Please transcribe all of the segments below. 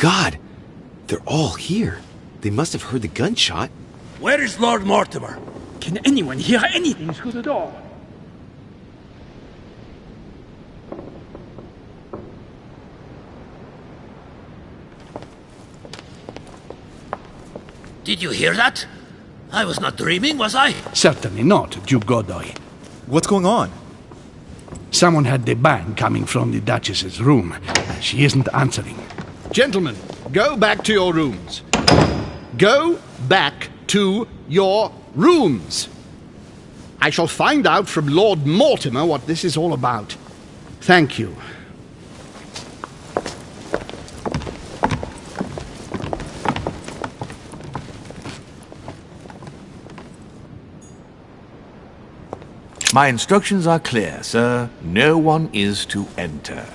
God! They're all here. They must have heard the gunshot. Where is Lord Mortimer? Can anyone hear anything through the door? Did you hear that? I was not dreaming, was I? Certainly not, Duke Godoy. What's going on? Someone had the bang coming from the Duchess's room. She isn't answering. Gentlemen, go back to your rooms. Go back to your rooms. I shall find out from Lord Mortimer what this is all about. Thank you. My instructions are clear, sir. No one is to enter.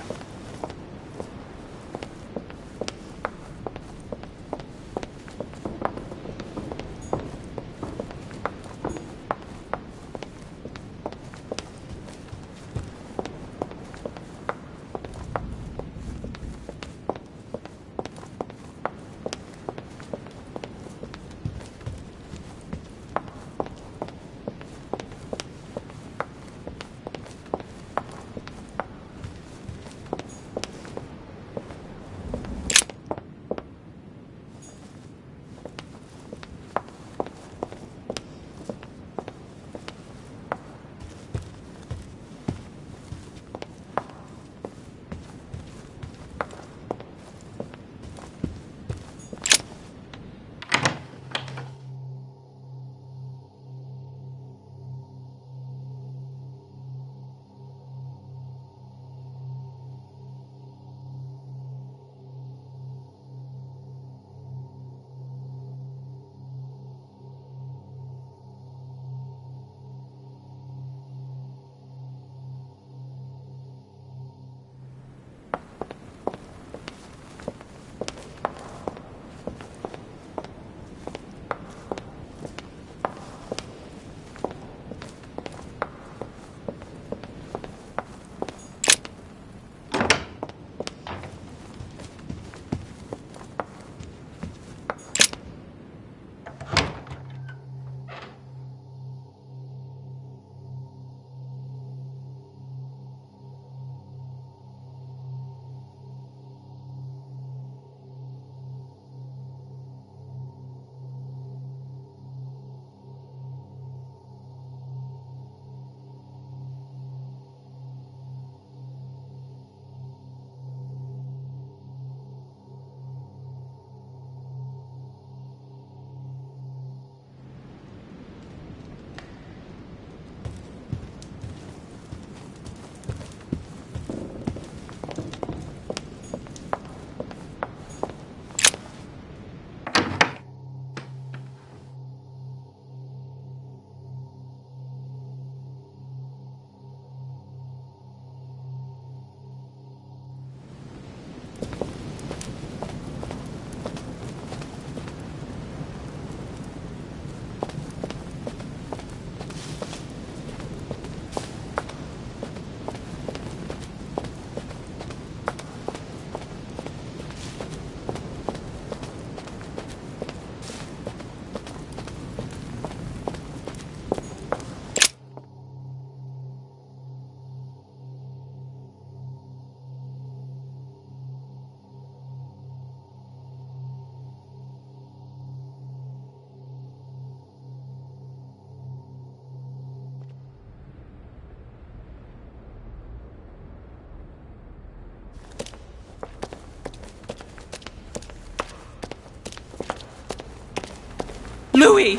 Louis!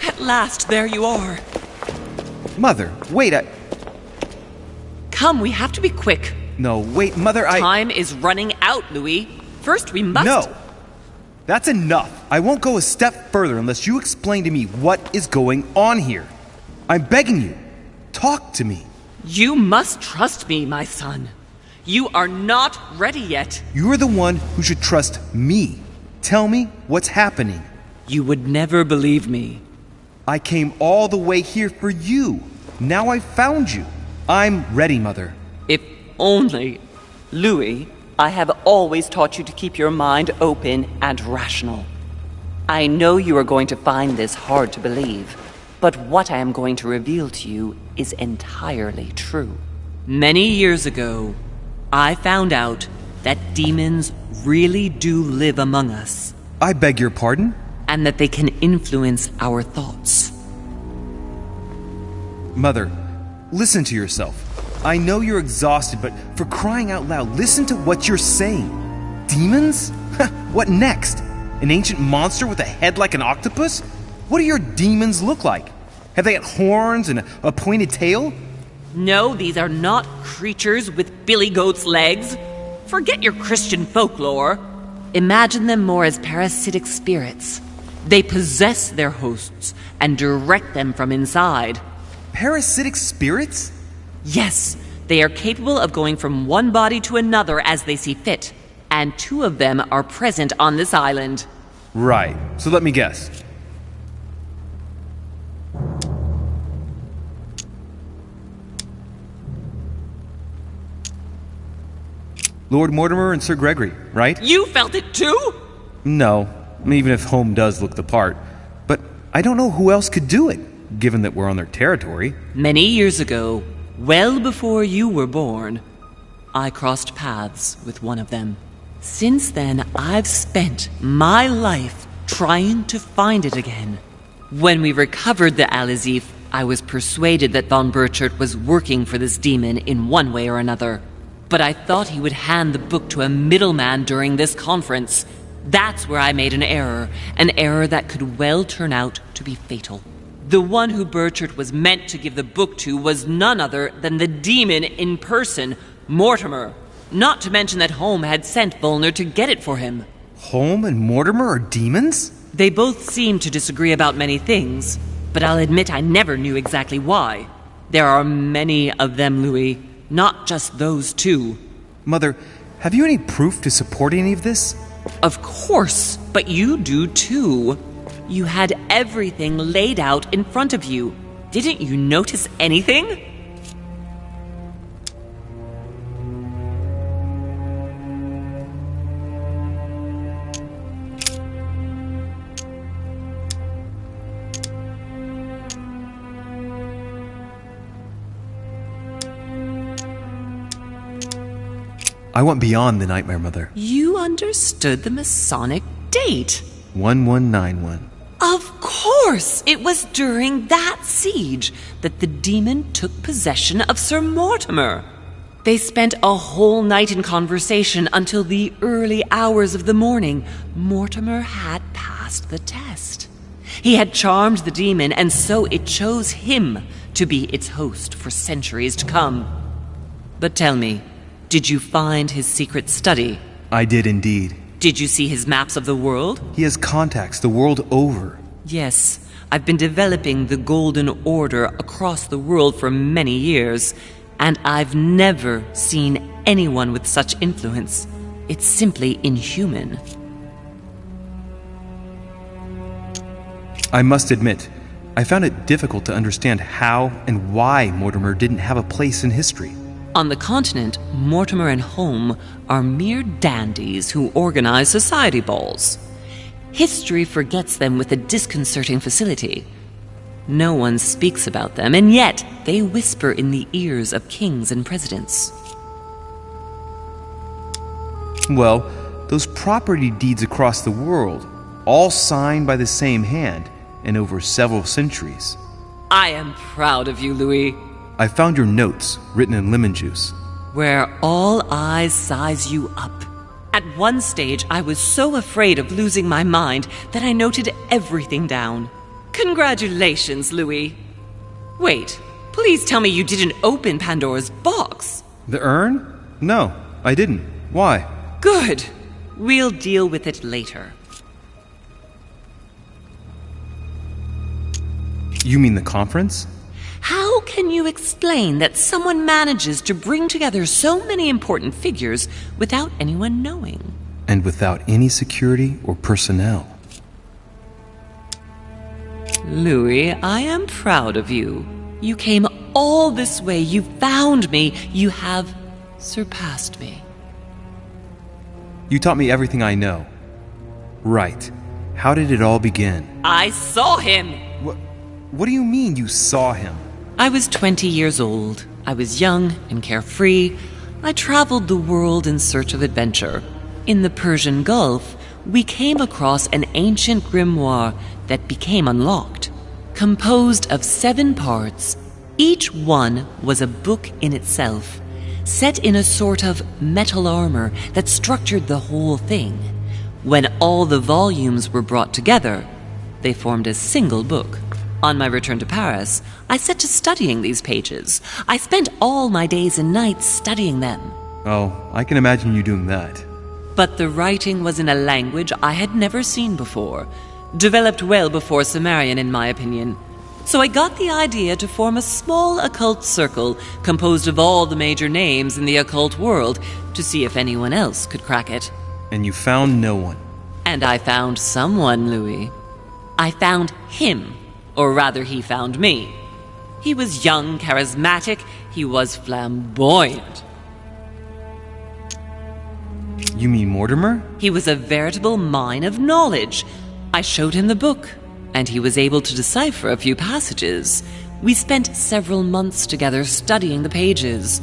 At last, there you are. Mother, wait, Come, we have to be quick. No, wait, Mother, Time is running out, Louis. First, we must... No! That's enough. I won't go a step further unless you explain to me what is going on here. I'm begging you. Talk to me. You must trust me, my son. You are not ready yet. You're the one who should trust me. Tell me what's happening. You would never believe me. I came all the way here for you. Now I've found you. I'm ready, Mother. If only, Louis, I have always taught you to keep your mind open and rational. I know you are going to find this hard to believe, but what I am going to reveal to you is entirely true. Many years ago, I found out that demons really do live among us. I beg your pardon? And that they can influence our thoughts. Mother, listen to yourself. I know you're exhausted, but for crying out loud, listen to what you're saying. Demons? What next? An ancient monster with a head like an octopus? What do your demons look like? Have they got horns and a pointed tail? No, these are not creatures with billy goat's legs. Forget your Christian folklore. Imagine them more as parasitic spirits. They possess their hosts and direct them from inside. Parasitic spirits? Yes, they are capable of going from one body to another as they see fit. And 2 of them are present on this island. Right. So let me guess. Lord Mortimer and Sir Gregory, right? You felt it too? No, even if Home does look the part. But I don't know who else could do it, given that we're on their territory. Many years ago, well before you were born, I crossed paths with one of them. Since then, I've spent my life trying to find it again. When we recovered the Alizif, I was persuaded that von Burchard was working for this demon in one way or another. But I thought he would hand the book to a middleman during this conference. That's where I made an error that could well turn out to be fatal. The one who Burchard was meant to give the book to was none other than the demon in person, Mortimer. Not to mention that Home had sent Volner to get it for him. Home and Mortimer are demons? They both seem to disagree about many things, but I'll admit I never knew exactly why. There are many of them, Louis, not just those 2. Mother, have you any proof to support any of this? Of course, but you do too. You had everything laid out in front of you. Didn't you notice anything? I went beyond the nightmare, Mother. You understood the Masonic date. 1191. Of course! It was during that siege that the demon took possession of Sir Mortimer. They spent a whole night in conversation until the early hours of the morning. Mortimer had passed the test. He had charmed the demon, and so it chose him to be its host for centuries to come. But tell me, did you find his secret study? I did indeed. Did you see his maps of the world? He has contacts the world over. Yes, I've been developing the Golden Order across the world for many years, and I've never seen anyone with such influence. It's simply inhuman. I must admit, I found it difficult to understand how and why Mortimer didn't have a place in history. On the continent, Mortimer and Home are mere dandies who organize society balls. History forgets them with a disconcerting facility. No one speaks about them, and yet they whisper in the ears of kings and presidents. Well, those property deeds across the world, all signed by the same hand and over several centuries. I am proud of you, Louis. I found your notes written in lemon juice. Where all eyes size you up. At one stage, I was so afraid of losing my mind that I noted everything down. Congratulations, Louis. Wait, please tell me you didn't open Pandora's box. The urn? No, I didn't. Why? Good. We'll deal with it later. You mean the conference? How can you explain that someone manages to bring together so many important figures without anyone knowing? And without any security or personnel. Louis, I am proud of you. You came all this way. You found me. You have surpassed me. You taught me everything I know. Right. How did it all begin? I saw him! What do you mean you saw him? I was 20 years old. I was young and carefree. I traveled the world in search of adventure. In the Persian Gulf, we came across an ancient grimoire that became unlocked. Composed of 7 parts, each one was a book in itself, set in a sort of metal armor that structured the whole thing. When all the volumes were brought together, they formed a single book. On my return to Paris, I set to studying these pages. I spent all my days and nights studying them. Oh, I can imagine you doing that. But the writing was in a language I had never seen before, developed well before Sumerian, in my opinion. So I got the idea to form a small occult circle composed of all the major names in the occult world to see if anyone else could crack it. And you found no one. And I found someone, Louis. I found him, or rather he found me. He was young, charismatic, he was flamboyant. You mean Mortimer? He was a veritable mine of knowledge. I showed him the book, and he was able to decipher a few passages. We spent several months together studying the pages.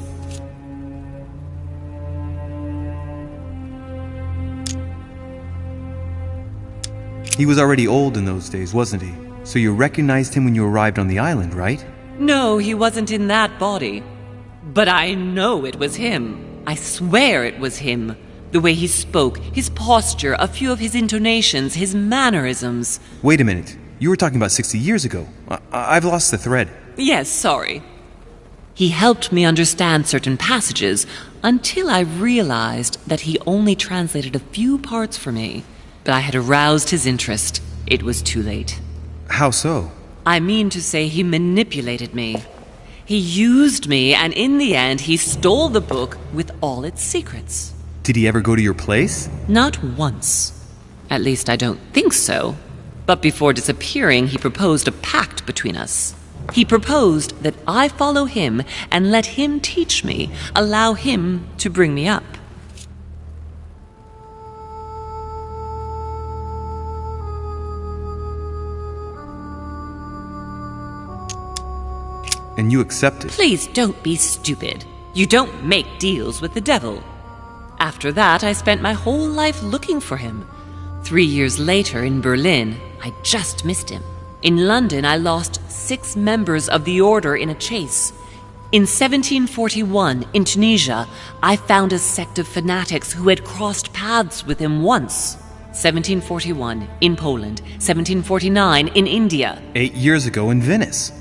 He was already old in those days, wasn't he? So you recognized him when you arrived on the island, right? No, he wasn't in that body. But I know it was him. I swear it was him. The way he spoke, his posture, a few of his intonations, his mannerisms. Wait a minute. You were talking about 60 years ago. I've lost the thread. Yes, sorry. He helped me understand certain passages until I realized that he only translated a few parts for me. But I had aroused his interest. It was too late. How so? I mean to say he manipulated me. He used me, and in the end, he stole the book with all its secrets. Did he ever go to your place? Not once. At least I don't think so. But before disappearing, he proposed a pact between us. He proposed that I follow him and let him teach me, allow him to bring me up. And you accepted. Please don't be stupid. You don't make deals with the devil. After that, I spent my whole life looking for him. 3 years later in Berlin, I just missed him. In London, I lost 6 members of the order in a chase. In 1741, in Tunisia, I found a sect of fanatics who had crossed paths with him once. 1741, in Poland. 1749, in India. 8 years ago in Venice.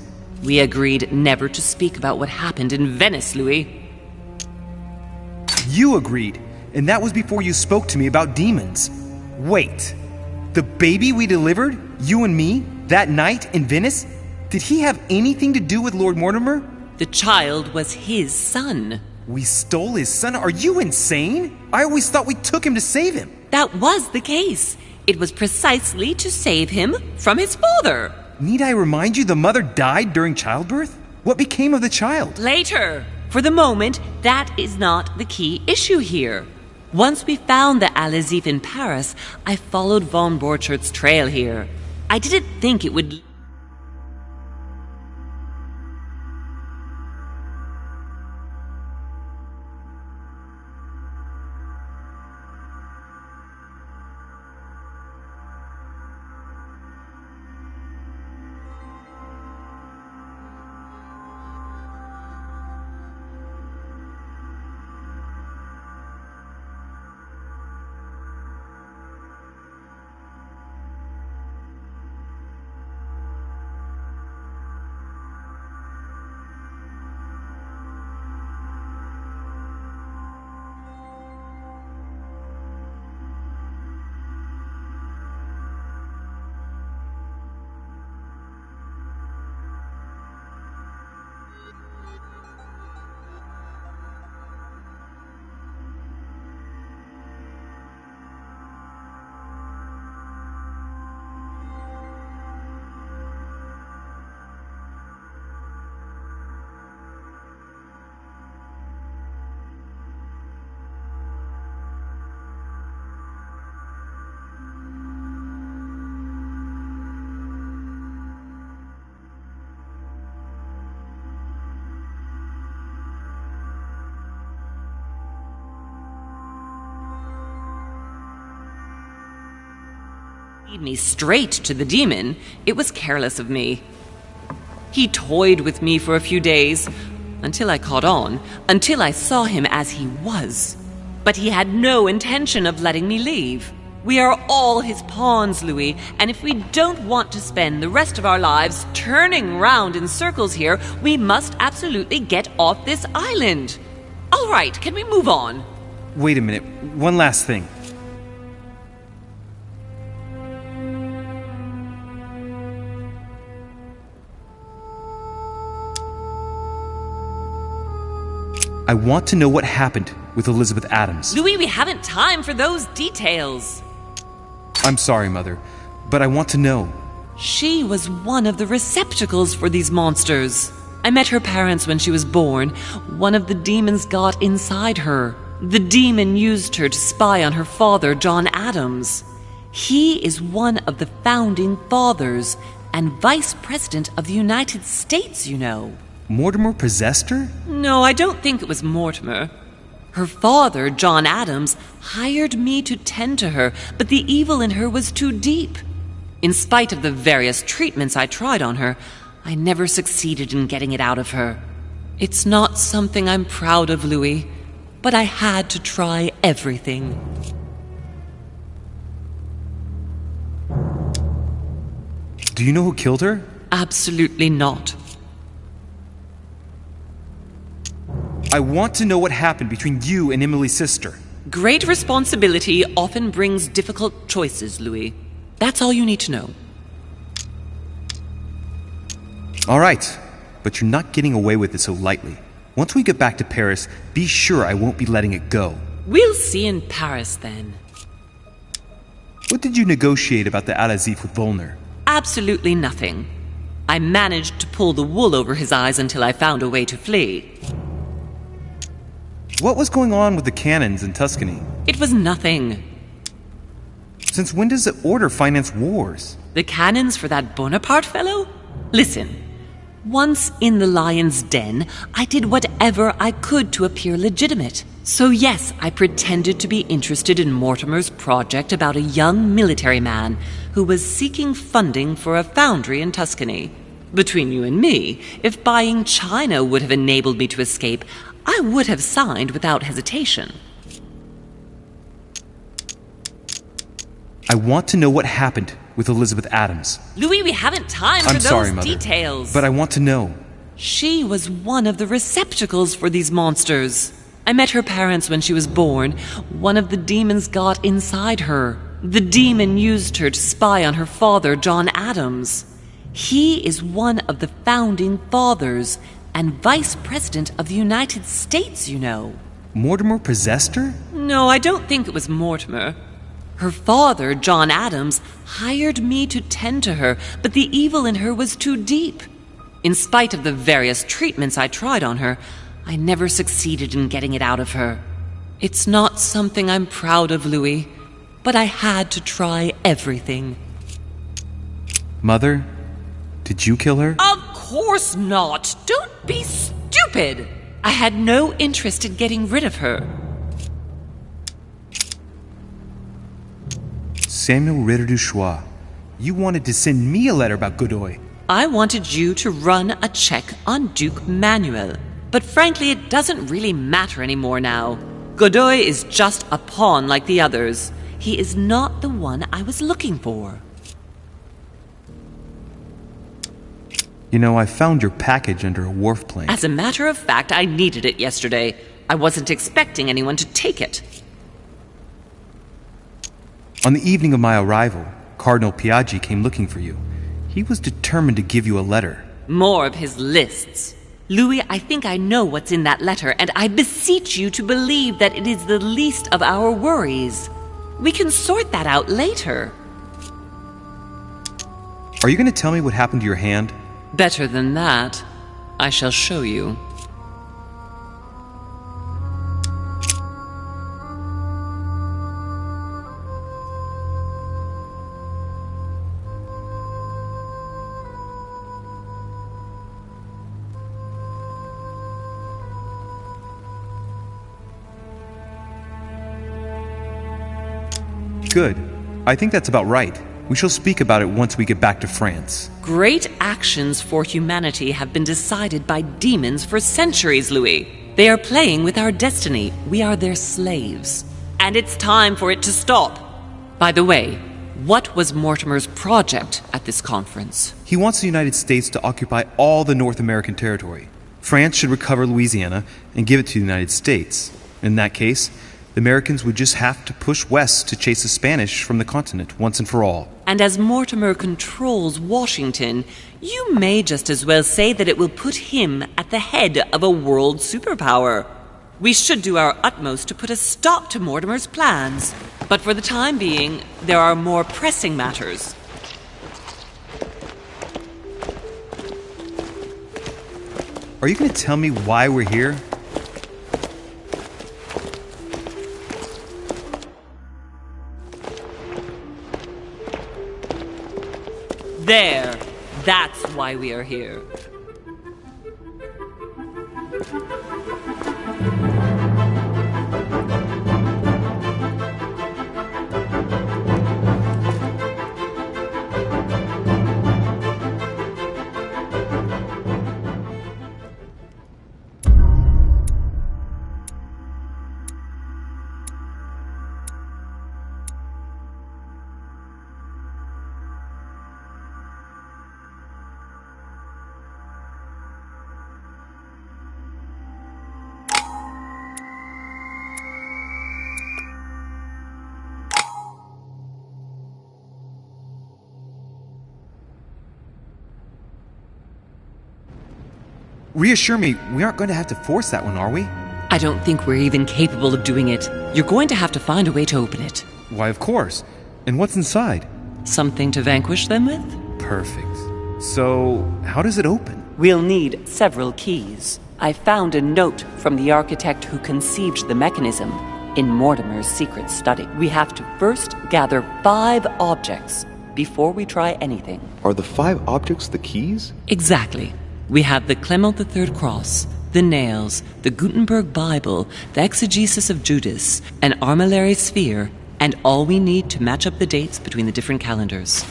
We agreed never to speak about what happened in Venice, Louis. You agreed, and that was before you spoke to me about demons. Wait, the baby we delivered, you and me, that night in Venice, did he have anything to do with Lord Mortimer? The child was his son. We stole his son? Are you insane? I always thought we took him to save him. That was the case. It was precisely to save him from his father. Need I remind you the mother died during childbirth? What became of the child? Later. For the moment, that is not the key issue here. Once we found the Al-Azif in Paris, I followed von Borchart's trail here. I didn't think it would... Lead me straight to the demon. It was careless of me. He toyed with me for a few days, until I caught on, until I saw him as he was. But he had no intention of letting me leave. We are all his pawns, Louis, and if we don't want to spend the rest of our lives turning round in circles here, we must absolutely get off this island. All right, can we move on? Wait a minute. One last thing. I want to know what happened with Elizabeth Adams. Louis, we haven't time for those details. I'm sorry, Mother, but I want to know. She was one of the receptacles for these monsters. I met her parents when she was born. One of the demons got inside her. The demon used her to spy on her father, John Adams. He is one of the founding fathers and vice president of the United States, you know. Mortimer possessed her? No, I don't think it was Mortimer. Her father, John Adams, hired me to tend to her, but the evil in her was too deep. In spite of the various treatments I tried on her, I never succeeded in getting it out of her. It's not something I'm proud of, Louis, but I had to try everything. Do you know who killed her? Absolutely not. I want to know what happened between you and Emily's sister. Great responsibility often brings difficult choices, Louis. That's all you need to know. All right, but you're not getting away with it so lightly. Once we get back to Paris, be sure I won't be letting it go. We'll see in Paris, then. What did you negotiate about the Al-Azif with Volner? Absolutely nothing. I managed to pull the wool over his eyes until I found a way to flee. What was going on with the cannons in Tuscany? It was nothing. Since when does the Order finance wars? The cannons for that Bonaparte fellow? Listen, once in the lion's den, I did whatever I could to appear legitimate. So yes, I pretended to be interested in Mortimer's project about a young military man who was seeking funding for a foundry in Tuscany. Between you and me, if buying China would have enabled me to escape, I would have signed without hesitation. I want to know what happened with Elizabeth Adams. Louis, we haven't time for I'm sorry, those Mother, details. but I want to know. She was one of the receptacles for these monsters. I met her parents when she was born. One of the demons got inside her. The demon used her to spy on her father, John Adams. He is one of the founding fathers and vice president of the United States, you know. Mortimer possessed her? No, I don't think it was Mortimer. Her father, John Adams, hired me to tend to her, but the evil in her was too deep. In spite of the various treatments I tried on her, I never succeeded in getting it out of her. It's not something I'm proud of, Louis, but I had to try everything. Mother, did you kill her? Of course not! Don't be stupid! I had no interest in getting rid of her. Samuel Ritter du Choix, you wanted to send me a letter about Godoy. I wanted you to run a check on Duke Manuel. But frankly, it doesn't really matter anymore now. Godoy is just a pawn like the others. He is not the one I was looking for. You know, I found your package under a wharf plank. As a matter of fact, I needed it yesterday. I wasn't expecting anyone to take it. On the evening of my arrival, Cardinal Piaggi came looking for you. He was determined to give you a letter. More of his lists. Louis, I think I know what's in that letter, and I beseech you to believe that it is the least of our worries. We can sort that out later. Are you going to tell me what happened to your hand? Better than that. I shall show you. Good. I think that's about right. We shall speak about it once we get back to France. Great actions for humanity have been decided by demons for centuries, Louis. They are playing with our destiny. We are their slaves. And it's time for it to stop. By the way, what was Mortimer's project at this conference? He wants the United States to occupy all the North American territory. France should recover Louisiana and give it to the United States. In that case, the Americans would just have to push west to chase the Spanish from the continent once and for all. And as Mortimer controls Washington, you may just as well say that it will put him at the head of a world superpower. We should do our utmost to put a stop to Mortimer's plans. But for the time being, there are more pressing matters. Are you going to tell me why we're here? There. That's why we are here. Reassure me, we aren't going to have to force that one, are we? I don't think we're even capable of doing it. You're going to have to find a way to open it. Why, of course. And what's inside? Something to vanquish them with? Perfect. So, how does it open? We'll need several keys. I found a note from the architect who conceived the mechanism in Mortimer's secret study. We have to first gather 5 objects before we try anything. Are the 5 objects the keys? Exactly. We have the Clement III cross, the nails, the Gutenberg Bible, the exegesis of Judas, an armillary sphere, and all we need to match up the dates between the different calendars.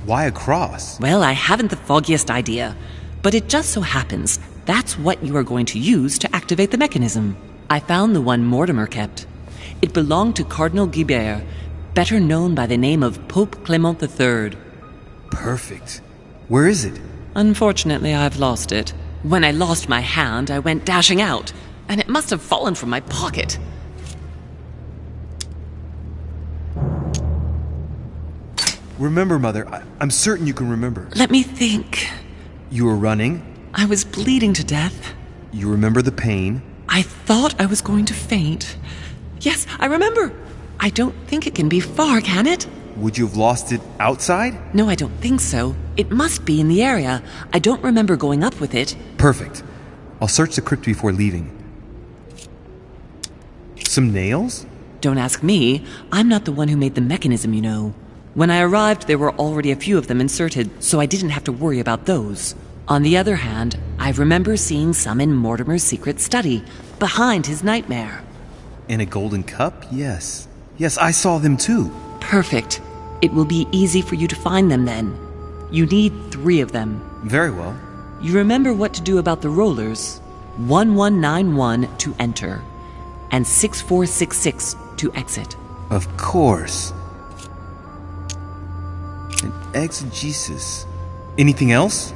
Why a cross? Well, I haven't the foggiest idea, but it just so happens that's what you are going to use to activate the mechanism. I found the one Mortimer kept. It belonged to Cardinal Guibert, better known by the name of Pope Clement III. Perfect. Where is it? Unfortunately, I've lost it. When I lost my hand, I went dashing out, and it must have fallen from my pocket. Remember, Mother. I'm certain you can remember. Let me think. You were running. I was bleeding to death. You remember the pain. I thought I was going to faint. Yes, I remember. I don't think it can be far, can it? Would you have lost it outside? No, I don't think so. It must be in the area. I don't remember going up with it. Perfect. I'll search the crypt before leaving. Some nails? Don't ask me. I'm not the one who made the mechanism, you know. When I arrived, there were already a few of them inserted, so I didn't have to worry about those. On the other hand, I remember seeing some in Mortimer's secret study, behind his nightmare. In a golden cup? Yes. Yes, I saw them too. Perfect. It will be easy for you to find them then. You need 3 of them. Very well. You remember what to do about the rollers. 1191 to enter, and 6466 to exit. Of course. An exegesis. Anything else?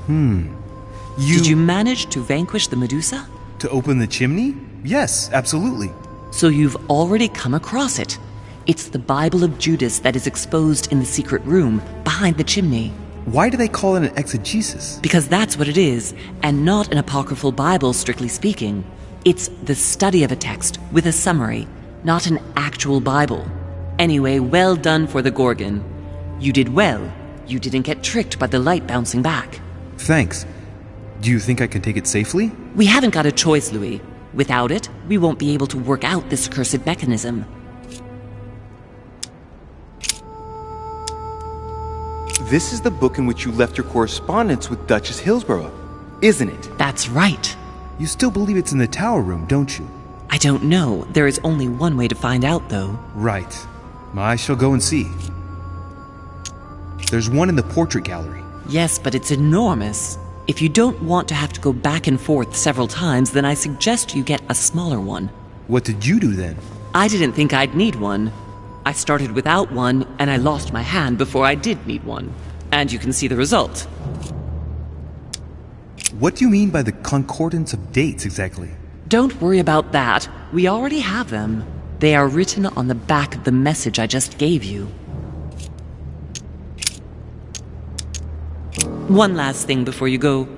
Did you manage to vanquish the Medusa? To open the chimney? Yes, absolutely. So you've already come across it. It's the Bible of Judas that is exposed in the secret room behind the chimney. Why do they call it an exegesis? Because that's what it is, and not an apocryphal Bible, strictly speaking. It's the study of a text with a summary, not an actual Bible. Anyway, well done for the Gorgon. You did well. You didn't get tricked by the light bouncing back. Thanks. Do you think I can take it safely? We haven't got a choice, Louis. Without it, we won't be able to work out this cursed mechanism. This is the book in which you left your correspondence with Duchess Hillsborough, isn't it? That's right. You still believe it's in the tower room, don't you? I don't know. There is only one way to find out, though. Right. I shall go and see. There's one in the portrait gallery. Yes, but it's enormous. If you don't want to have to go back and forth several times, then I suggest you get a smaller one. What did you do then? I didn't think I'd need one. I started without one, and I lost my hand before I did need one. And you can see the result. What do you mean by the concordance of dates exactly? Don't worry about that. We already have them. They are written on the back of the message I just gave you. One last thing before you go.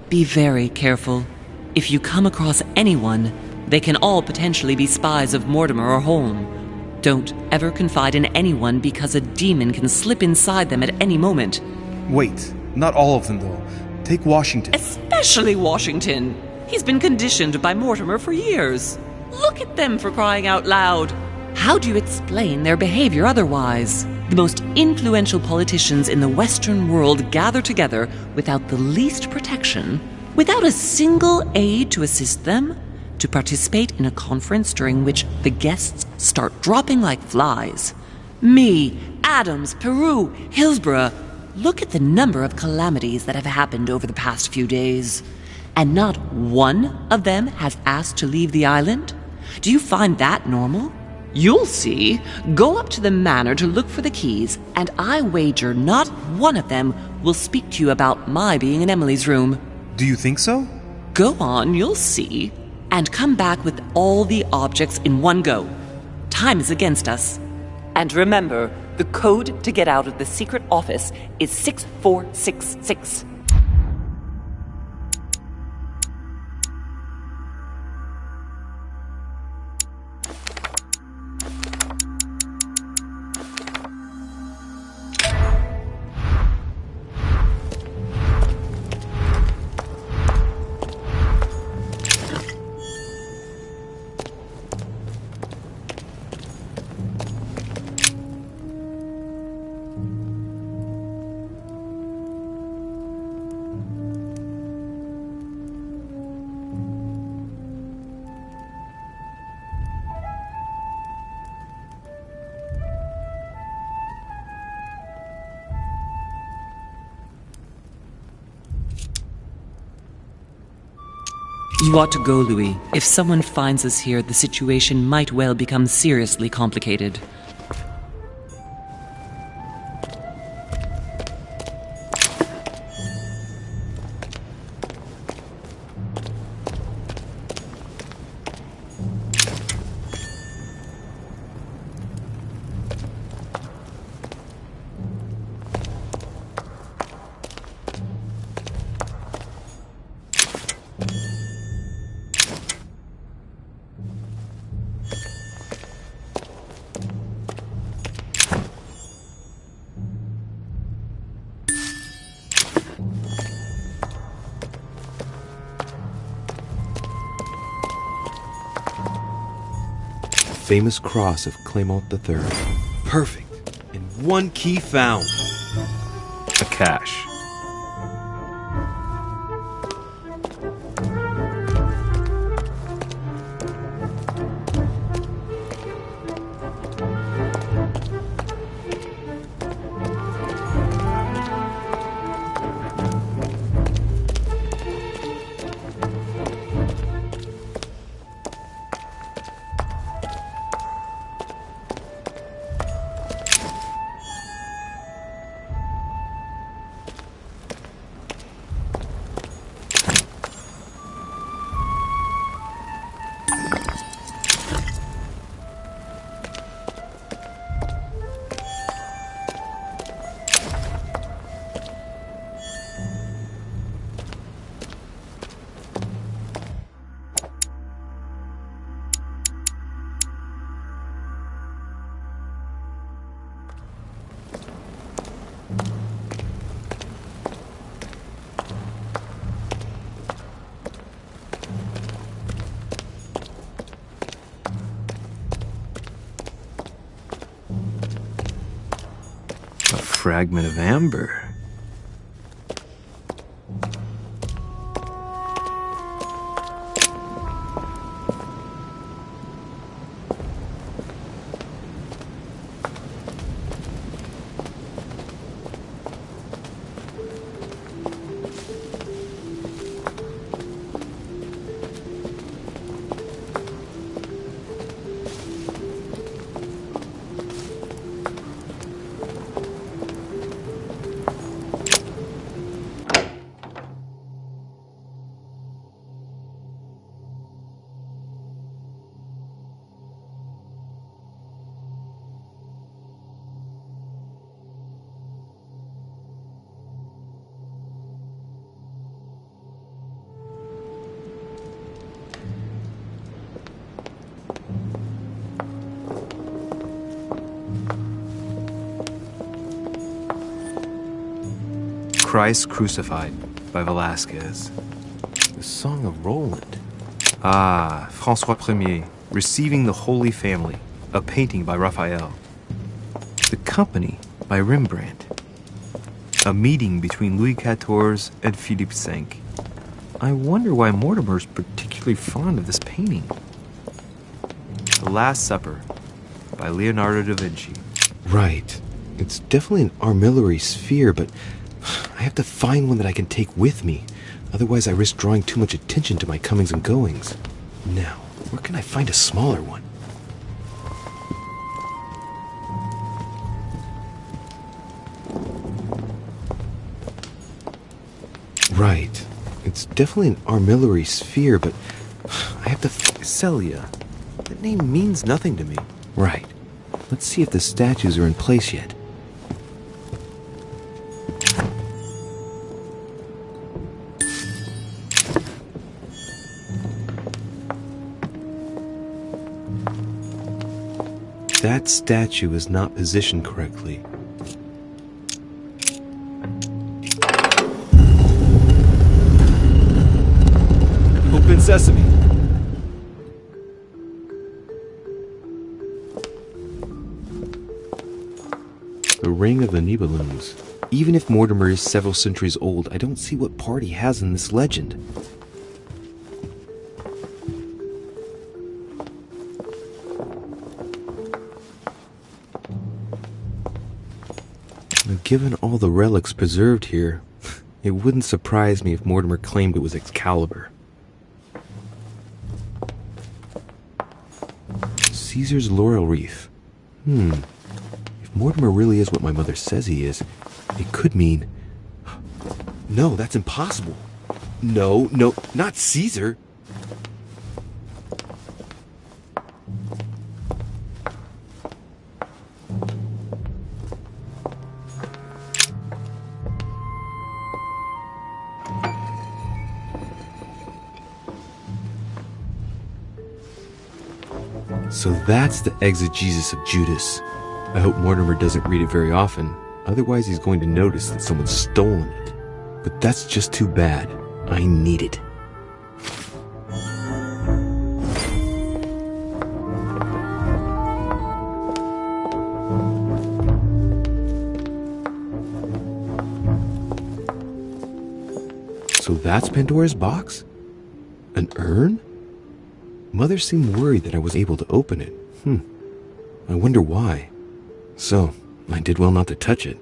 Be very careful. If you come across anyone, they can all potentially be spies of Mortimer or Holm. Don't ever confide in anyone because a demon can slip inside them at any moment. Wait, not all of them though. Take Washington. Especially Washington. He's been conditioned by Mortimer for years. Look at them, for crying out loud. How do you explain their behavior otherwise? The most influential politicians in the Western world gather together without the least protection, without a single aid to assist them, to participate in a conference during which the guests start dropping like flies. Me, Adams, Peru, Hillsborough. Look at the number of calamities that have happened over the past few days. And not one of them has asked to leave the island? Do you find that normal? You'll see. Go up to the manor to look for the keys, and I wager not one of them will speak to you about my being in Emily's room. Do you think so? Go on, you'll see. And come back with all the objects in one go. Time is against us. And remember, the code to get out of the secret office is 6466. You ought to go, Louis. If someone finds us here, the situation might well become seriously complicated. Famous cross of Clement III. Perfect. And one key found. A cache. Fragment of amber. Christ Crucified by Velasquez. The Song of Roland. Ah, François Ier, Receiving the Holy Family, a painting by Raphael. The Company by Rembrandt. A meeting between Louis XIV and Philippe V. I wonder why Mortimer's particularly fond of this painting. The Last Supper by Leonardo da Vinci. Right. It's definitely an armillary sphere, but I have to find one that I can take with me. Otherwise, I risk drawing too much attention to my comings and goings. Now, where can I find a smaller one? Right. It's definitely an armillary sphere, but I have to... Celia. That name means nothing to me. Right. Let's see if the statues are in place yet. That statue is not positioned correctly. Open sesame. The Ring of the Nibelungs. Even if Mortimer is several centuries old, I don't see what part he has in this legend. Given all the relics preserved here, it wouldn't surprise me if Mortimer claimed it was Excalibur. Caesar's laurel wreath. If Mortimer really is what my mother says he is, it could mean... No, that's impossible. No, not Caesar. So that's the exegesis of Judas. I hope Mortimer doesn't read it very often, otherwise he's going to notice that someone's stolen it. But that's just too bad. I need it. So that's Pandora's box? An urn? Mother seemed worried that I was able to open it. I wonder why. So, I did well not to touch it.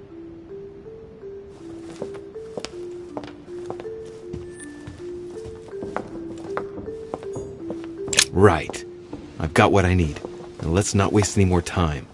Right. I've got what I need. Now let's not waste any more time.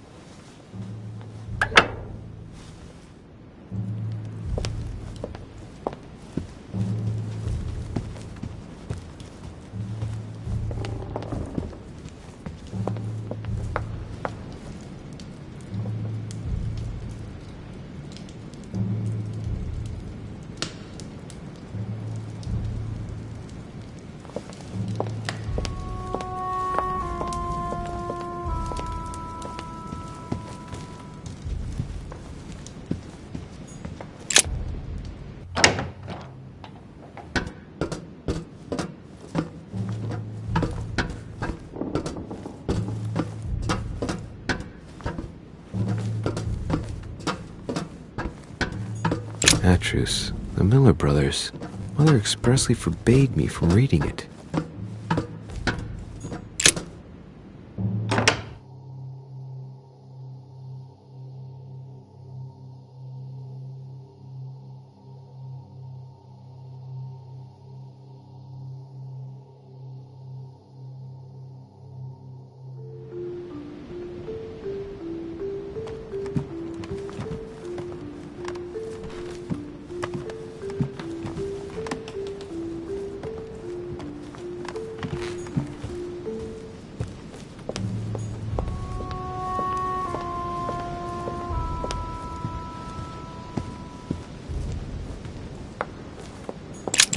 Atrus, the Miller brothers. Mother expressly forbade me from reading it.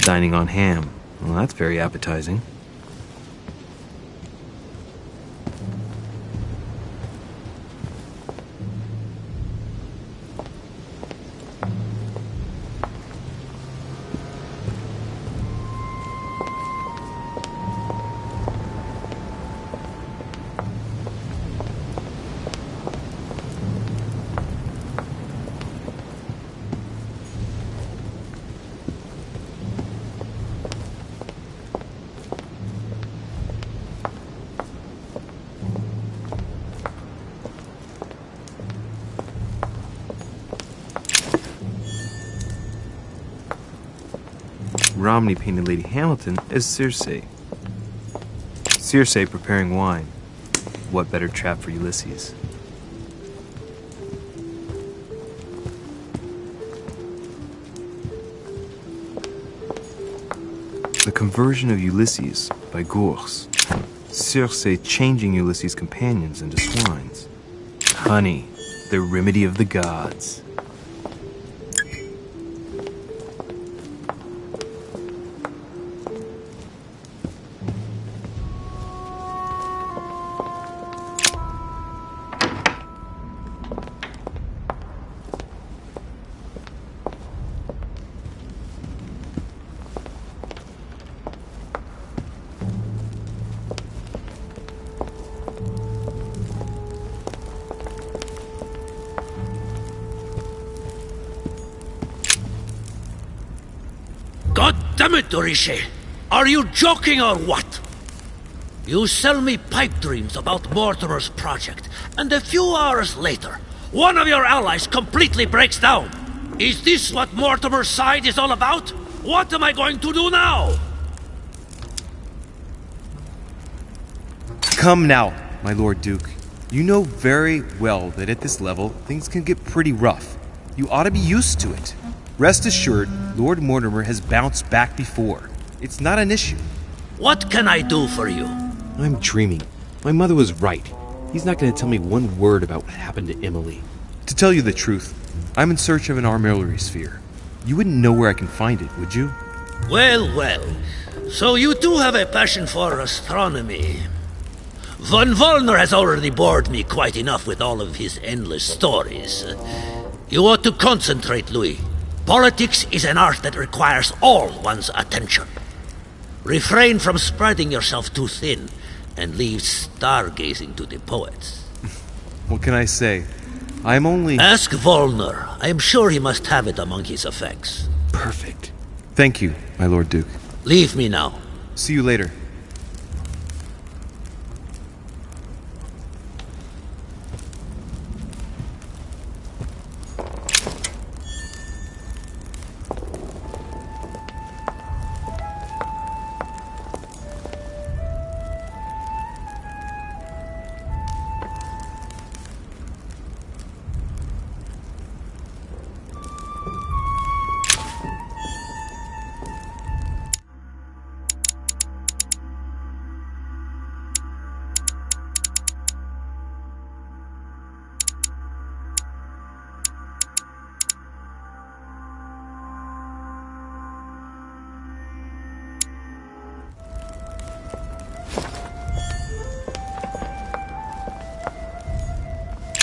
Dining on ham. Well, that's very appetizing. Romney painted Lady Hamilton as Circe. Circe preparing wine. What better trap for Ulysses? The Conversion of Ulysses by Gurs. Circe changing Ulysses' companions into swines. Honey, the remedy of the gods. God damn it, Dorishe! Are you joking or what? You sell me pipe dreams about Mortimer's project, and a few hours later, one of your allies completely breaks down. Is this what Mortimer's side is all about? What am I going to do now? Come now, my Lord Duke. You know very well that at this level, things can get pretty rough. You ought to be used to it. Rest assured, Lord Mortimer has bounced back before. It's not an issue. What can I do for you? I'm dreaming. My mother was right. He's not going to tell me one word about what happened to Emily. To tell you the truth, I'm in search of an armillary sphere. You wouldn't know where I can find it, would you? Well, well. So you do have a passion for astronomy. Von Wollner has already bored me quite enough with all of his endless stories. You ought to concentrate, Louis. Politics is an art that requires all one's attention. Refrain from spreading yourself too thin, and leave stargazing to the poets. What can I say? I'm only... Ask Wollner. I am sure he must have it among his effects. Perfect. Thank you, my Lord Duke. Leave me now. See you later.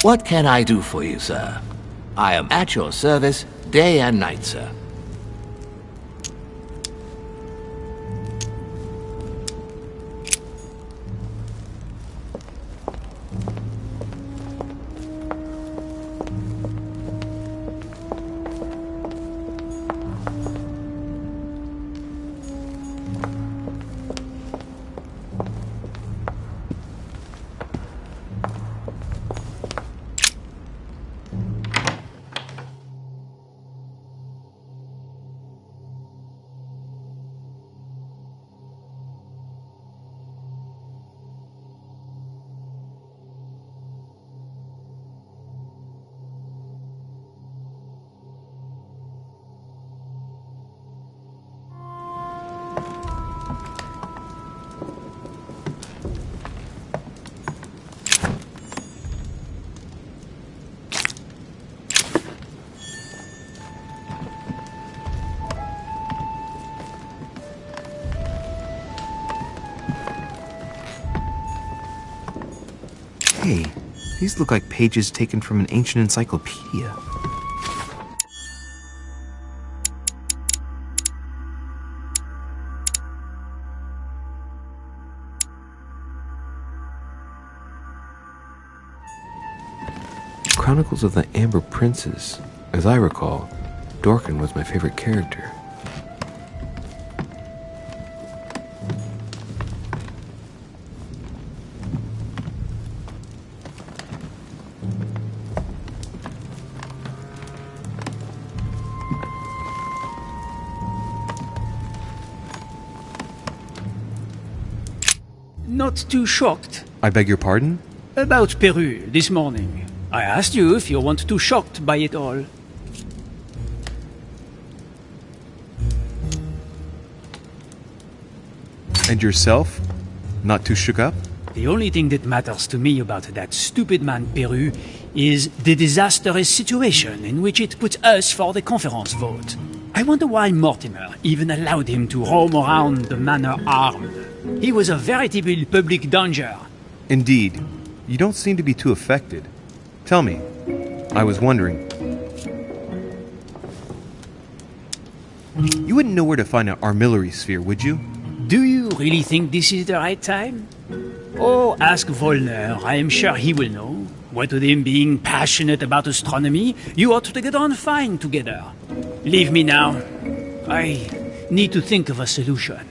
What can I do for you, sir? I am at your service day and night, sir. Hey, these look like pages taken from an ancient encyclopedia. Chronicles of the Amber Princes. As I recall, Dorkin was my favorite character. not too shocked. I beg your pardon? About Peru this morning. I asked you if you weren't too shocked by it all. And yourself? Not too shook up? The only thing that matters to me about that stupid man Peru is the disastrous situation in which it put us for the conference vote. I wonder why Mortimer even allowed him to roam around the manor armed. He was a veritable public danger. Indeed. You don't seem to be too affected. Tell me. I was wondering. You wouldn't know where to find an armillary sphere, would you? Do you really think this is the right time? Oh, ask Volner. I am sure he will know. What with him being passionate about astronomy, you ought to get on fine together. Leave me now. I need to think of a solution.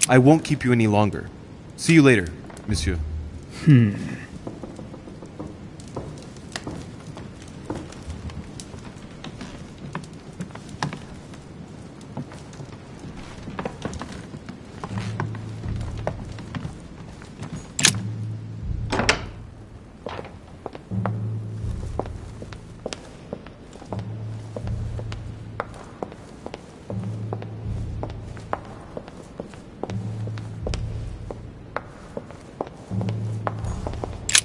I won't keep you any longer. See you later, monsieur.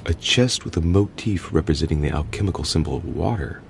A chest with a motif representing the alchemical symbol of water.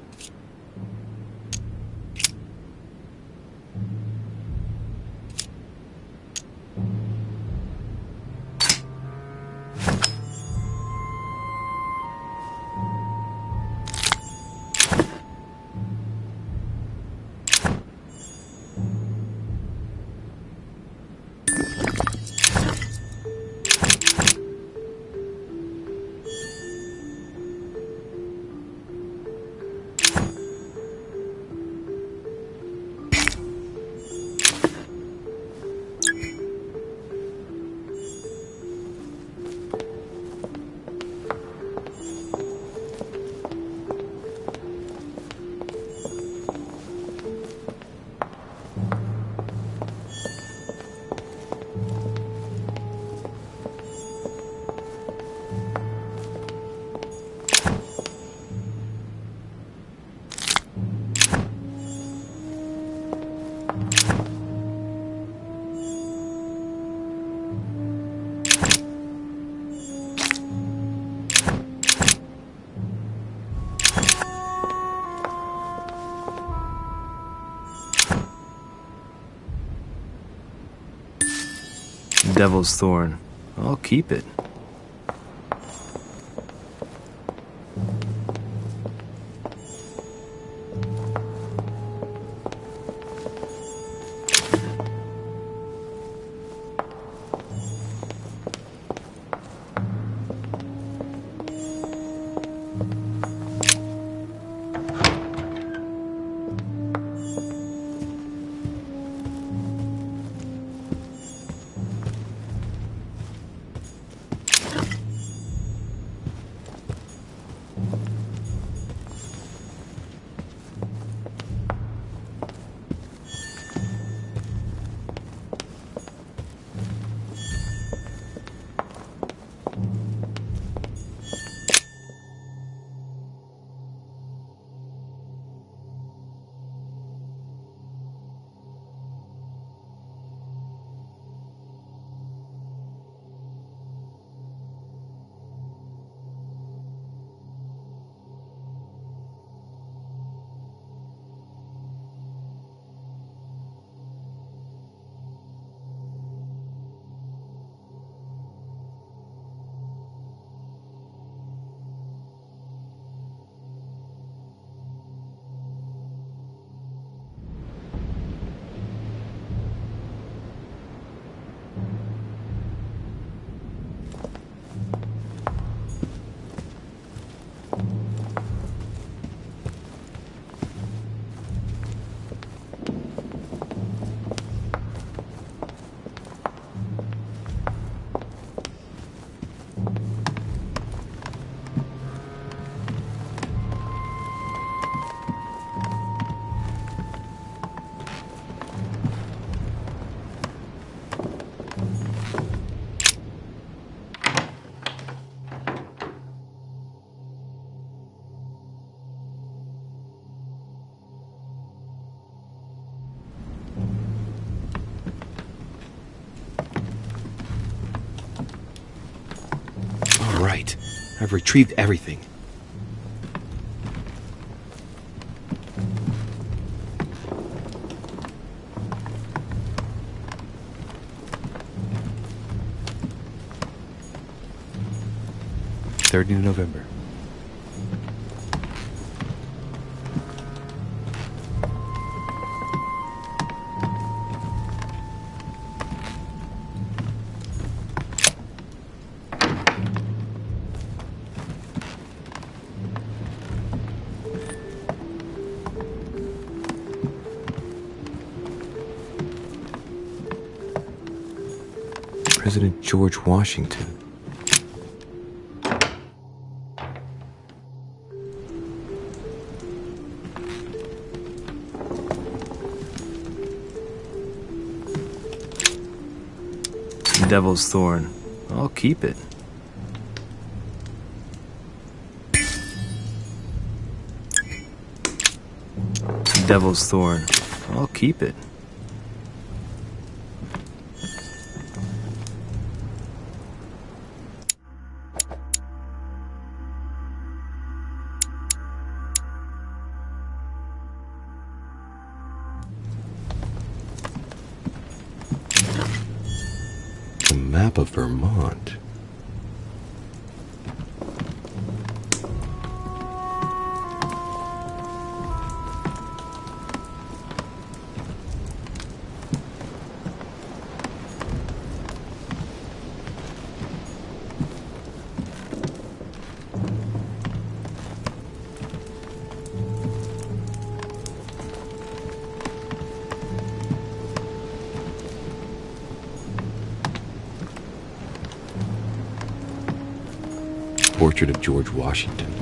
Devil's Thorn. I'll keep it. right. I've retrieved everything. November 30th. President George Washington. Devil's Thorn. I'll keep it. Devil's Thorn. I'll keep it. Map of Vermont. Portrait of George Washington.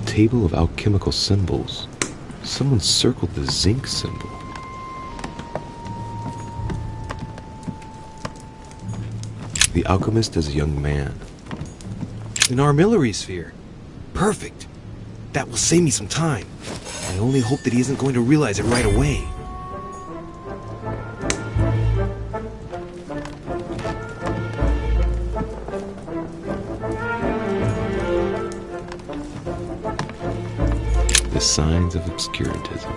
Table of alchemical symbols. Someone circled the zinc symbol. The alchemist is a young man. An armillary sphere. Perfect. That will save me some time. I only hope that he isn't going to realize it right away. The signs of obscurantism.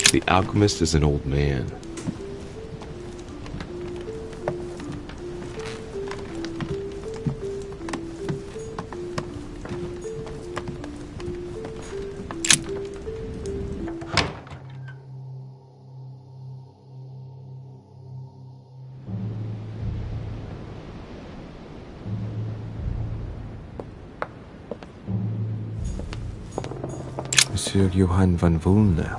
The alchemist is an old man. Monsieur Johann van Vulner.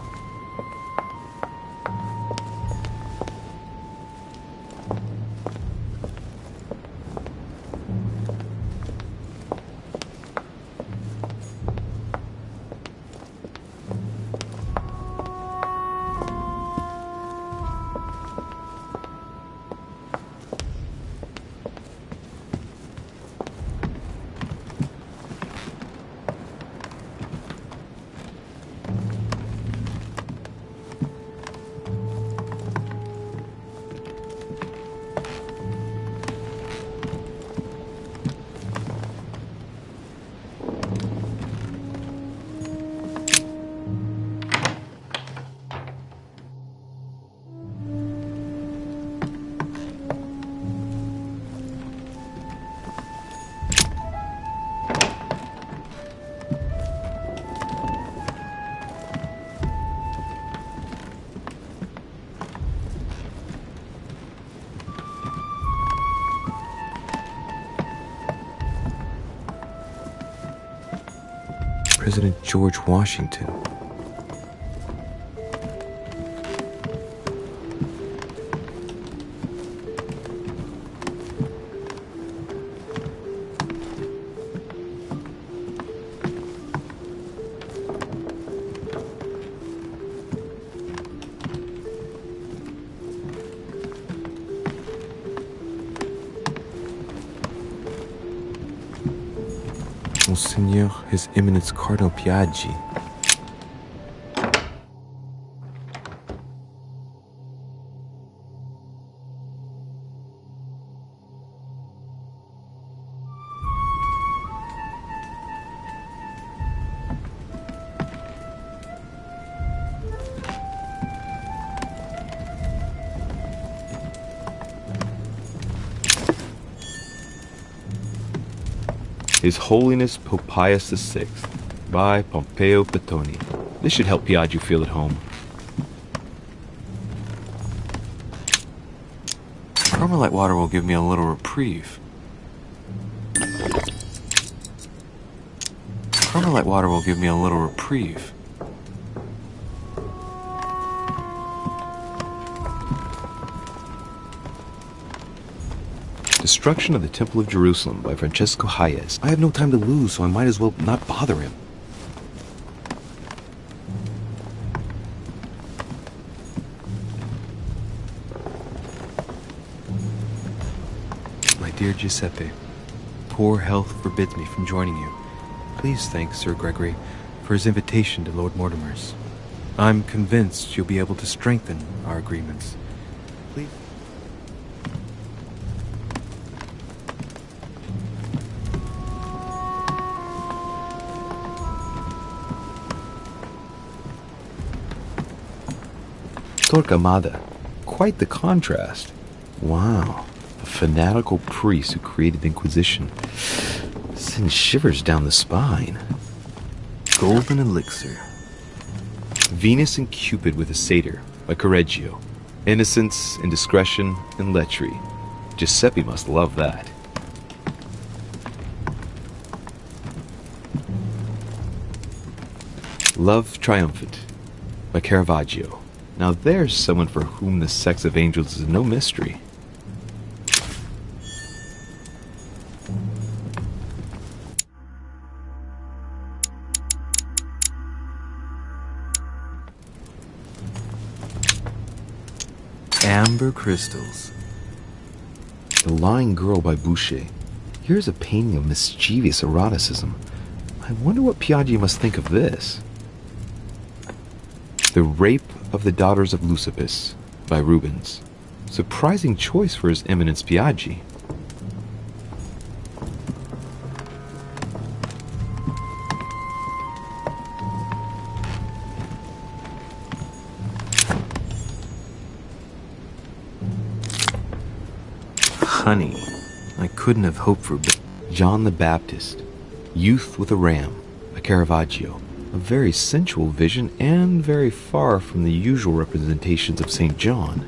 President George Washington. Monseigneur His Eminence Cardinal Piaggi. His Holiness Pope Pius VI, by Pompeo Petoni. This should help Piaggio feel at home. Carmelite water will give me a little reprieve. Carmelite water will give me a little reprieve. Destruction of the Temple of Jerusalem by Francesco Hayez. I have no time to lose, so I might as well not bother him. My dear Giuseppe, poor health forbids me from joining you. Please thank Sir Gregory for his invitation to Lord Mortimer's. I'm convinced you'll be able to strengthen our agreements. Please. Torquemada. Quite the contrast. Wow. A fanatical priest who created the Inquisition. Sends shivers down the spine. Golden Elixir. Venus and Cupid with a Satyr by Correggio. Innocence, indiscretion, and lechery. Giuseppe must love that. Love Triumphant by Caravaggio. Now there's someone for whom the sex of angels is no mystery. Amber Crystals. The Lying Girl by Boucher. Here's a painting of mischievous eroticism. I wonder what Piaggi must think of this. The Rape of the Daughters of Lucipis by Rubens. Surprising choice for His Eminence Piaggi. Honey, I couldn't have hoped for John the Baptist. Youth with a Ram by Caravaggio. A very sensual vision and very far from the usual representations of St. John.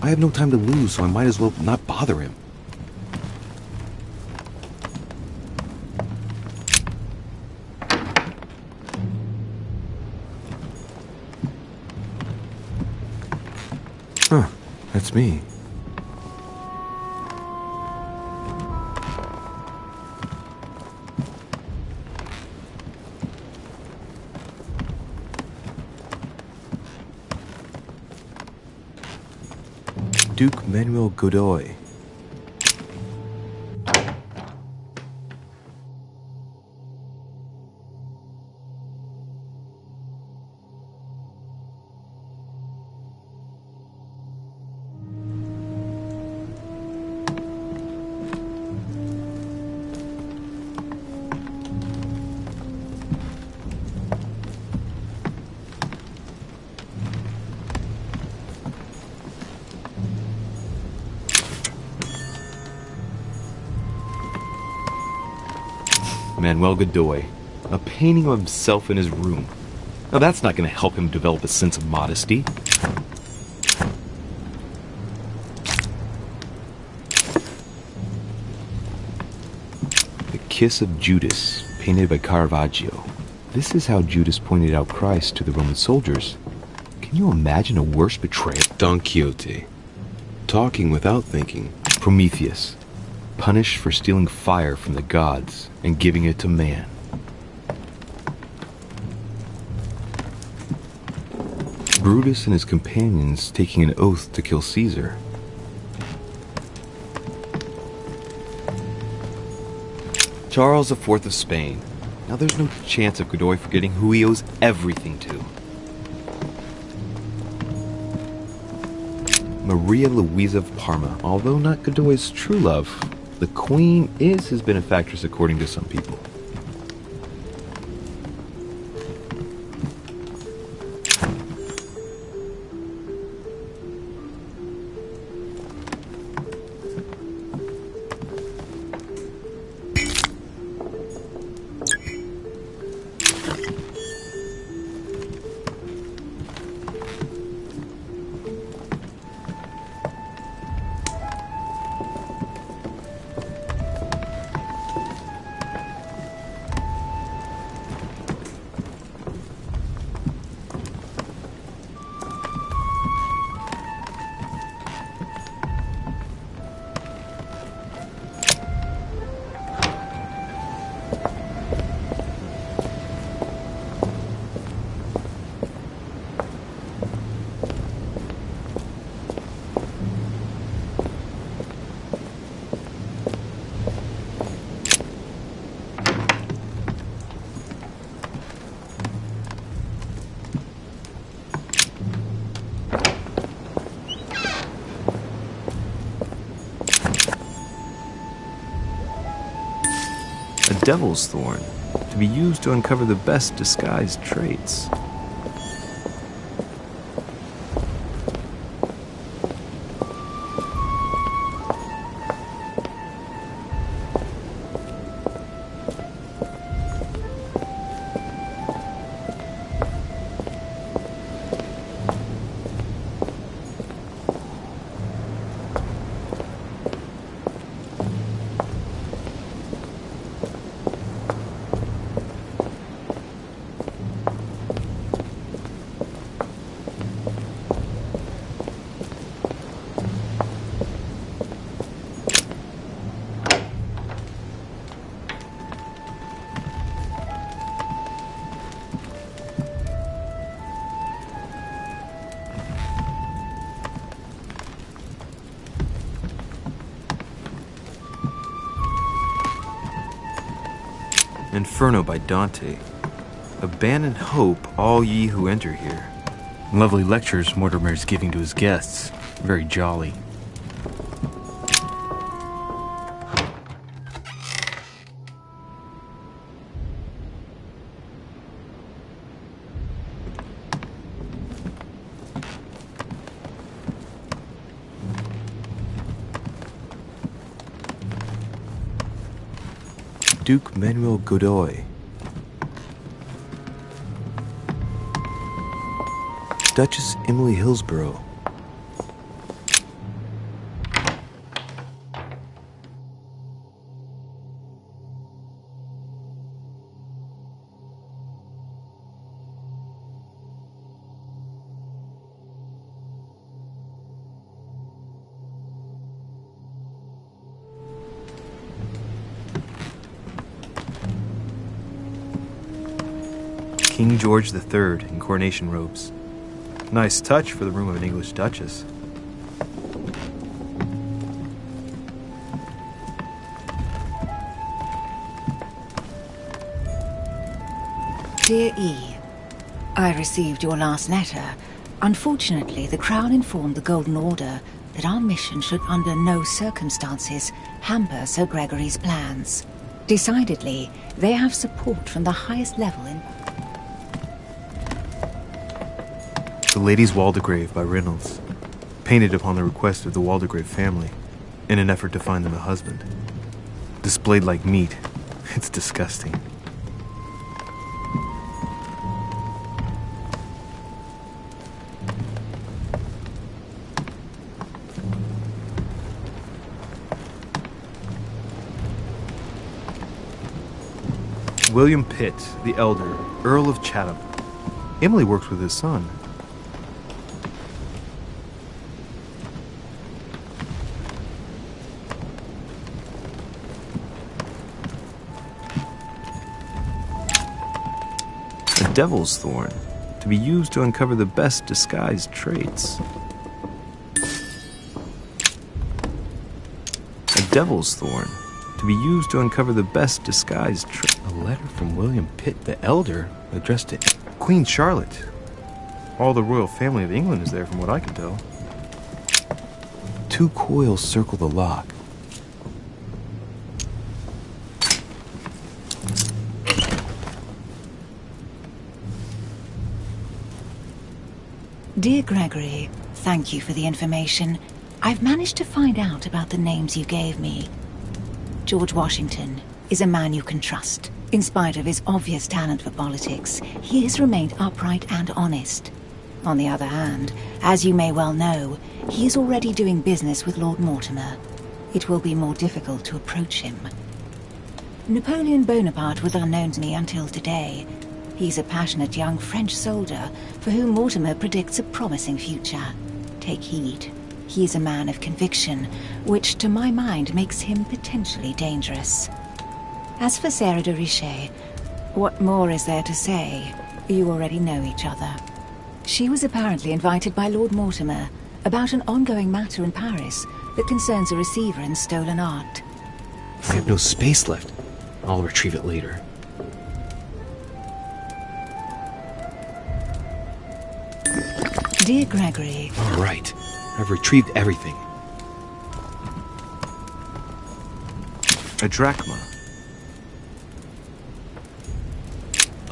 I have no time to lose, so I might as well not bother him. Huh, that's me. Duke Manuel Godoy. Manuel Godoy, a painting of himself in his room. Now that's not going to help him develop a sense of modesty. The Kiss of Judas, painted by Caravaggio. This is how Judas pointed out Christ to the Roman soldiers. Can you imagine a worse betrayal? Don Quixote, talking without thinking. Prometheus, punished for stealing fire from the gods and giving it to man. Brutus and his companions taking an oath to kill Caesar. Charles IV of Spain. Now there's no chance of Godoy forgetting who he owes everything to. Maria Louisa of Parma. Although not Godoy's true love, the Queen is his benefactress according to some people. A devil's thorn, to be used to uncover the best disguised traits. Inferno by Dante. Abandon hope, all ye who enter here. Lovely lectures Mortimer's giving to his guests. Very jolly. Duke Manuel Godoy. Duchess Emily Hillsborough. King George III in coronation robes. Nice touch for the room of an English duchess. Dear E, I received your last letter. Unfortunately, the Crown informed the Golden Order that our mission should under no circumstances hamper Sir Gregory's plans. Decidedly, they have support from the highest level in... The Lady's Waldegrave by Reynolds, painted upon the request of the Waldegrave family, in an effort to find them a husband. Displayed like meat. It's disgusting. William Pitt, the elder, Earl of Chatham. Emily works with his son. A devil's thorn, to be used to uncover the best disguised traits. A devil's thorn, to be used to uncover the best disguised traits. A letter from William Pitt the Elder, addressed to Queen Charlotte. All the royal family of England is there from what I can tell. 2 coils circle the lock. Dear Gregory, thank you for the information. I've managed to find out about the names you gave me. George Washington is a man you can trust. In spite of his obvious talent for politics, he has remained upright and honest. On the other hand, as you may well know, he is already doing business with Lord Mortimer. It will be more difficult to approach him. Napoleon Bonaparte was unknown to me until today. He's a passionate young French soldier for whom Mortimer predicts a promising future. Take heed. He is a man of conviction, which to my mind makes him potentially dangerous. As for Sarah de Richet, what more is there to say? You already know each other. She was apparently invited by Lord Mortimer about an ongoing matter in Paris that concerns a receiver in stolen art. I have no space left. I'll retrieve it later. Dear Gregory... All right. I've retrieved everything. A drachma.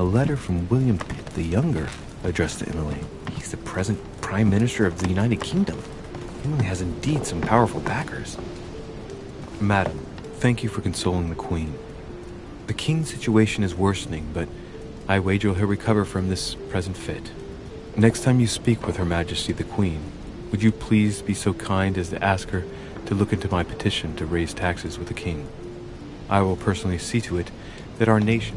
A letter from William Pitt the Younger, addressed to Emily. He's the present Prime Minister of the United Kingdom. Emily has indeed some powerful backers. Madam, thank you for consoling the Queen. The King's situation is worsening, but I wager he'll recover from this present fit. Next time you speak with Her Majesty the Queen, would you please be so kind as to ask her to look into my petition to raise taxes with the King? I will personally see to it that our nation...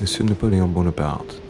Monsieur Napoléon Bonaparte.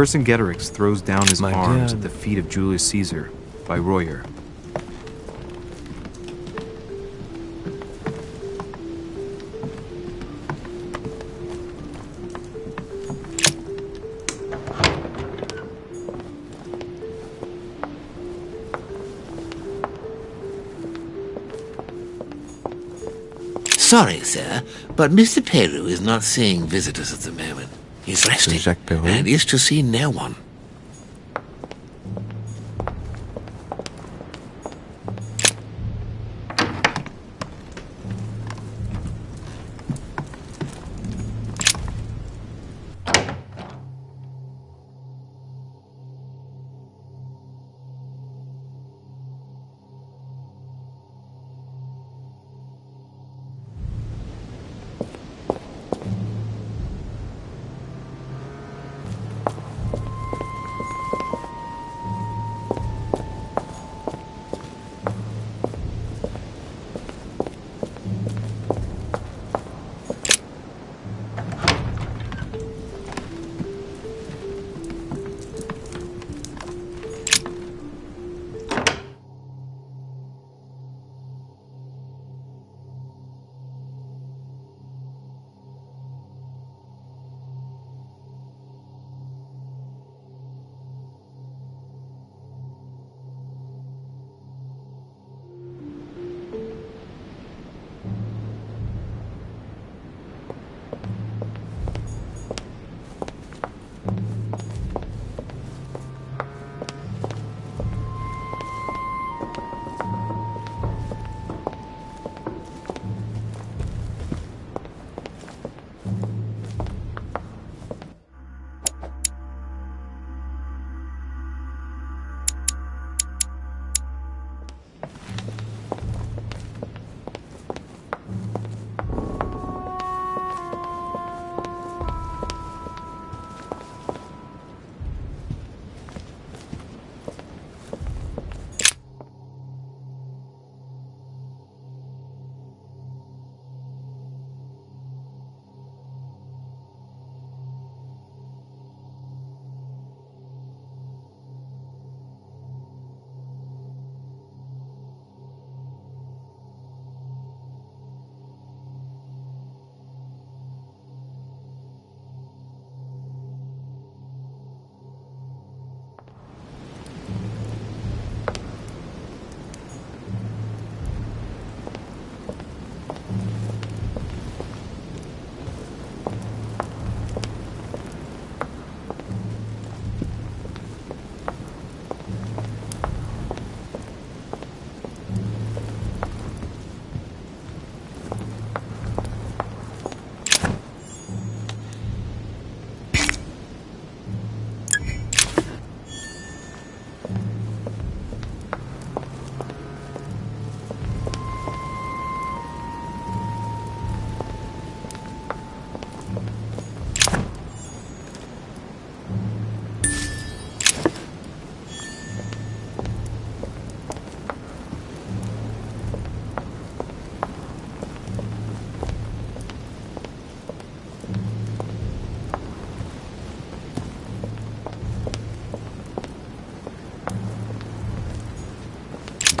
Vercingetorix throws down his arms at the feet of Julius Caesar by Royer. Sorry, sir, but Mr. Peru is not seeing visitors at the moment. He's resting Jacques Peru? and is to see no one.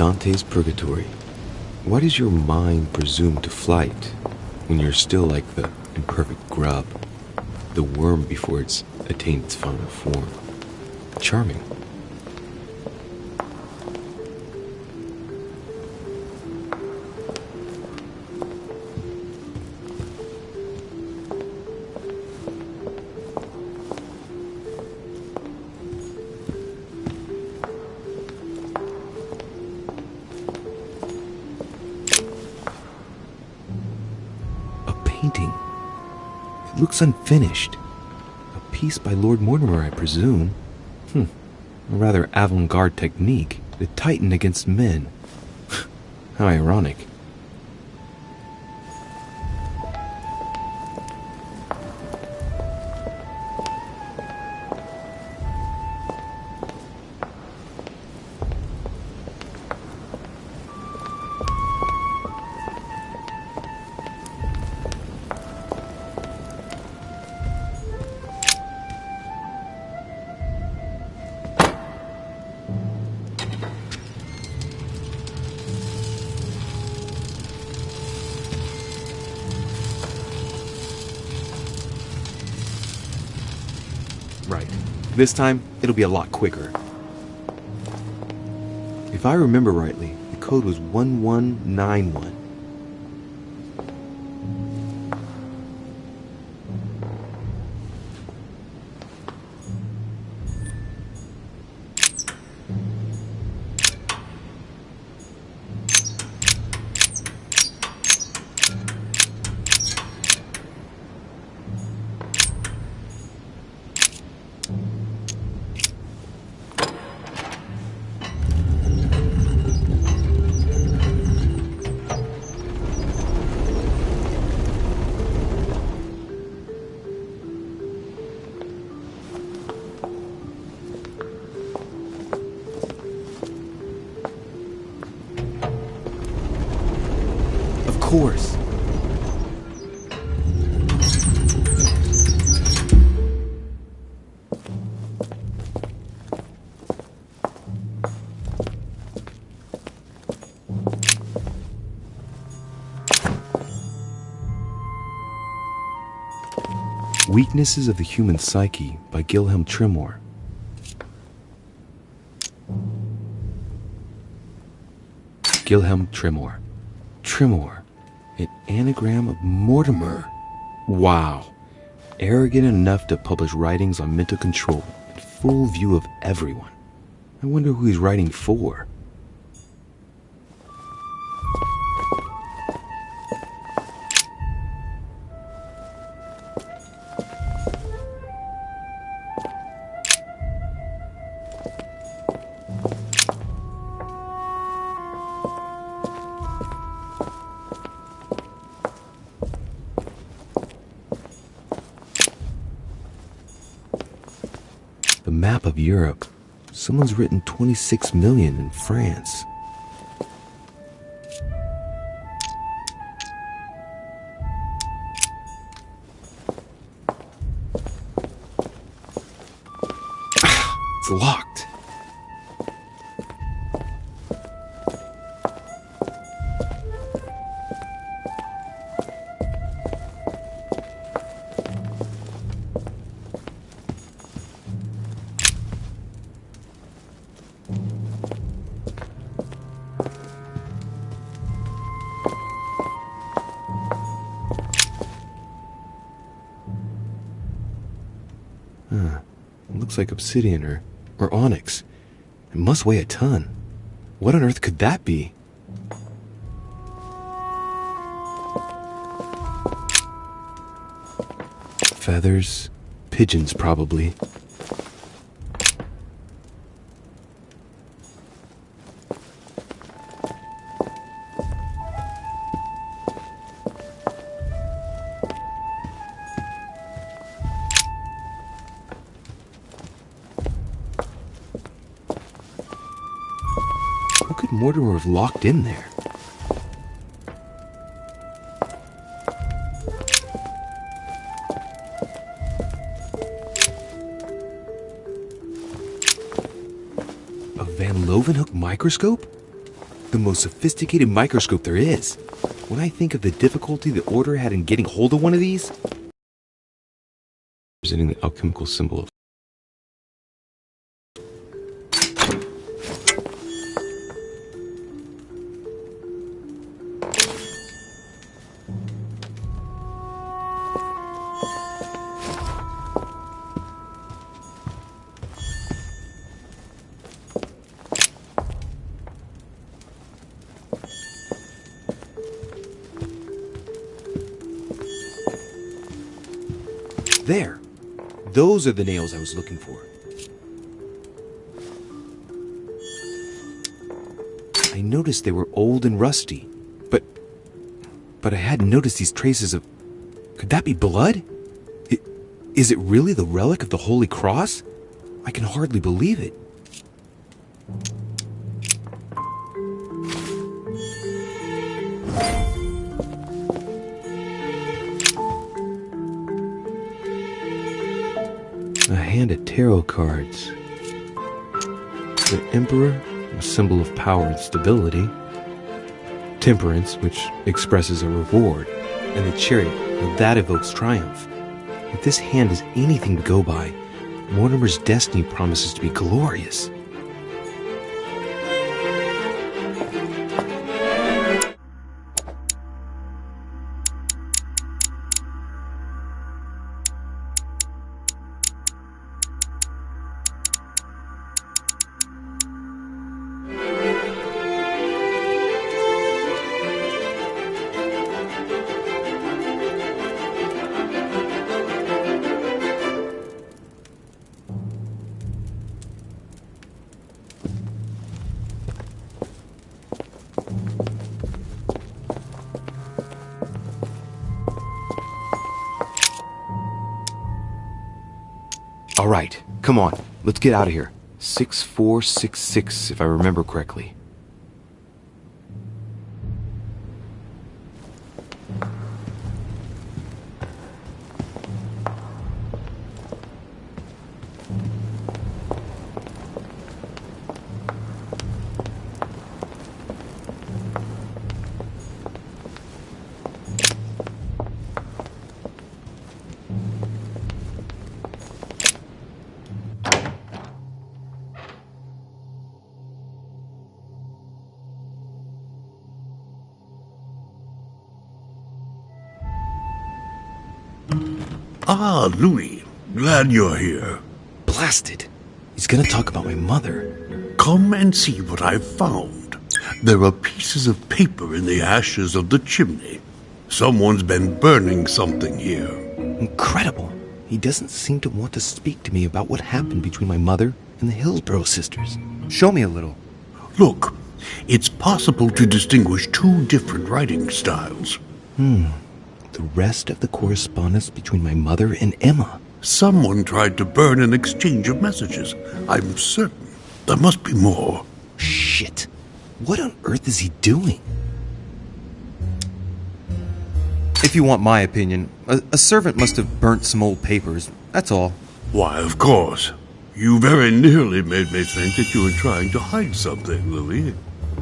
Dante's Purgatory. Why does your mind presume to flight when you're still like the imperfect grub, the worm before it's attained its final form? Charming. Painting. It looks unfinished. A piece by Lord Mortimer, I presume. A rather avant-garde technique. The Titan against men. How ironic. Right. This time, it'll be a lot quicker. If I remember rightly, the code was 1191. Of course. Weaknesses of the Human Psyche by Wilhelm Tremor. Wilhelm Tremor. Tremor, an anagram of Mortimer. Wow. Arrogant enough to publish writings on mental control in full view of everyone. I wonder who he's writing for. The map of Europe. Someone's written 26 million in France. It's locked. Looks like obsidian or onyx. It must weigh a ton. What on earth could that be? Feathers, pigeons probably. What could Mortimer have locked in there? A Van Leeuwenhoek microscope? The most sophisticated microscope there is. When I think of the difficulty the Order had in getting hold of one of these, presenting the alchemical symbol of there. Those are the nails I was looking for. I noticed they were old and rusty, but I hadn't noticed these traces of... Could that be blood? Is it really the relic of the Holy Cross? I can hardly believe it. A hand of tarot cards. The Emperor, a symbol of power and stability. Temperance, which expresses a reward. And the Chariot, well, that evokes triumph. If this hand is anything to go by, Mortimer's destiny promises to be glorious. All right, come on, let's get out of here. 6466, if I remember correctly. Ah, Louis. Glad you're here. Blasted. He's gonna talk about my mother. Come and see what I've found. There are pieces of paper in the ashes of the chimney. Someone's been burning something here. Incredible. He doesn't seem to want to speak to me about what happened between my mother and the Hillsborough sisters. Show me a little. Look, it's possible to distinguish two different writing styles. The rest of the correspondence between my mother and Emma. Someone tried to burn an exchange of messages. I'm certain. There must be more. Shit. What on earth is he doing? If you want my opinion, a servant must have burnt some old papers. That's all. Why, of course. You very nearly made me think that you were trying to hide something, Louis.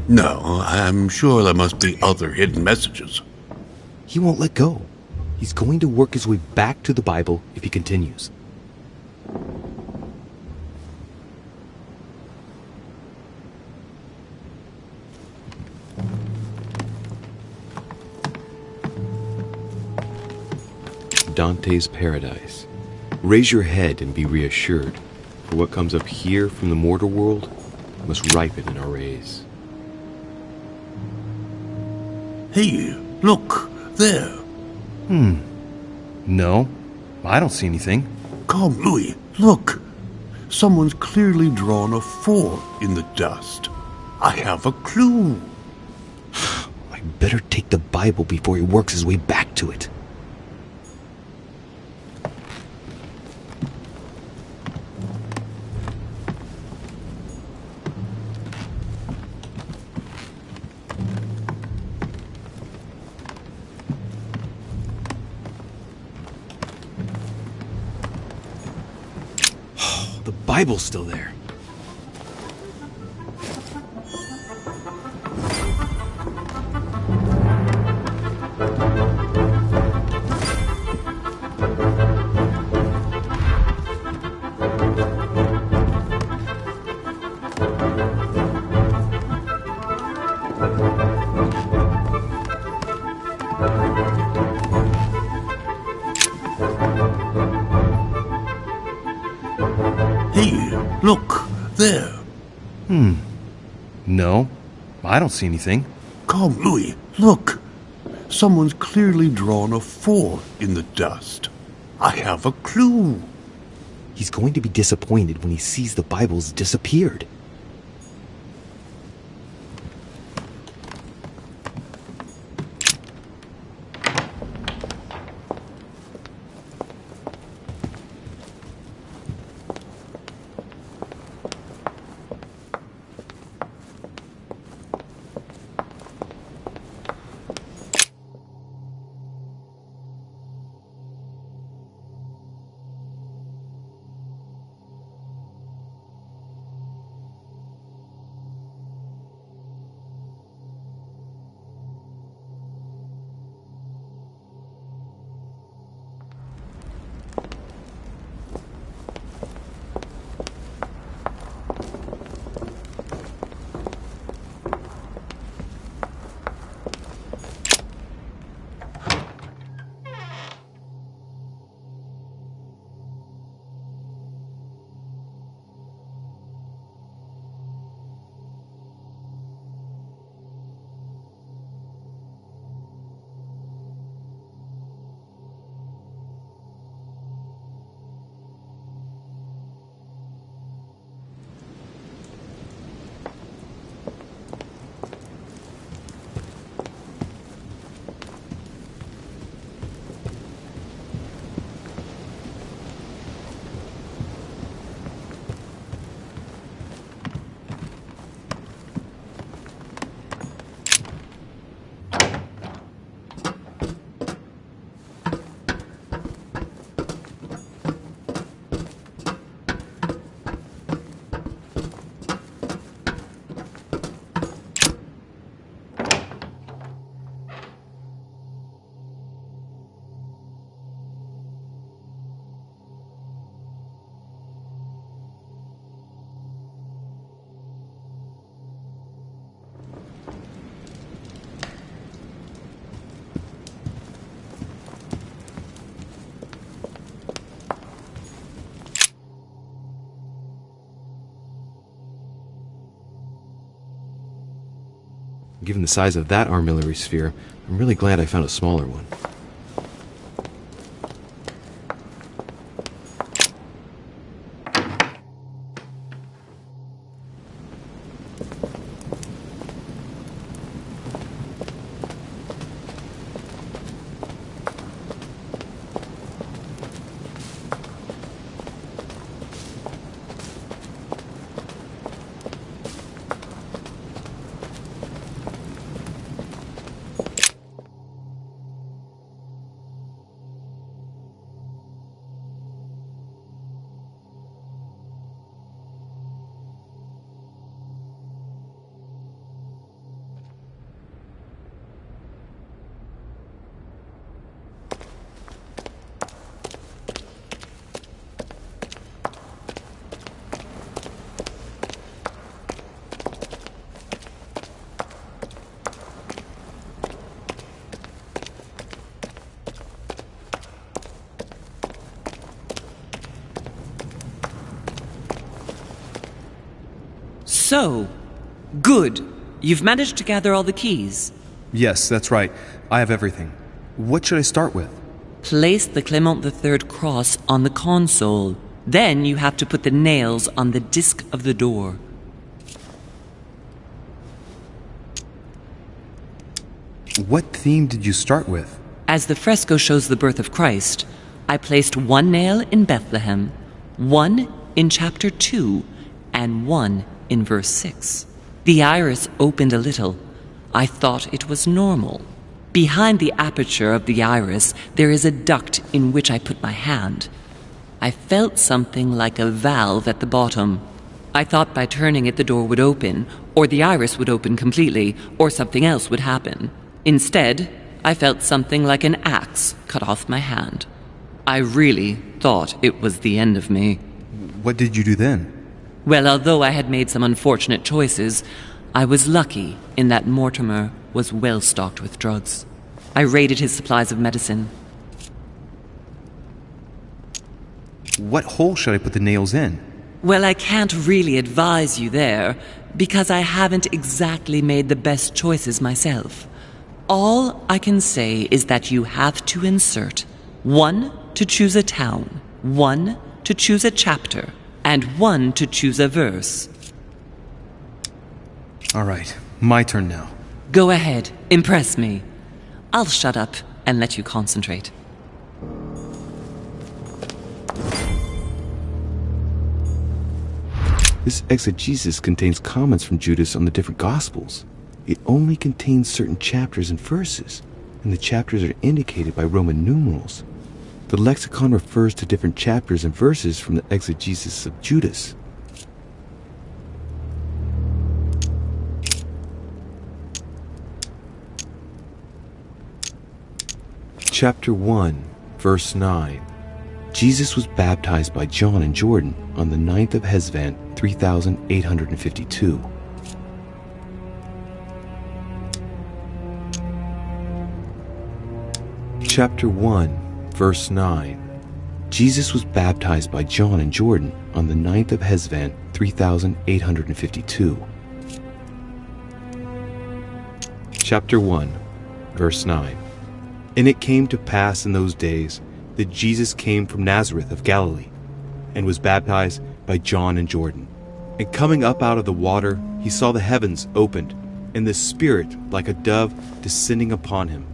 No, I'm sure there must be other hidden messages. He won't let go. He's going to work his way back to the Bible if he continues. Dante's Paradise. Raise your head and be reassured, for what comes up here from the mortal world must ripen in our rays. Hey, look, there. No, I don't see anything. Come, Louis, look. Someone's clearly drawn a 4 in the dust. I have a clue. I better take the Bible before he works his way back to it. The Bible's still there. Hey, look, there. No, I don't see anything. Come, Louis, look. Someone's clearly drawn a 4 in the dust. I have a clue. He's going to be disappointed when he sees the Bible's disappeared. Given the size of that armillary sphere, I'm really glad I found a smaller one. So, good. You've managed to gather all the keys. Yes, that's right. I have everything. What should I start with? Place the Clement III cross on the console. Then you have to put the nails on the disc of the door. What theme did you start with? As the fresco shows the birth of Christ, I placed one nail in Bethlehem, one in chapter 2, and one in verse 6. The iris opened a little. I thought it was normal. Behind the aperture of the iris, there is a duct in which I put my hand. I felt something like a valve at the bottom. I thought by turning it the door would open, or the iris would open completely, or something else would happen. Instead, I felt something like an axe cut off my hand. I really thought it was the end of me. What did you do then? Well, although I had made some unfortunate choices, I was lucky in that Mortimer was well stocked with drugs. I raided his supplies of medicine. What hole should I put the nails in? Well, I can't really advise you there, because I haven't exactly made the best choices myself. All I can say is that you have to insert 1 to choose a town, 1 to choose a chapter, and 1 to choose a verse. All right, my turn now. Go ahead, impress me. I'll shut up and let you concentrate. This exegesis contains comments from Judas on the different Gospels. It only contains certain chapters and verses, and the chapters are indicated by Roman numerals. The lexicon refers to different chapters and verses from the exegesis of Judas. Chapter 1, verse 9. Jesus was baptized by John in Jordan on the 9th of Hesvan, 3852. Chapter 1, verse 9. Jesus was baptized by John in Jordan on the 9th of Hesvan, 3852. Chapter 1, verse 9. And it came to pass in those days that Jesus came from Nazareth of Galilee, and was baptized by John in Jordan. And coming up out of the water, he saw the heavens opened, and the Spirit like a dove descending upon him.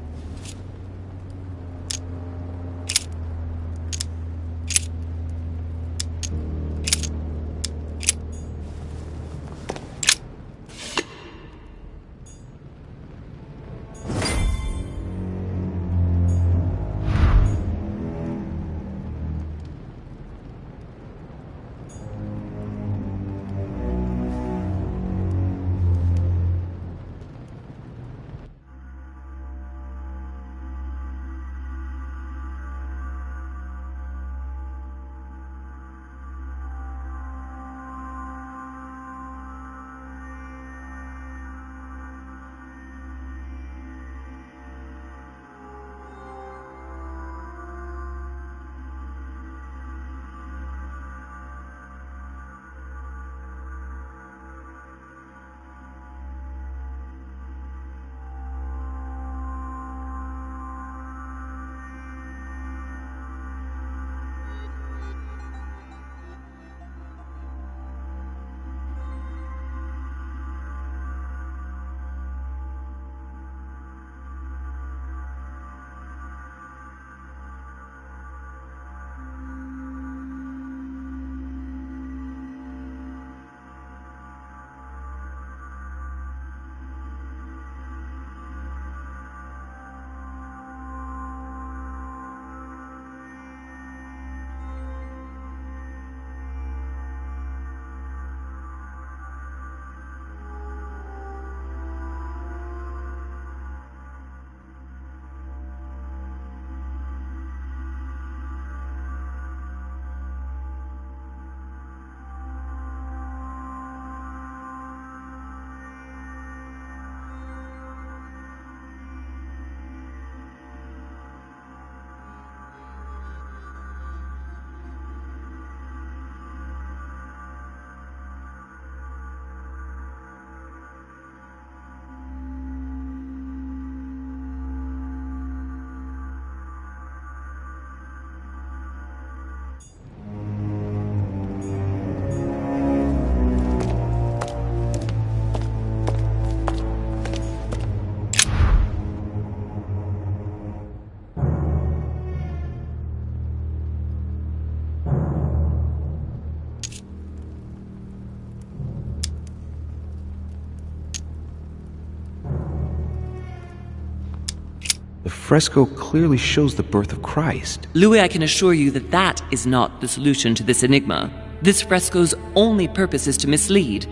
The fresco clearly shows the birth of Christ. Louis, I can assure you that that is not the solution to this enigma. This fresco's only purpose is to mislead.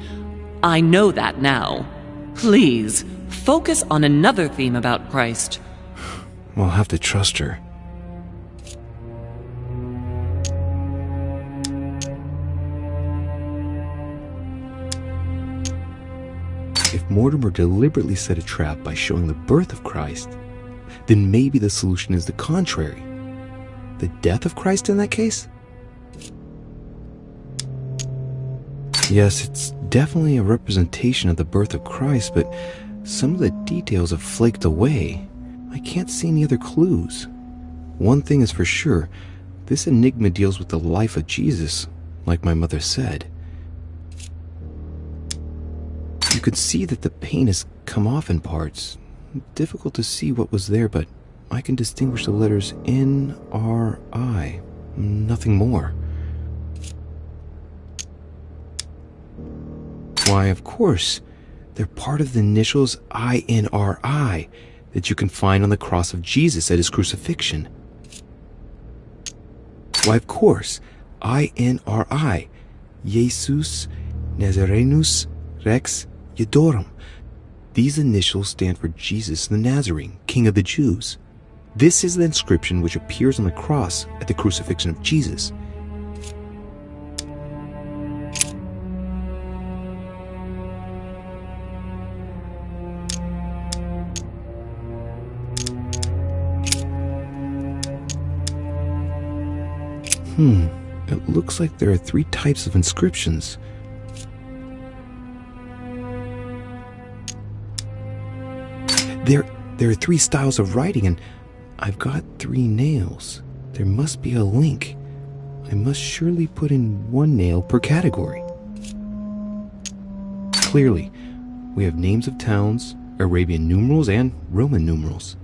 I know that now. Please, focus on another theme about Christ. We'll have to trust her. If Mortimer deliberately set a trap by showing the birth of Christ, then maybe the solution is the contrary. The death of Christ in that case? Yes, it's definitely a representation of the birth of Christ, but some of the details have flaked away. I can't see any other clues. One thing is for sure, this enigma deals with the life of Jesus, like my mother said. You could see that the paint has come off in parts. Difficult to see what was there, but I can distinguish the letters N-R-I. Nothing more. Why, of course, they're part of the initials I-N-R-I that you can find on the cross of Jesus at his crucifixion. Why, of course, I-N-R-I, Jesus Nazarenus Rex Eudorum. These initials stand for Jesus the Nazarene, King of the Jews. This is the inscription which appears on the cross at the crucifixion of Jesus. It looks like there are 3 types of inscriptions. There are 3 styles of writing, and I've got 3 nails. There must be a link. I must surely put in 1 nail per category. Clearly, we have names of towns, Arabian numerals, and Roman numerals.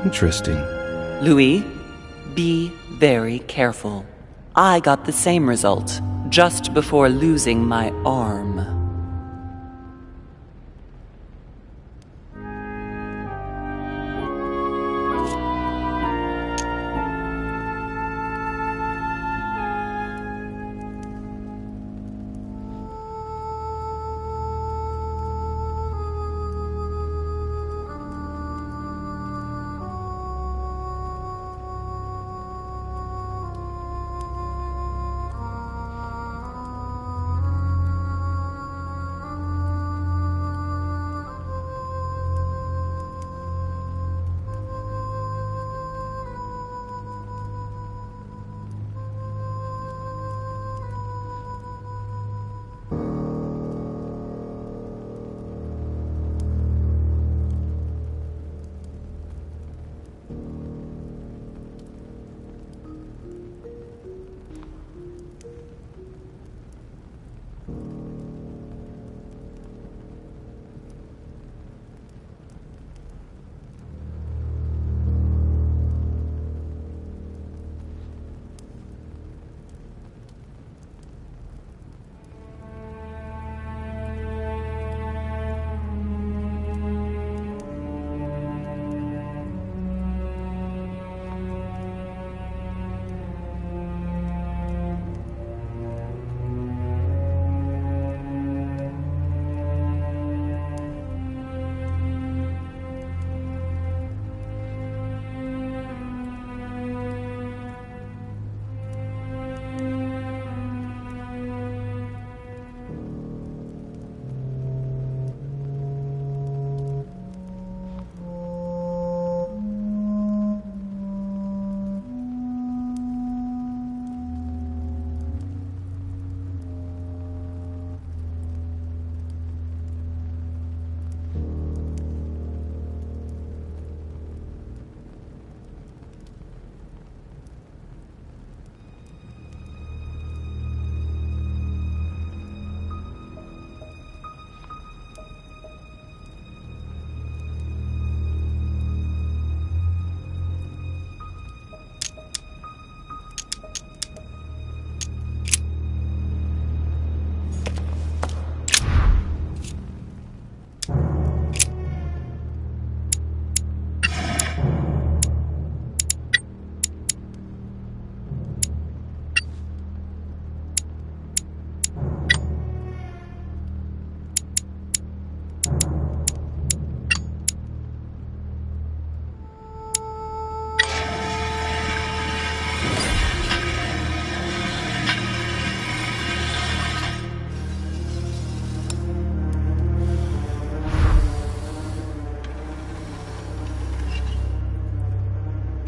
Interesting. Louis, be very careful. I got the same result just before losing my arm.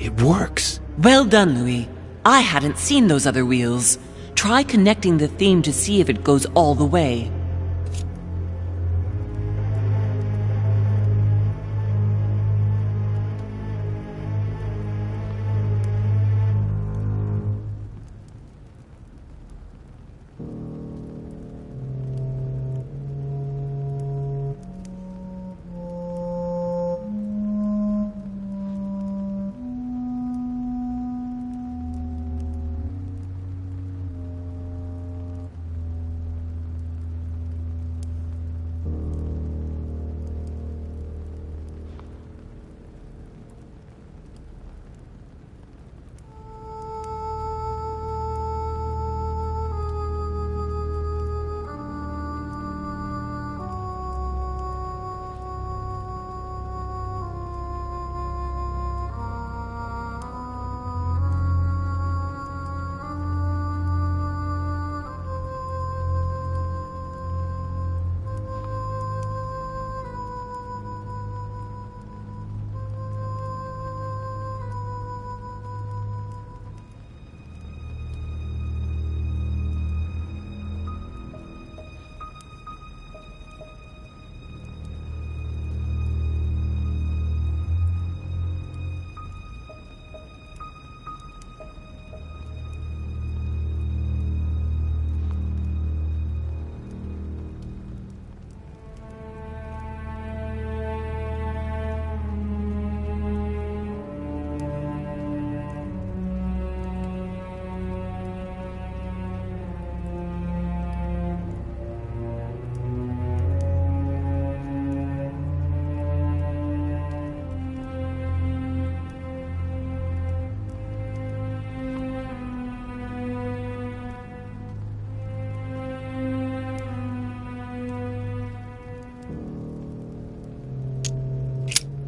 It works. Well done, Louis. I hadn't seen those other wheels. Try connecting the theme to see if it goes all the way.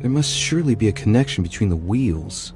There must surely be a connection between the wheels.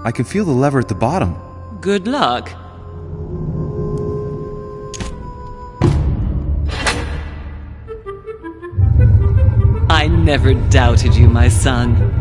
I can feel the lever at the bottom. Good luck. I never doubted you, my son.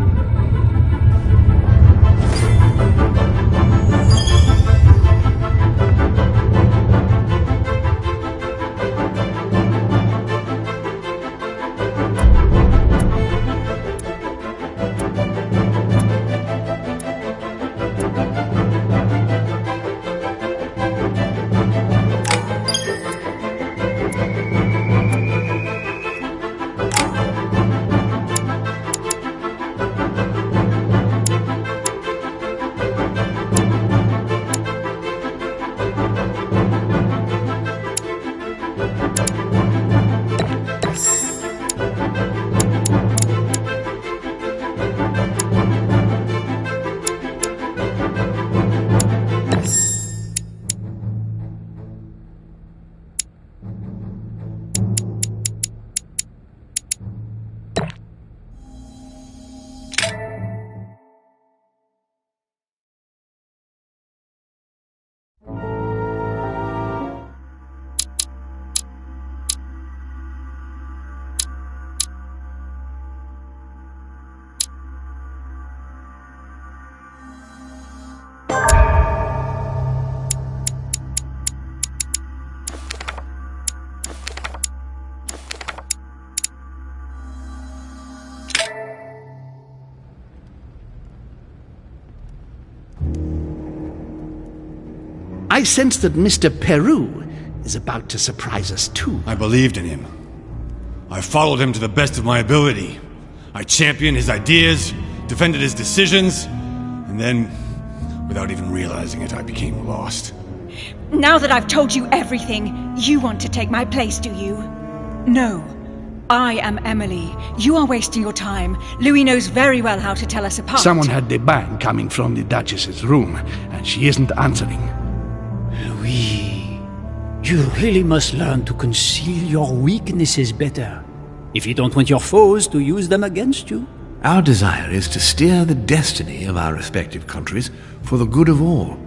I sense that Mr. Peru is about to surprise us too. I believed in him. I followed him to the best of my ability. I championed his ideas, defended his decisions, and then, without even realizing it, I became lost. Now that I've told you everything, you want to take my place, do you? No. I am Emily. You are wasting your time. Louis knows very well how to tell us apart. Someone had the bang coming from the Duchess's room, and she isn't answering. Louis, you really must learn to conceal your weaknesses better, if you don't want your foes to use them against you. Our desire is to steer the destiny of our respective countries for the good of all,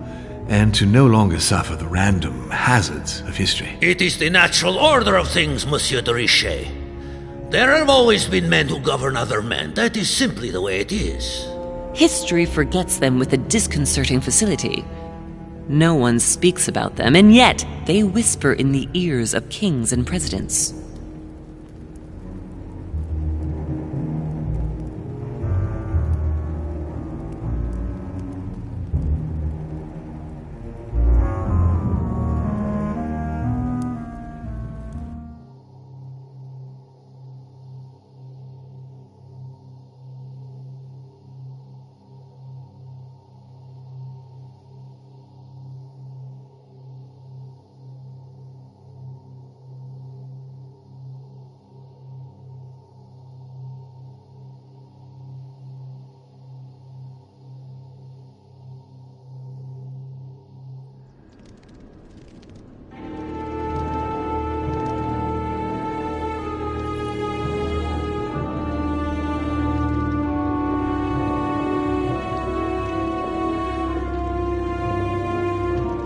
and to no longer suffer the random hazards of history. It is the natural order of things, Monsieur de Richet. There have always been men who govern other men. That is simply the way it is. History forgets them with a disconcerting facility. No one speaks about them, and yet they whisper in the ears of kings and presidents.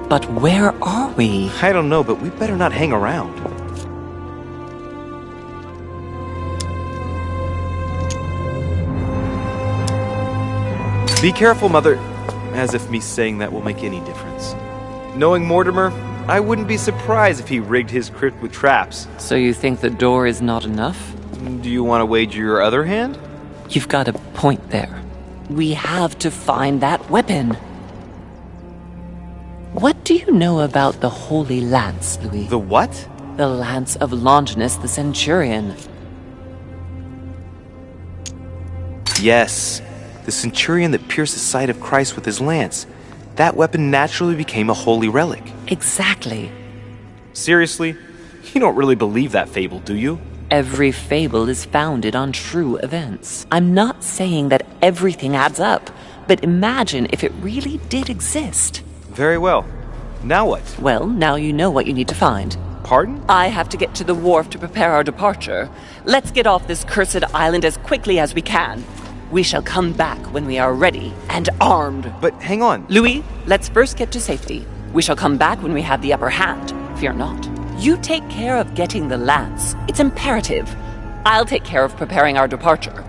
But where are we? I don't know, but we better not hang around. Be careful, Mother. As if me saying that will make any difference. Knowing Mortimer, I wouldn't be surprised if he rigged his crypt with traps. So you think the door is not enough? Do you want to wager your other hand? You've got a point there. We have to find that weapon. What do you know about the Holy Lance, Louis? The what? The Lance of Longinus the Centurion. Yes, the centurion that pierced the side of Christ with his lance. That weapon naturally became a holy relic. Exactly. Seriously? You don't really believe that fable, do you? Every fable is founded on true events. I'm not saying that everything adds up, but imagine if it really did exist. Very well. Now what? Well, now you know what you need to find. Pardon? I have to get to the wharf to prepare our departure. Let's get off this cursed island as quickly as we can. We shall come back when we are ready and armed. But hang on. Louis, let's first get to safety. We shall come back when we have the upper hand. Fear not. You take care of getting the lance. It's imperative. I'll take care of preparing our departure.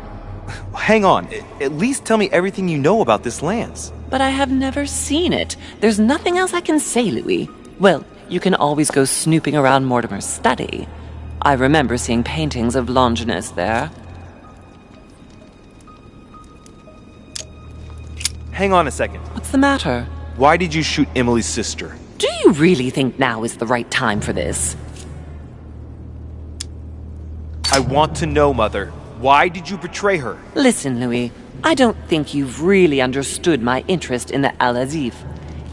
Hang on. At least tell me everything you know about this lance. But I have never seen it. There's nothing else I can say, Louis. Well, you can always go snooping around Mortimer's study. I remember seeing paintings of Longinus there. Hang on a second. What's the matter? Why did you shoot Emily's sister? Do you really think now is the right time for this? I want to know, Mother. Why did you betray her? Listen, Louis. I don't think you've really understood my interest in the Al-Azif.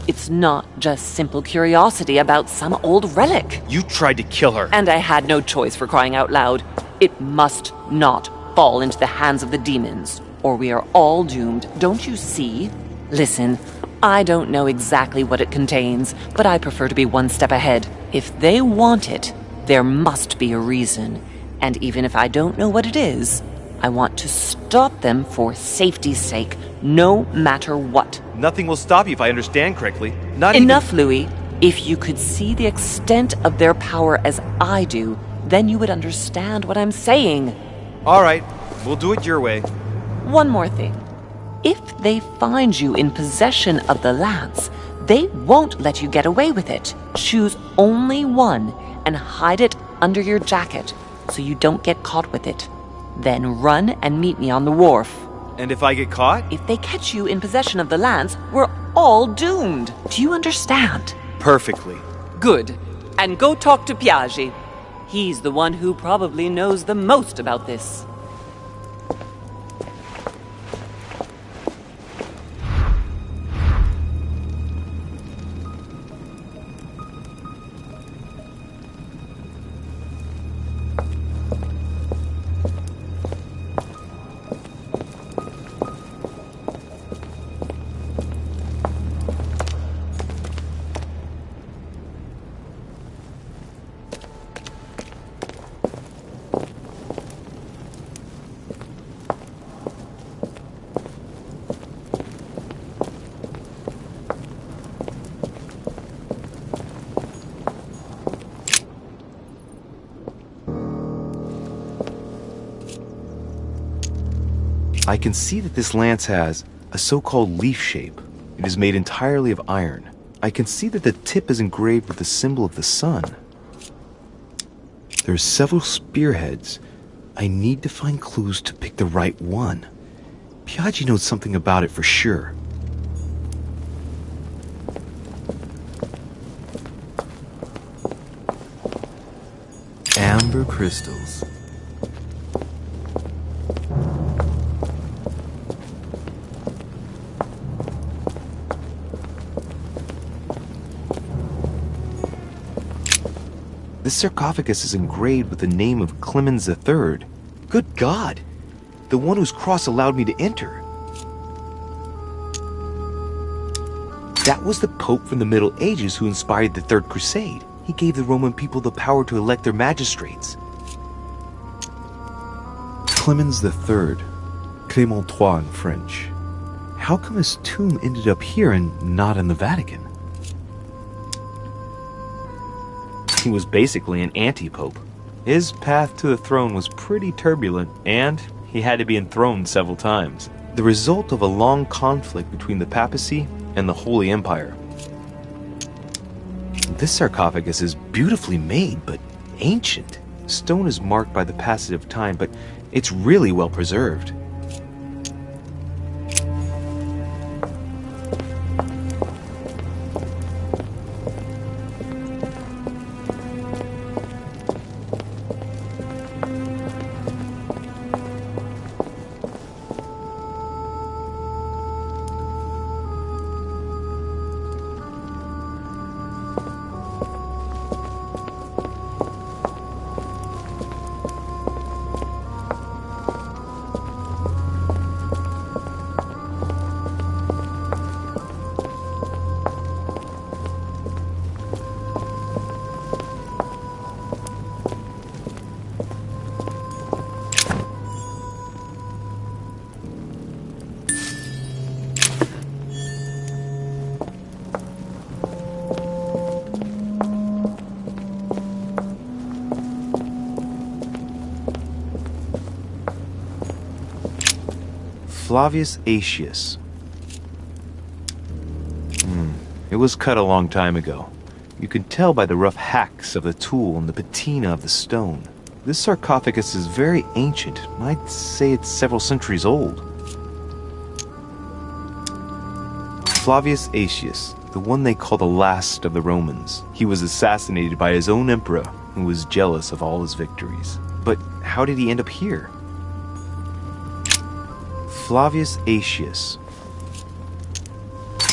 It's not just simple curiosity about some old relic. You tried to kill her. And I had no choice, for crying out loud. It must not fall into the hands of the demons, or we are all doomed. Don't you see? Listen, I don't know exactly what it contains, but I prefer to be one step ahead. If they want it, there must be a reason. And even if I don't know what it is, I want to stop them for safety's sake, no matter what. Nothing will stop you if I understand correctly. Enough, Louis. If you could see the extent of their power as I do, then you would understand what I'm saying. All right, we'll do it your way. One more thing. If they find you in possession of the lance, they won't let you get away with it. Choose only one and hide it under your jacket so you don't get caught with it. Then run and meet me on the wharf. And if I get caught? If they catch you in possession of the lance, we're all doomed. Do you understand? Perfectly. Good. And go talk to Piaggi. He's the one who probably knows the most about this. I can see that this lance has a so-called leaf shape. It is made entirely of iron. I can see that the tip is engraved with the symbol of the sun. There are several spearheads. I need to find clues to pick the right one. Piaggi knows something about it for sure. Amber crystals. This sarcophagus is engraved with the name of Clemens III. Good God! The one whose cross allowed me to enter. That was the Pope from the Middle Ages who inspired the Third Crusade. He gave the Roman people the power to elect their magistrates. Clemens III. Clément III in French. How come his tomb ended up here and not in the Vatican? He was basically an anti-pope. His path to the throne was pretty turbulent, and he had to be enthroned several times. The result of a long conflict between the papacy and the Holy Empire. This sarcophagus is beautifully made, but ancient. Stone is marked by the passage of time, but it's really well preserved. Flavius Aetius. It was cut a long time ago. You can tell by the rough hacks of the tool and the patina of the stone. This sarcophagus is very ancient. I'd say it's several centuries old. Flavius Aetius, the one they call the last of the Romans. He was assassinated by his own emperor, who was jealous of all his victories. But how did he end up here? Flavius Aetius.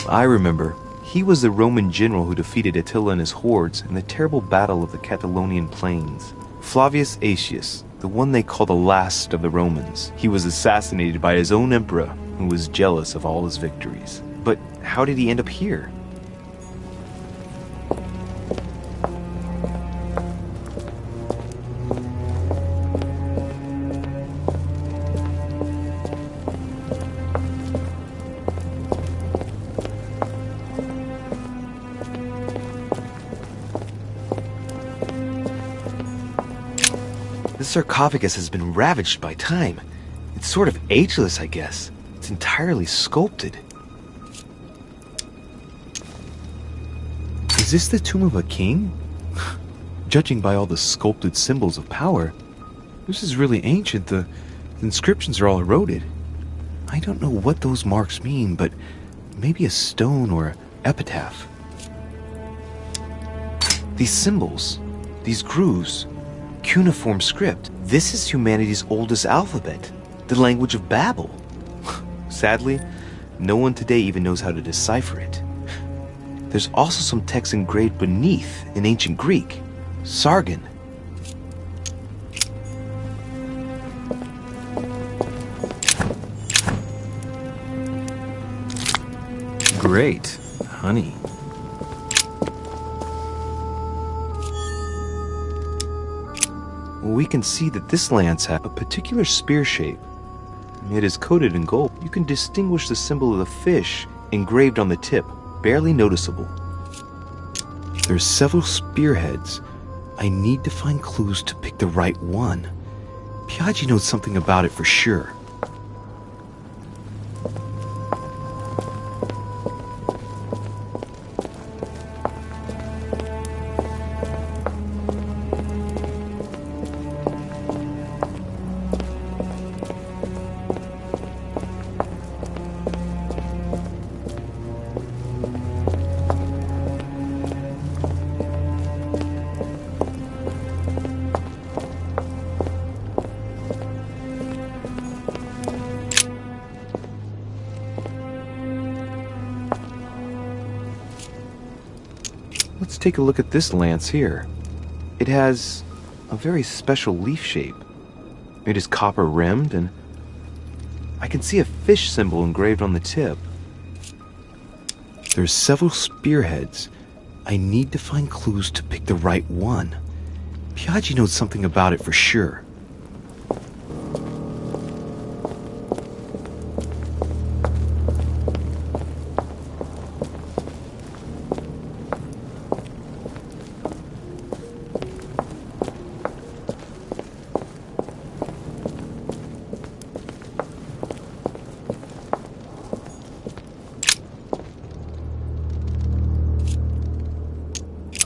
I remember. He was the Roman general who defeated Attila and his hordes in the terrible battle of the Catalonian plains. Flavius Aetius, the one they call the last of the Romans. He was assassinated by his own emperor, who was jealous of all his victories. But how did he end up here? This sarcophagus has been ravaged by time. It's sort of ageless, I guess. It's entirely sculpted. Is this the tomb of a king? Judging by all the sculpted symbols of power, this is really ancient. The inscriptions are all eroded. I don't know what those marks mean, but maybe a stone or epitaph. These symbols, these grooves, cuneiform script. This is humanity's oldest alphabet, the language of Babel. Sadly, no one today even knows how to decipher it. There's also some text engraved beneath in ancient Greek, Sargon. Great, honey. We can see that this lance has a particular spear shape. It is coated in gold. You can distinguish the symbol of the fish engraved on the tip, barely noticeable. There are several spearheads. I need to find clues to pick the right one. Piaggi knows something about it for sure. take a look at this lance here. It has a very special leaf shape. It is copper rimmed, and I can see a fish symbol engraved on the tip. There's several spearheads. I need to find clues to pick the right one. Piaggi knows something about it for sure.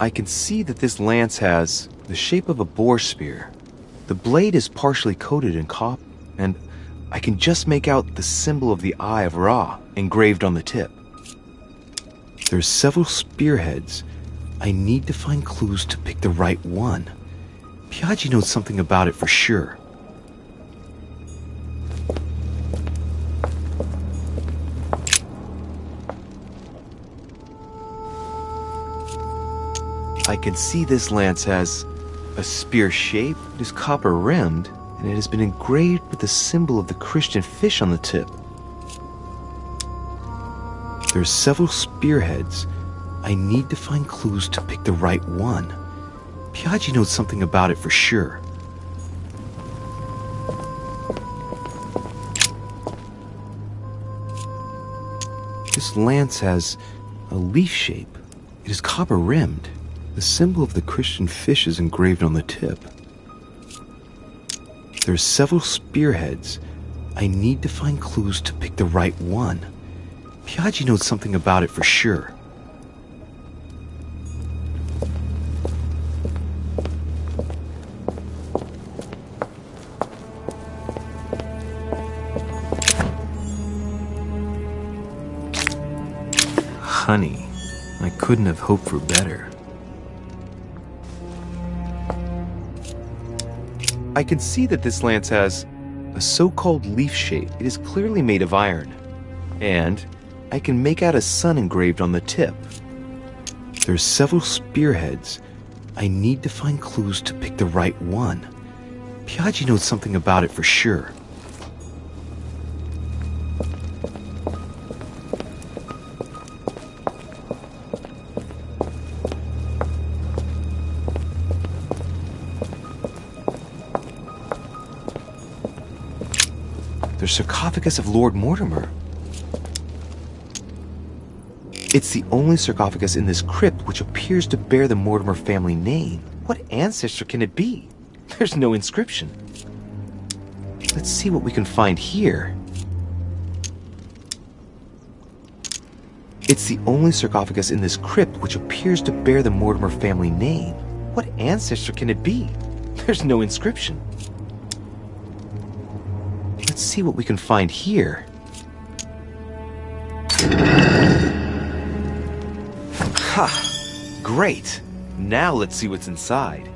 I can see that this lance has the shape of a boar spear. The blade is partially coated in copper, and I can just make out the symbol of the Eye of Ra engraved on the tip. There's several spearheads. I need to find clues to pick the right one. Piaggi knows something about it for sure. I can see this lance has a spear shape, it is copper rimmed, and it has been engraved with the symbol of the Christian fish on the tip. There's several spearheads. I need to find clues to pick the right one. Piaggi knows something about it for sure. This lance has a leaf shape. It is copper rimmed. The symbol of the Christian fish is engraved on the tip. There's several spearheads. I need to find clues to pick the right one. Piaggi knows something about it for sure. Honey, I couldn't have hoped for better. I can see that this lance has a so-called leaf shape. It is clearly made of iron. And I can make out a sun engraved on the tip. There's several spearheads. I need to find clues to pick the right one. Piaggi knows something about it for sure. The sarcophagus of Lord Mortimer. It's the only sarcophagus in this crypt which appears to bear the Mortimer family name. What ancestor can it be? There's no inscription. Let's see what we can find here. It's the only sarcophagus in this crypt which appears to bear the Mortimer family name. What ancestor can it be? There's no inscription. Let's see what we can find here. Ha! Great! Now let's see what's inside.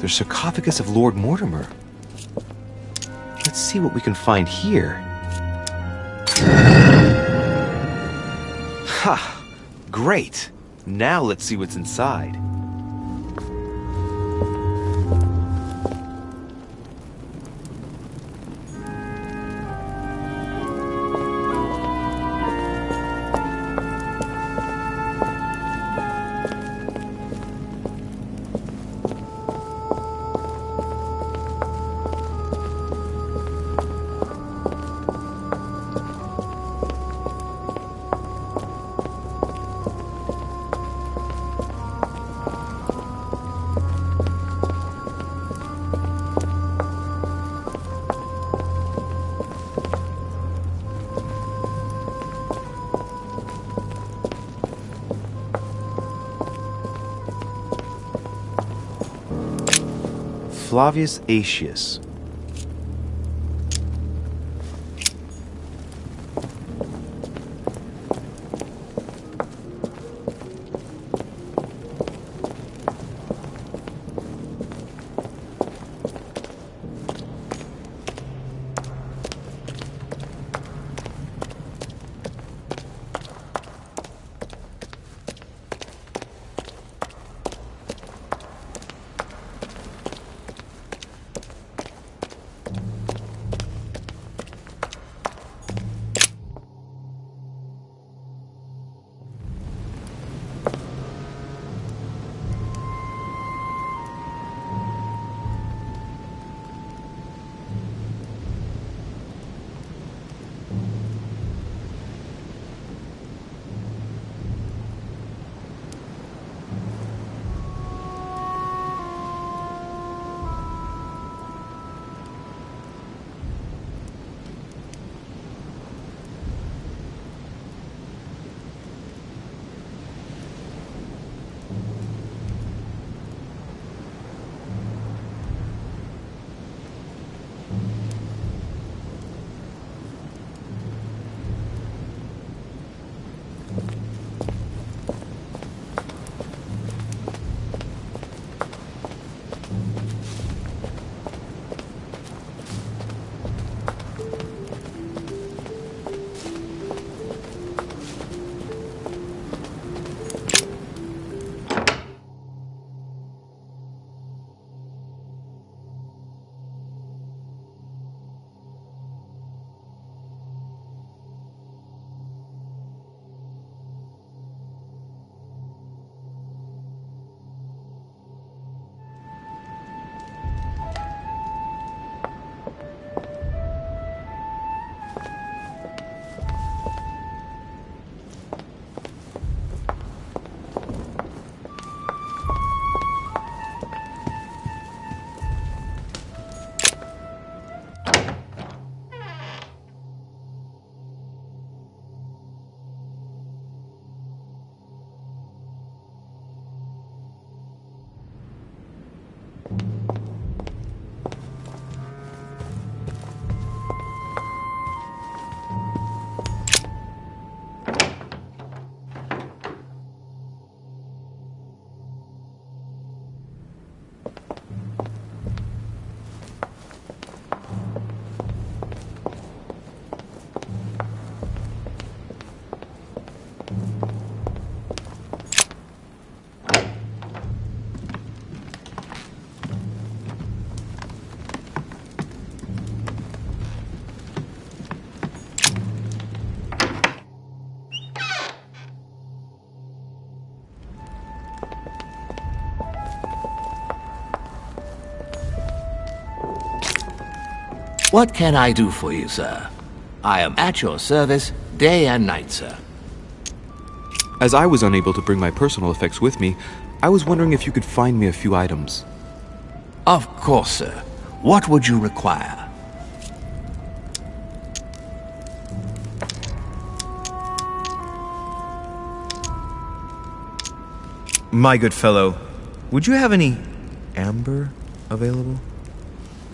The sarcophagus of Lord Mortimer. Let's see what we can find here. Ha! Great! Now let's see what's inside. Flavius Aetius. What can I do for you, sir? I am at your service day and night, sir. As I was unable to bring my personal effects with me, I was wondering if you could find me a few items. Of course, sir. What would you require? My good fellow, would you have any amber available?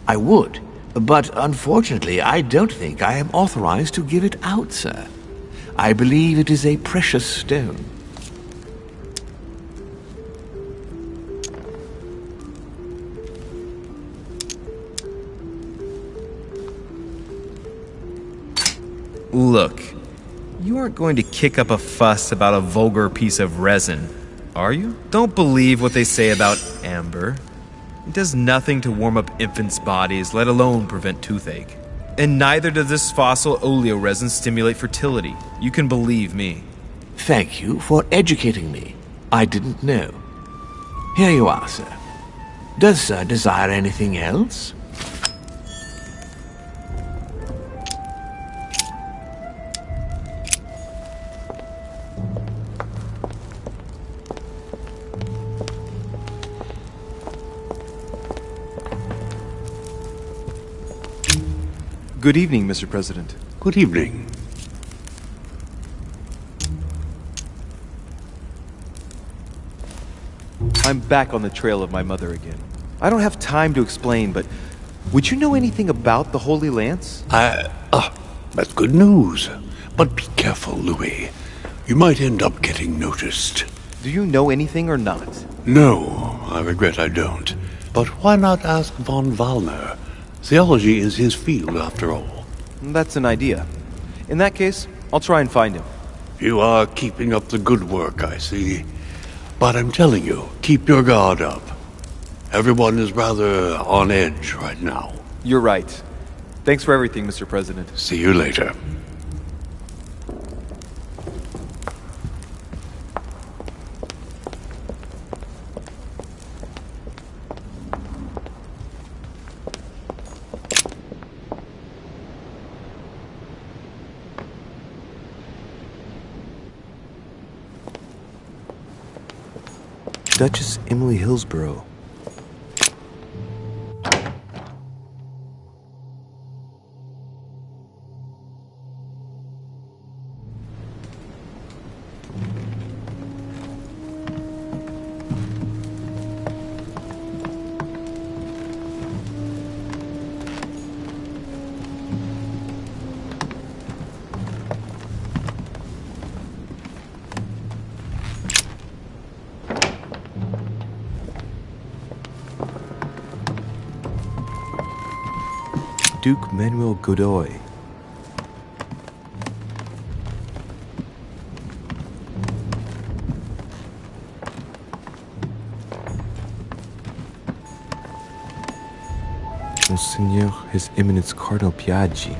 I would, but unfortunately I don't think I am authorized to give it out, sir. I believe it is a precious stone. Look, you aren't going to kick up a fuss about a vulgar piece of resin, are you? Don't believe what they say about amber. It does nothing to warm up infants' bodies, let alone prevent toothache. And neither does this fossil oleo resin stimulate fertility. You can believe me. Thank you for educating me. I didn't know. Here you are, sir. Does sir desire anything else? Good evening, Mr. President. Good evening. I'm back on the trail of my mother again. I don't have time to explain, but would you know anything about the Holy Lance? That's good news. But be careful, Louis. You might end up getting noticed. Do you know anything or not? No, I regret I don't. But why not ask von Wallner? Theology is his field, after all. That's an idea. In that case, I'll try and find him. You are keeping up the good work, I see. But I'm telling you, keep your guard up. Everyone is rather on edge right now. You're right. Thanks for everything, Mr. President. See you later. Duchess Emily Hillsborough. Duke Manuel Godoy. Monseigneur His Eminence Cardinal Piaggi.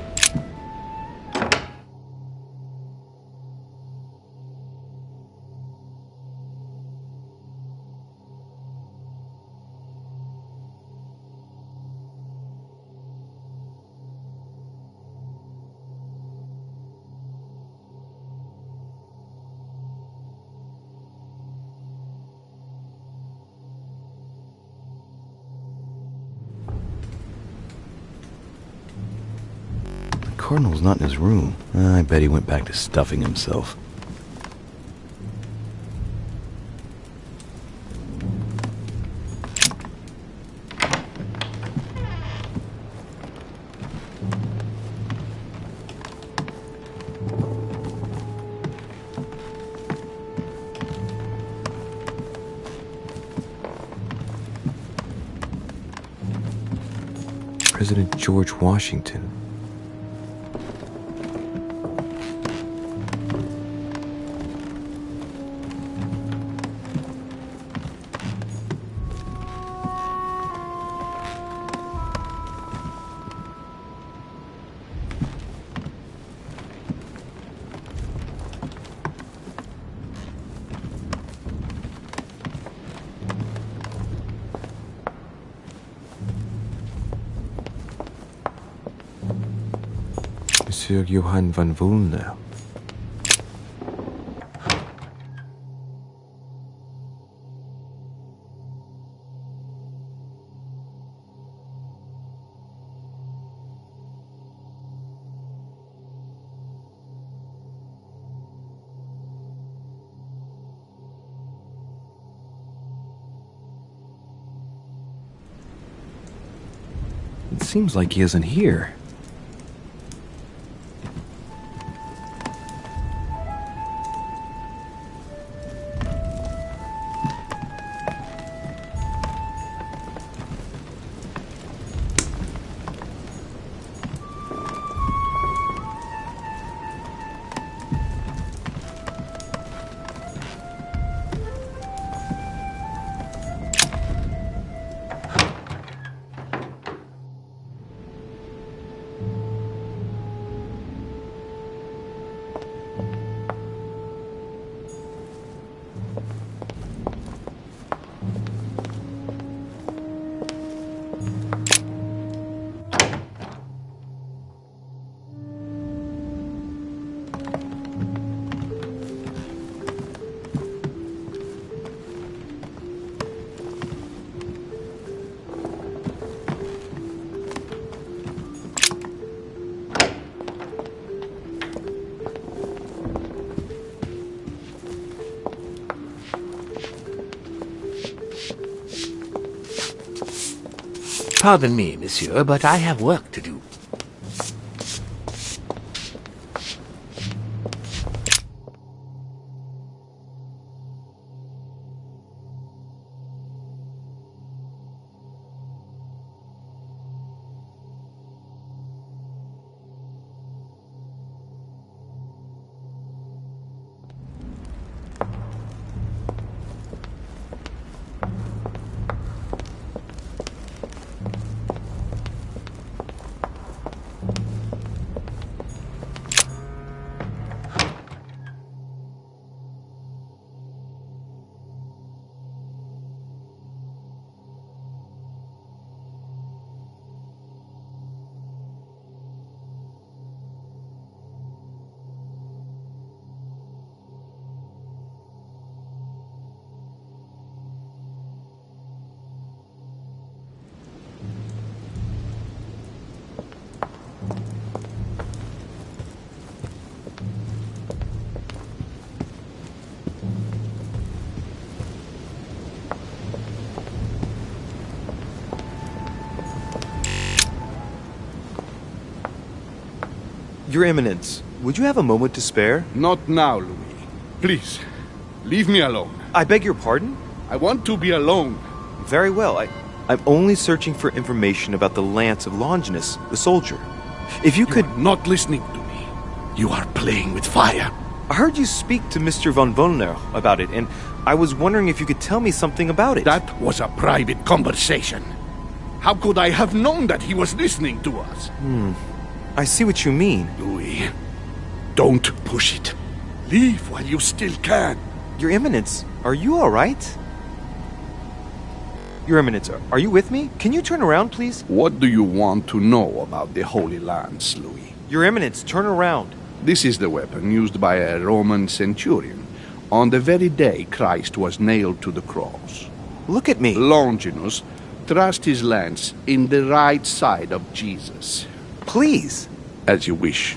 The Cardinal's not in his room. I bet he went back to stuffing himself. President George Washington. Monsieur Johann von Wollner. It seems like he isn't here. Pardon me, monsieur, but I have work to do. Your Eminence, would you have a moment to spare? Not now, Louis. Please, leave me alone. I beg your pardon? I want to be alone. Very well. I'm only searching for information about the lance of Longinus, the soldier. If you could... are not listening to me. You are playing with fire. I heard you speak to Mr. von Wollner about it, and I was wondering if you could tell me something about it. That was a private conversation. How could I have known that he was listening to us? I see what you mean. Louis, don't push it. Leave while you still can. Your Eminence, are you all right? Your Eminence, are you with me? Can you turn around, please? What do you want to know about the Holy Lance, Louis? Your Eminence, turn around. This is the weapon used by a Roman centurion on the very day Christ was nailed to the cross. Look at me. Longinus thrust his lance in the right side of Jesus. Please. As you wish.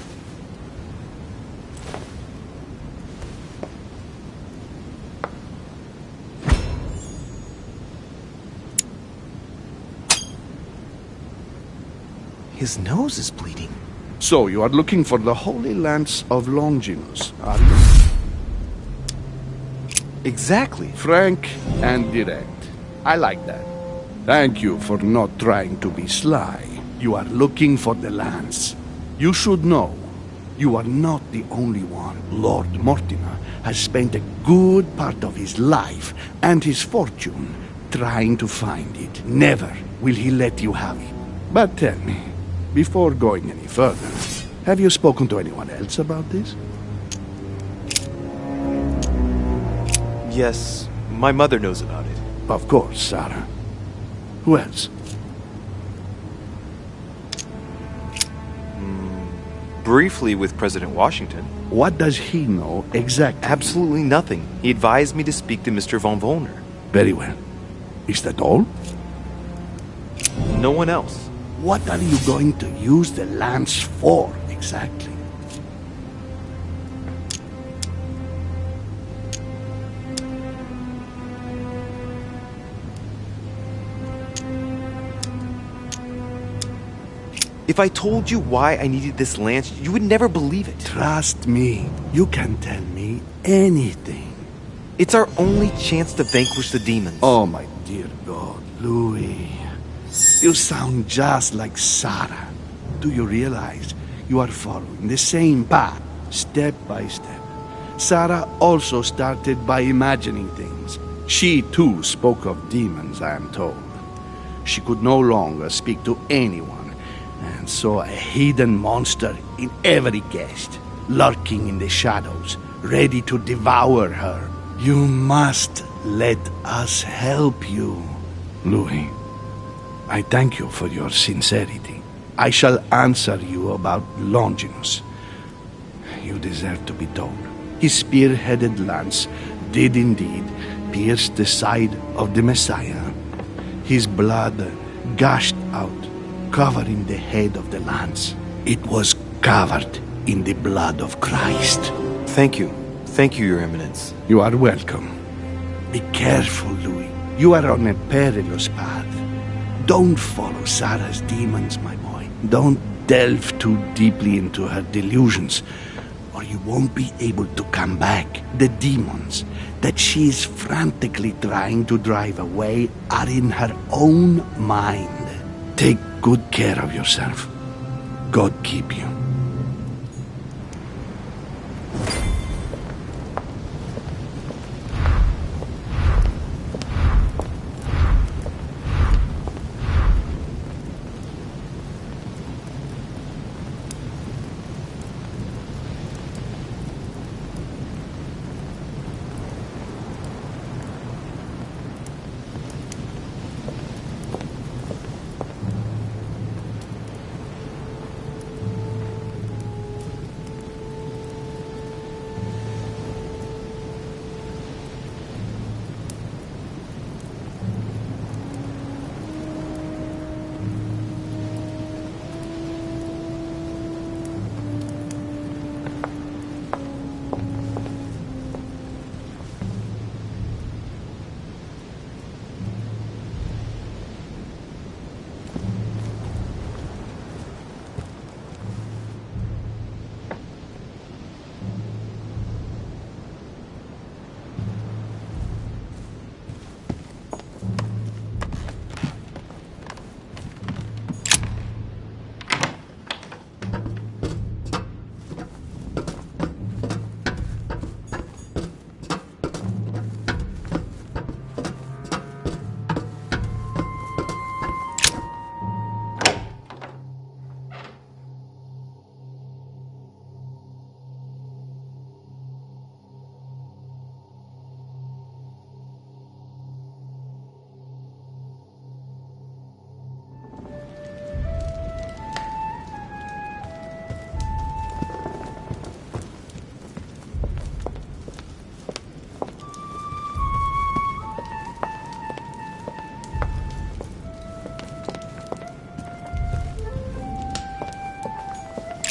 His nose is bleeding. So you are looking for the Holy Lance of Longinus, are you? Exactly. Frank and direct. I like that. Thank you for not trying to be sly. You are looking for the lance. You should know, you are not the only one. Lord Mortimer has spent a good part of his life and his fortune trying to find it. Never will he let you have it. But tell me, before going any further, have you spoken to anyone else about this? Yes, my mother knows about it. Of course, Sarah. Who else? Briefly with President Washington. What does he know exactly? Absolutely nothing. He advised me to speak to Mr. von Wollner. Very well. Is that all? No one else. What are you going to use the lance for, exactly? If I told you why I needed this lance, you would never believe it. Trust me. You can tell me anything. It's our only chance to vanquish the demons. Oh, my dear God, Louis. You sound just like Sarah. Do you realize you are following the same path, step by step? Sarah also started by imagining things. She, too, spoke of demons, I am told. She could no longer speak to anyone, and saw a hidden monster in every guest, lurking in the shadows, ready to devour her. You must let us help you. Louis, I thank you for your sincerity. I shall answer you about Longinus. You deserve to be told. His spear-headed lance did indeed pierce the side of the Messiah. His blood gushed out, covering the head of the lance. It was covered in the blood of Christ. Thank you. Thank you, Your Eminence. You are welcome. Be careful, Louis. You are on a perilous path. Don't follow Sarah's demons, my boy. Don't delve too deeply into her delusions, or you won't be able to come back. The demons that she is frantically trying to drive away are in her own mind. Take good care of yourself. God keep you.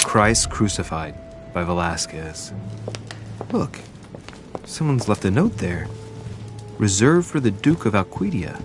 Christ Crucified by Velasquez. Look, someone's left a note there. Reserved for the Duke of Alcudia.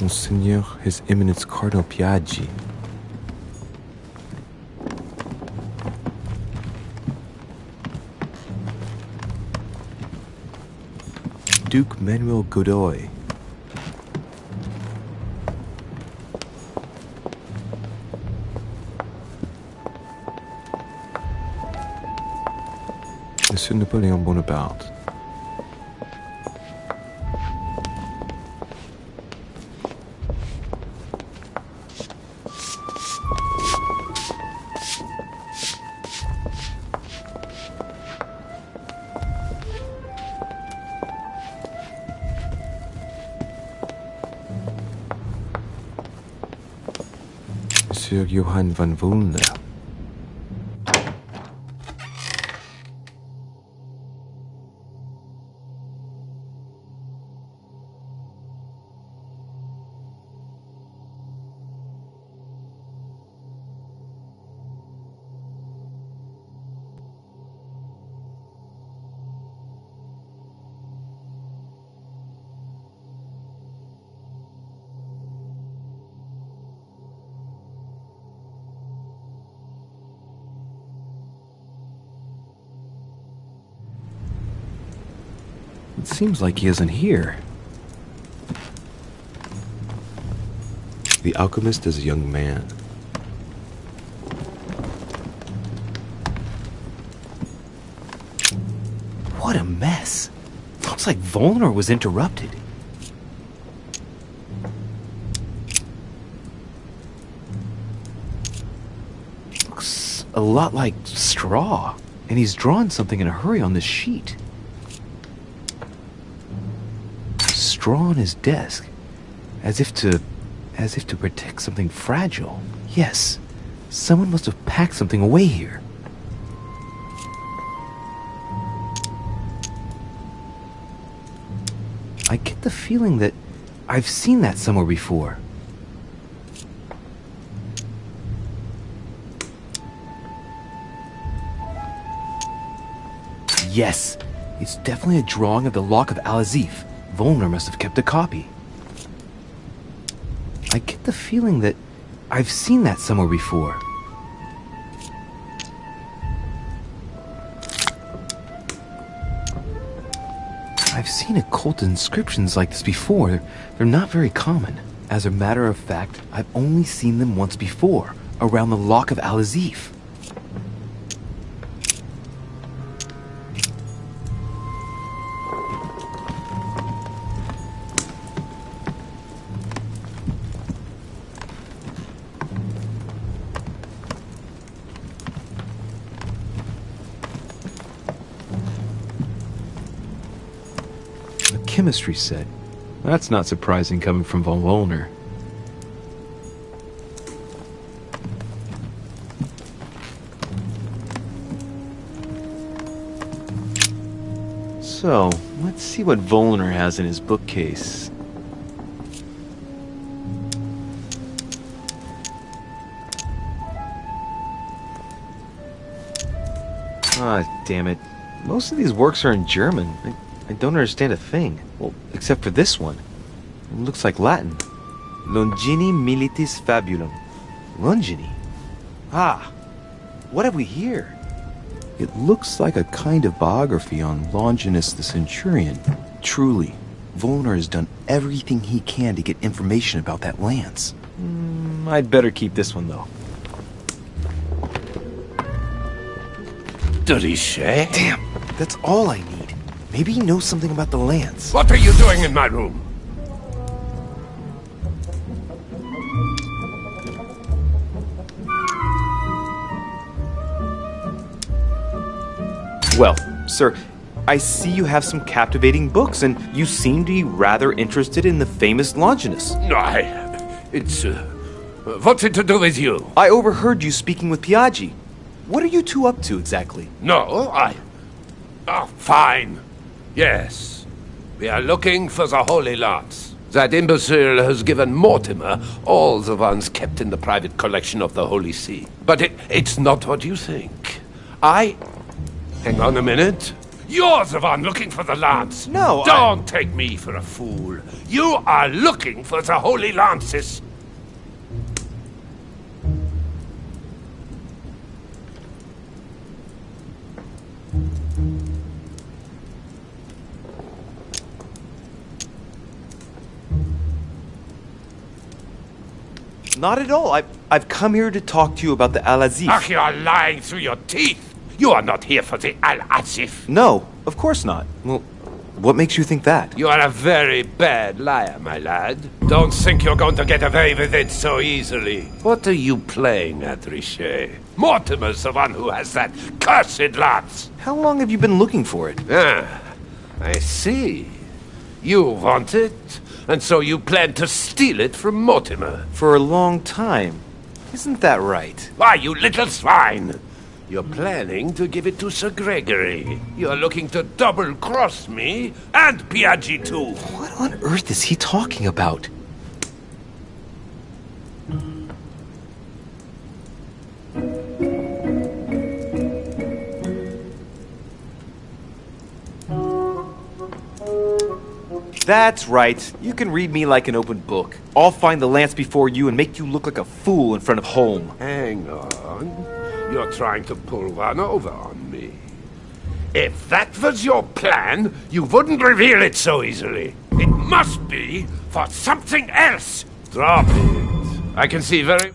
Monseigneur, His Eminence Cardinal Piaggi. Duke Manuel Godoy. Monsieur Napoleon Bonaparte. Monsieur Johann van Volner. It seems like he isn't here. The alchemist is a young man. What a mess. Looks like Volner was interrupted. Looks a lot like straw, and he's drawn something in a hurry on this sheet. Straw on his desk, as if to protect something fragile. Yes, someone must have packed something away here. I get the feeling that I've seen that somewhere before. Yes, it's definitely a drawing of the Lock of Al-Azif. Volner must have kept a copy. I get the feeling that I've seen that somewhere before. I've seen occult inscriptions like this before. They're not very common. As a matter of fact, I've only seen them once before, around the Lock of Al-Azif. Chemistry set. That's not surprising coming from von Volner. So, let's see what Volner has in his bookcase. Ah, damn it. Most of these works are in German. I don't understand a thing. Well, except for this one. It looks like Latin. Longini militis fabulum. Longini? Ah, what have we here? It looks like a kind of biography on Longinus the Centurion. Truly, Volner has done everything he can to get information about that lance. I'd better keep this one, though. Did he say? Damn, that's all I need. Maybe he knows something about the lance. What are you doing in my room? Well, sir, I see you have some captivating books, and you seem to be rather interested in the famous Longinus. It's... what's it to do with you? I overheard you speaking with Piaggi. What are you two up to, exactly? No, Oh, fine. Yes. We are looking for the Holy Lance. That imbecile has given Mortimer all the ones kept in the private collection of the Holy See. But it's not what you think. Hang on a minute. You're the one looking for the lance. No, Don't take me for a fool. You are looking for the holy lances. Not at all. I've come here to talk to you about the Al-Azif. Ach, you are lying through your teeth. You are not here for the Al-Azif. No, of course not. Well, what makes you think that? You are a very bad liar, my lad. Don't think you're going to get away with it so easily. What are you playing at, Richet? Mortimer's the one who has that cursed lance. How long have you been looking for it? Ah, I see. You want it, and so you plan to steal it from Mortimer. For a long time. Isn't that right? Why, you little swine! You're planning to give it to Sir Gregory. You're looking to double-cross me and Piaggi too. What on earth is he talking about? That's right. You can read me like an open book. I'll find the lance before you and make you look like a fool in front of home. Hang on. You're trying to pull one over on me. If that was your plan, you wouldn't reveal it so easily. It must be for something else. Drop it. I can see very...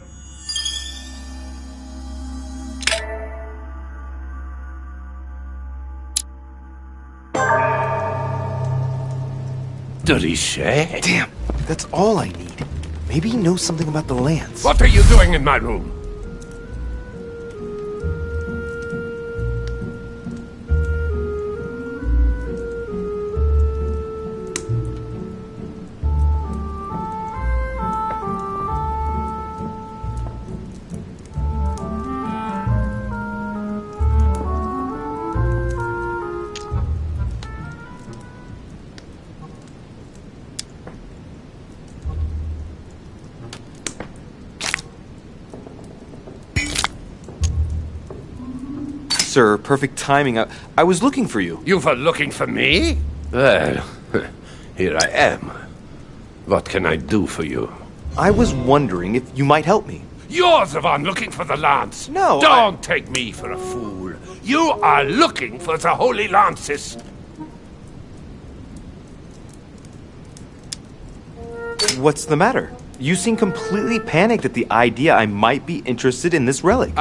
Richet? Damn, that's all I need. Maybe he knows something about the lance. What are you doing in my room? Sir, perfect timing. I was looking for you. You were looking for me? Well, here I am. What can I do for you? I was wondering if you might help me. You're the one looking for the lance. No, Don't take me for a fool. You are looking for the holy lances. What's the matter? You seem completely panicked at the idea I might be interested in this relic.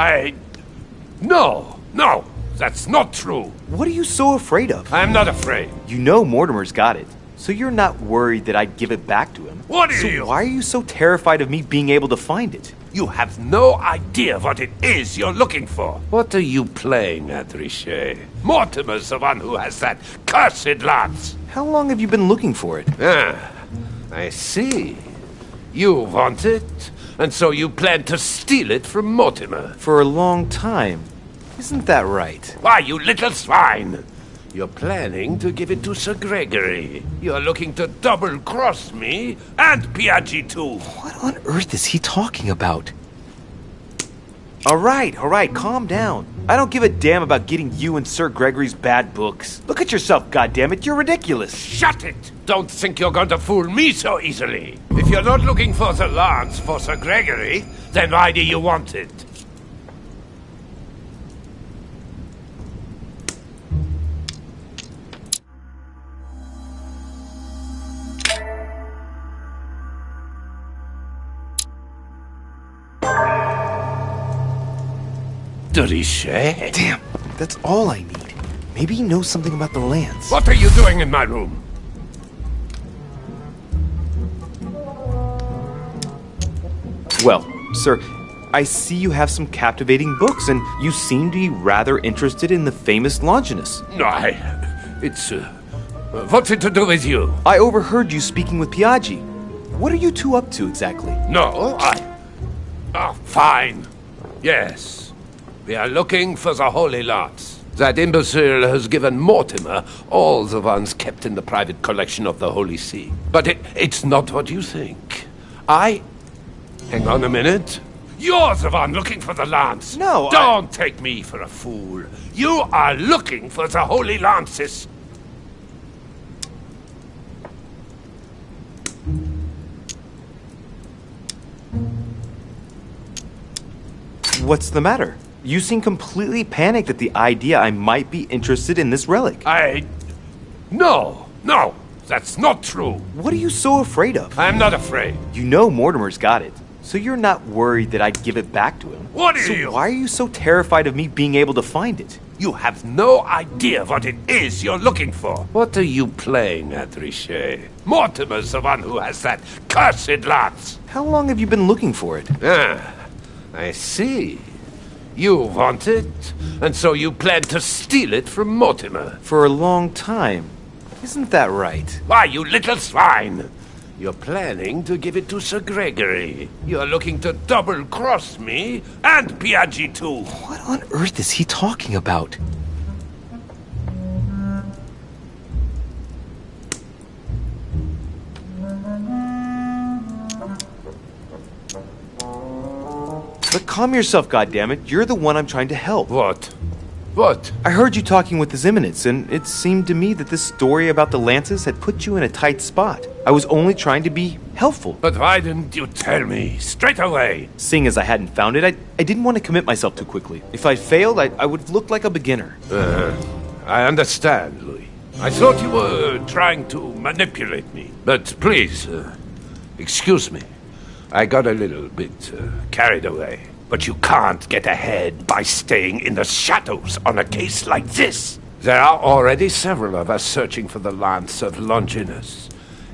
No, that's not true. What are you so afraid of? I'm not afraid. You know Mortimer's got it, so you're not worried that I'd give it back to him. What are so you? Why are you so terrified of me being able to find it? You have no idea what it is you're looking for. What are you playing at, Richet? Mortimer's the one who has that cursed lance. How long have you been looking for it? Ah, I see. You want it, and so you plan to steal it from Mortimer. For a long time. Isn't that right? Why, you little swine! You're planning to give it to Sir Gregory. You're looking to double-cross me and Piaggi too. What on earth is he talking about? All right, calm down. I don't give a damn about getting you and Sir Gregory's bad books. Look at yourself, goddammit, you're ridiculous. Shut it! Don't think you're going to fool me so easily. If you're not looking for the lance for Sir Gregory, then why do you want it? Richet? Damn, that's all I need. Maybe he knows something about the lance. What are you doing in my room? Well, sir, I see you have some captivating books, and you seem to be rather interested in the famous Longinus. No, it's... what's it to do with you? I overheard you speaking with Piaggi. What are you two up to exactly? No, fine. Yes. We are looking for the Holy Lance. That imbecile has given Mortimer all the ones kept in the private collection of the Holy See. But it's not what you think. Hang on a minute. You're the one looking for the lance. No, Don't take me for a fool. You are looking for the Holy Lances. What's the matter? You seem completely panicked at the idea I might be interested in this relic. No, that's not true. What are you so afraid of? I'm not afraid. You know Mortimer's got it, so you're not worried that I'd give it back to him. What are so you? Why are you so terrified of me being able to find it? You have no idea what it is you're looking for. What are you playing at, Richet? Mortimer's the one who has that cursed lance. How long have you been looking for it? I see. You want it, and so you plan to steal it from Mortimer. For a long time. Isn't that right? Why, you little swine! You're planning to give it to Sir Gregory. You're looking to double-cross me and Piaggi too. What on earth is he talking about? But calm yourself, goddammit. You're the one I'm trying to help. What? I heard you talking with His Eminence, and it seemed to me that this story about the lances had put you in a tight spot. I was only trying to be helpful. But why didn't you tell me straight away? Seeing as I hadn't found it, I didn't want to commit myself too quickly. If I failed, I would look like a beginner. I understand, Louis. I thought you were trying to manipulate me. But please, excuse me. I got a little bit carried away. But you can't get ahead by staying in the shadows on a case like this. There are already several of us searching for the Lance of Longinus.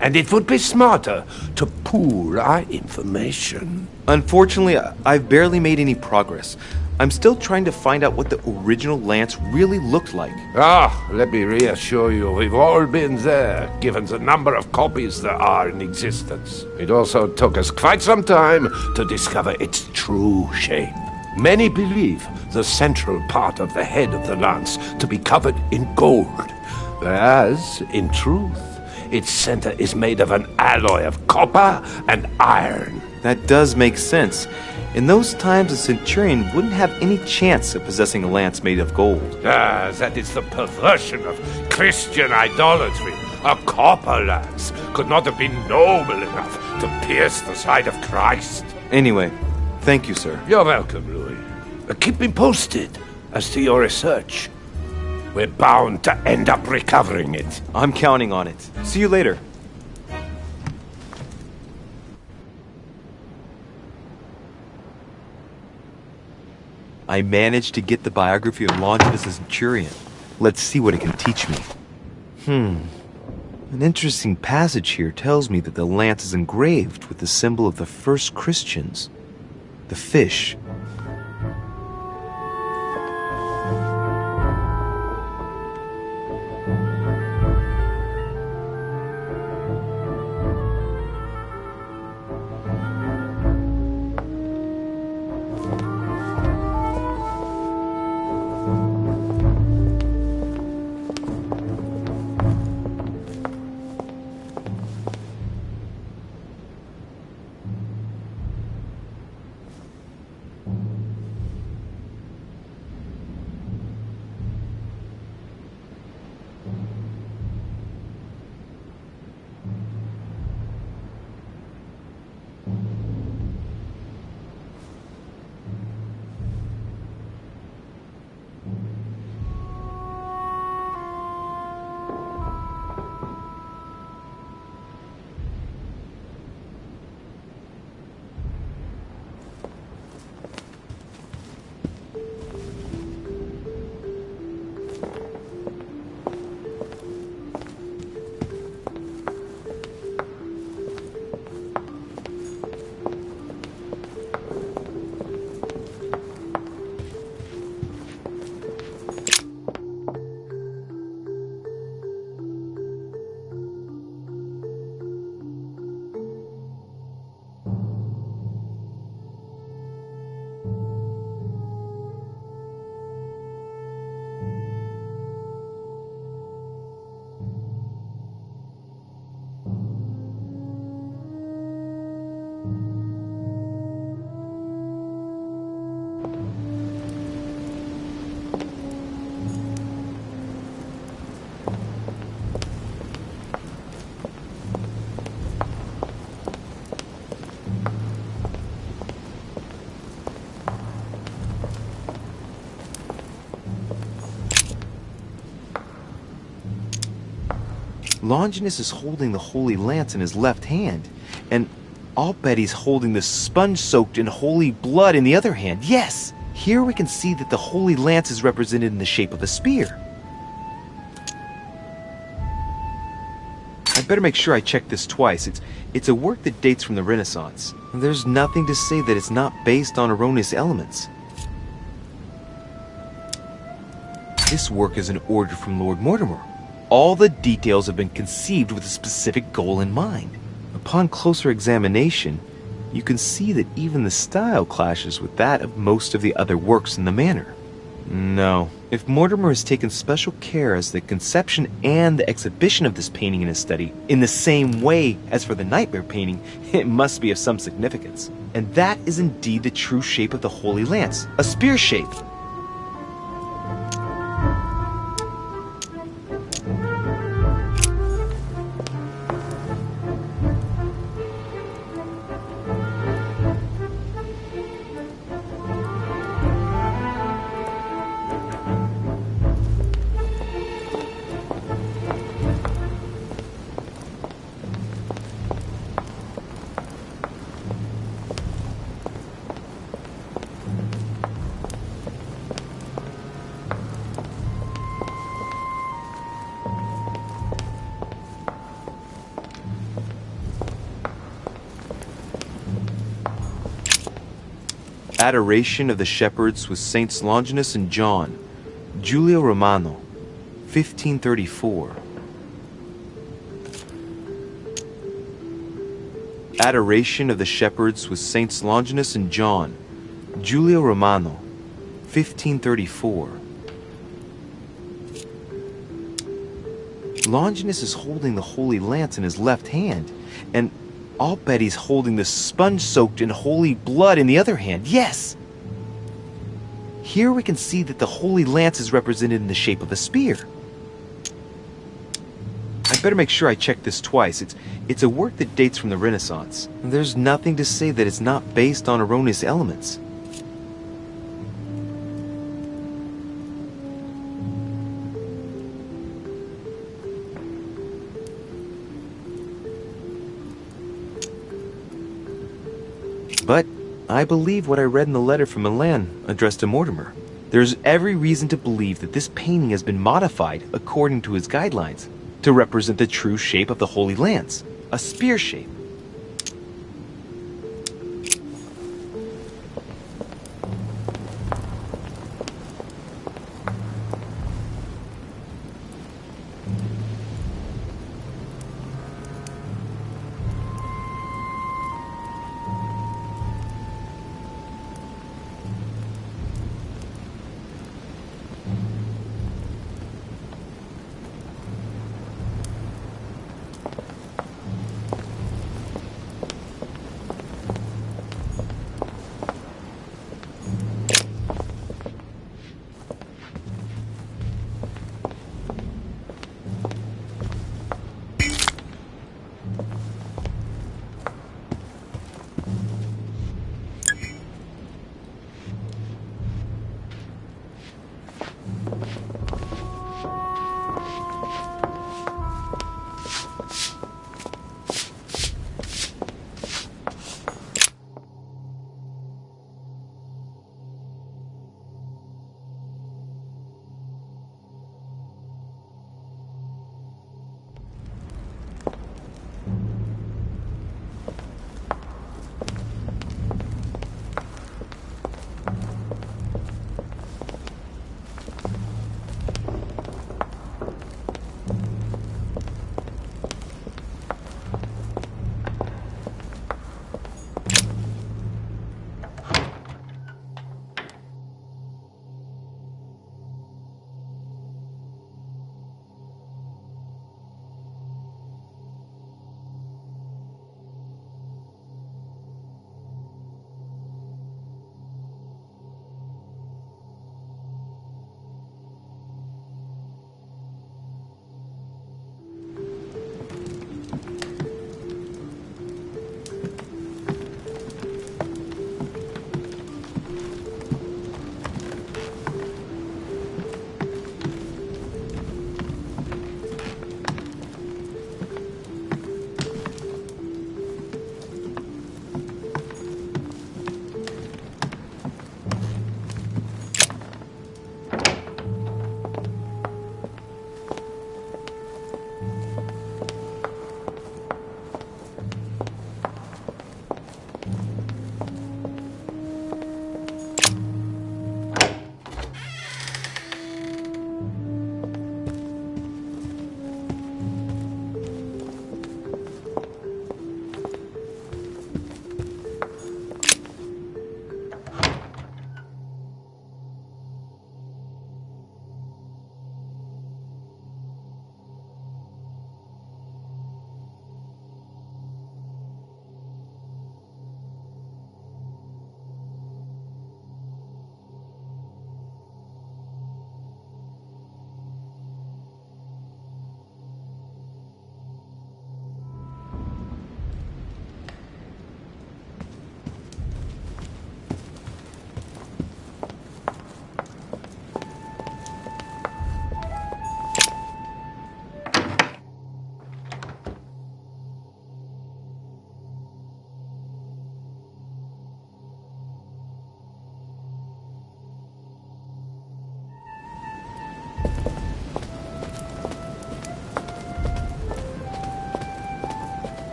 And it would be smarter to pool our information. Unfortunately, I've barely made any progress. I'm still trying to find out what the original lance really looked like. Let me reassure you, we've all been there, given the number of copies there are in existence. It also took us quite some time to discover its true shape. Many believe the central part of the head of the lance to be covered in gold, whereas, in truth, its center is made of an alloy of copper and iron. That does make sense. In those times, a centurion wouldn't have any chance of possessing a lance made of gold. That is the perversion of Christian idolatry. A copper lance could not have been noble enough to pierce the side of Christ. Anyway, thank you, sir. You're welcome, Louis. Keep me posted as to your research. We're bound to end up recovering it. I'm counting on it. See you later. I managed to get the biography of Longinus the Centurion. Let's see what it can teach me. An interesting passage here tells me that the lance is engraved with the symbol of the first Christians, the fish. Longinus is holding the holy lance in his left hand, and I'll bet he's holding the sponge soaked in holy blood in the other hand. Yes! Here we can see that the holy lance is represented in the shape of a spear. I'd better make sure I check this twice. It's a work that dates from the Renaissance. There's nothing to say that it's not based on erroneous elements. This work is an order from Lord Mortimer. All the details have been conceived with a specific goal in mind. Upon closer examination, you can see that even the style clashes with that of most of the other works in the manor. No, if Mortimer has taken special care as the conception and the exhibition of this painting in his study, in the same way as for the nightmare painting, it must be of some significance. And that is indeed the true shape of the Holy Lance, a spear shape. Adoration of the Shepherds with Saints Longinus and John, Giulio Romano, 1534. Adoration of the Shepherds with Saints Longinus and John, Giulio Romano, 1534. Longinus is holding the holy lance in his left hand, and I'll bet he's holding the sponge soaked in holy blood in the other hand. Yes! Here we can see that the holy lance is represented in the shape of a spear. I'd better make sure I check this twice. It's a work that dates from the Renaissance. There's nothing to say that it's not based on erroneous elements. But I believe what I read in the letter from Milan addressed to Mortimer. There's every reason to believe that this painting has been modified according to his guidelines to represent the true shape of the Holy Lance, a spear shape.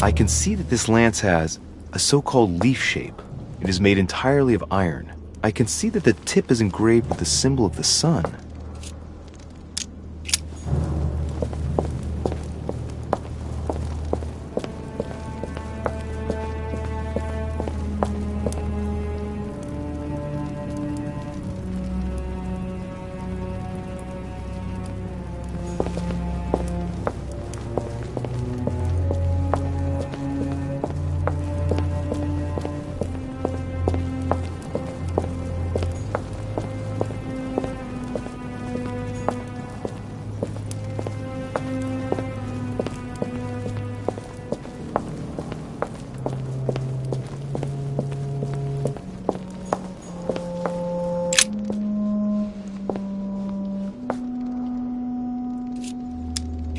I can see that this lance has a so-called leaf shape. It is made entirely of iron. I can see that the tip is engraved with the symbol of the sun.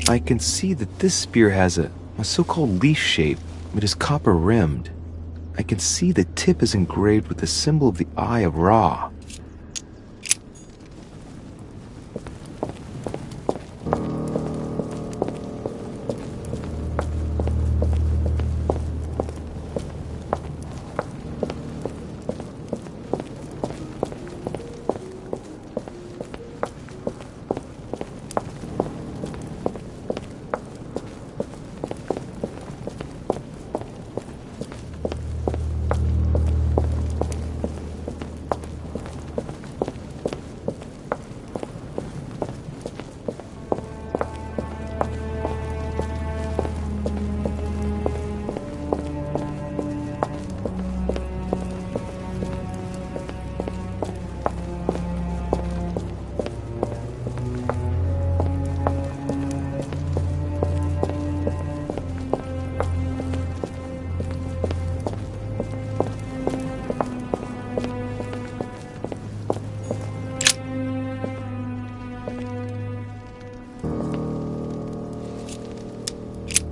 I can see that this spear has a so-called leaf shape. It is copper rimmed. I can see the tip is engraved with the symbol of the Eye of Ra.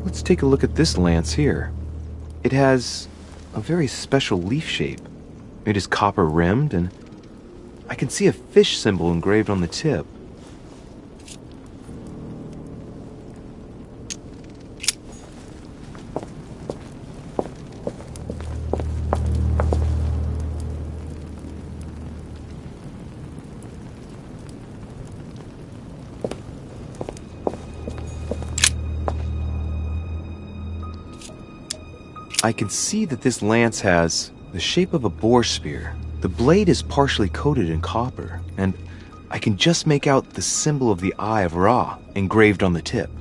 Let's take a look at this lance here. It has a very special leaf shape. It is copper rimmed, and I can see a fish symbol engraved on the tip. I can see that this lance has the shape of a boar spear. The blade is partially coated in copper, and I can just make out the symbol of the Eye of Ra engraved on the tip.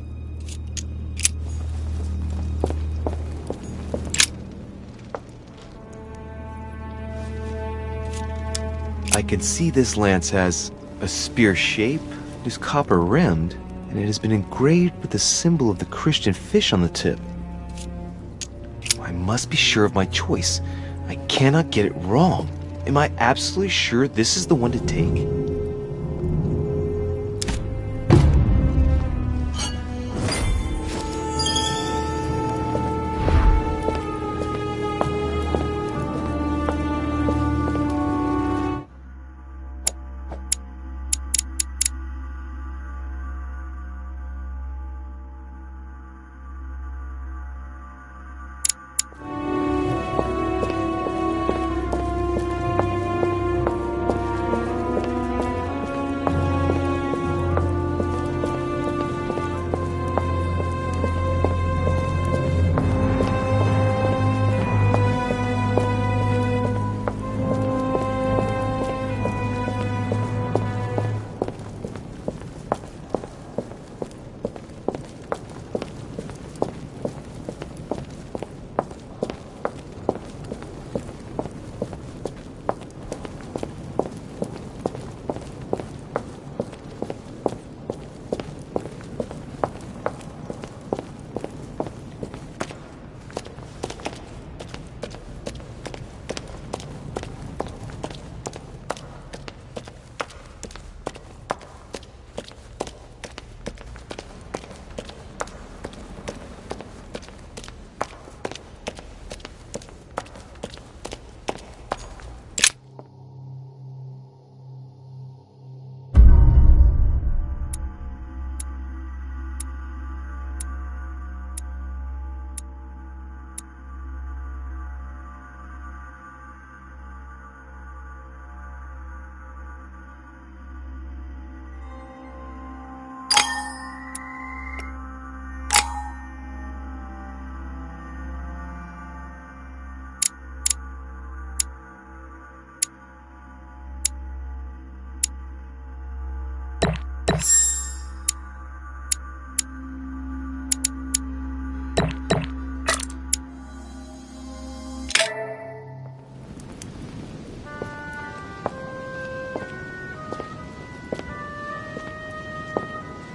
I can see this lance has a spear shape, it is copper rimmed, and it has been engraved with the symbol of the Christian fish on the tip. I must be sure of my choice. I cannot get it wrong. Am I absolutely sure this is the one to take?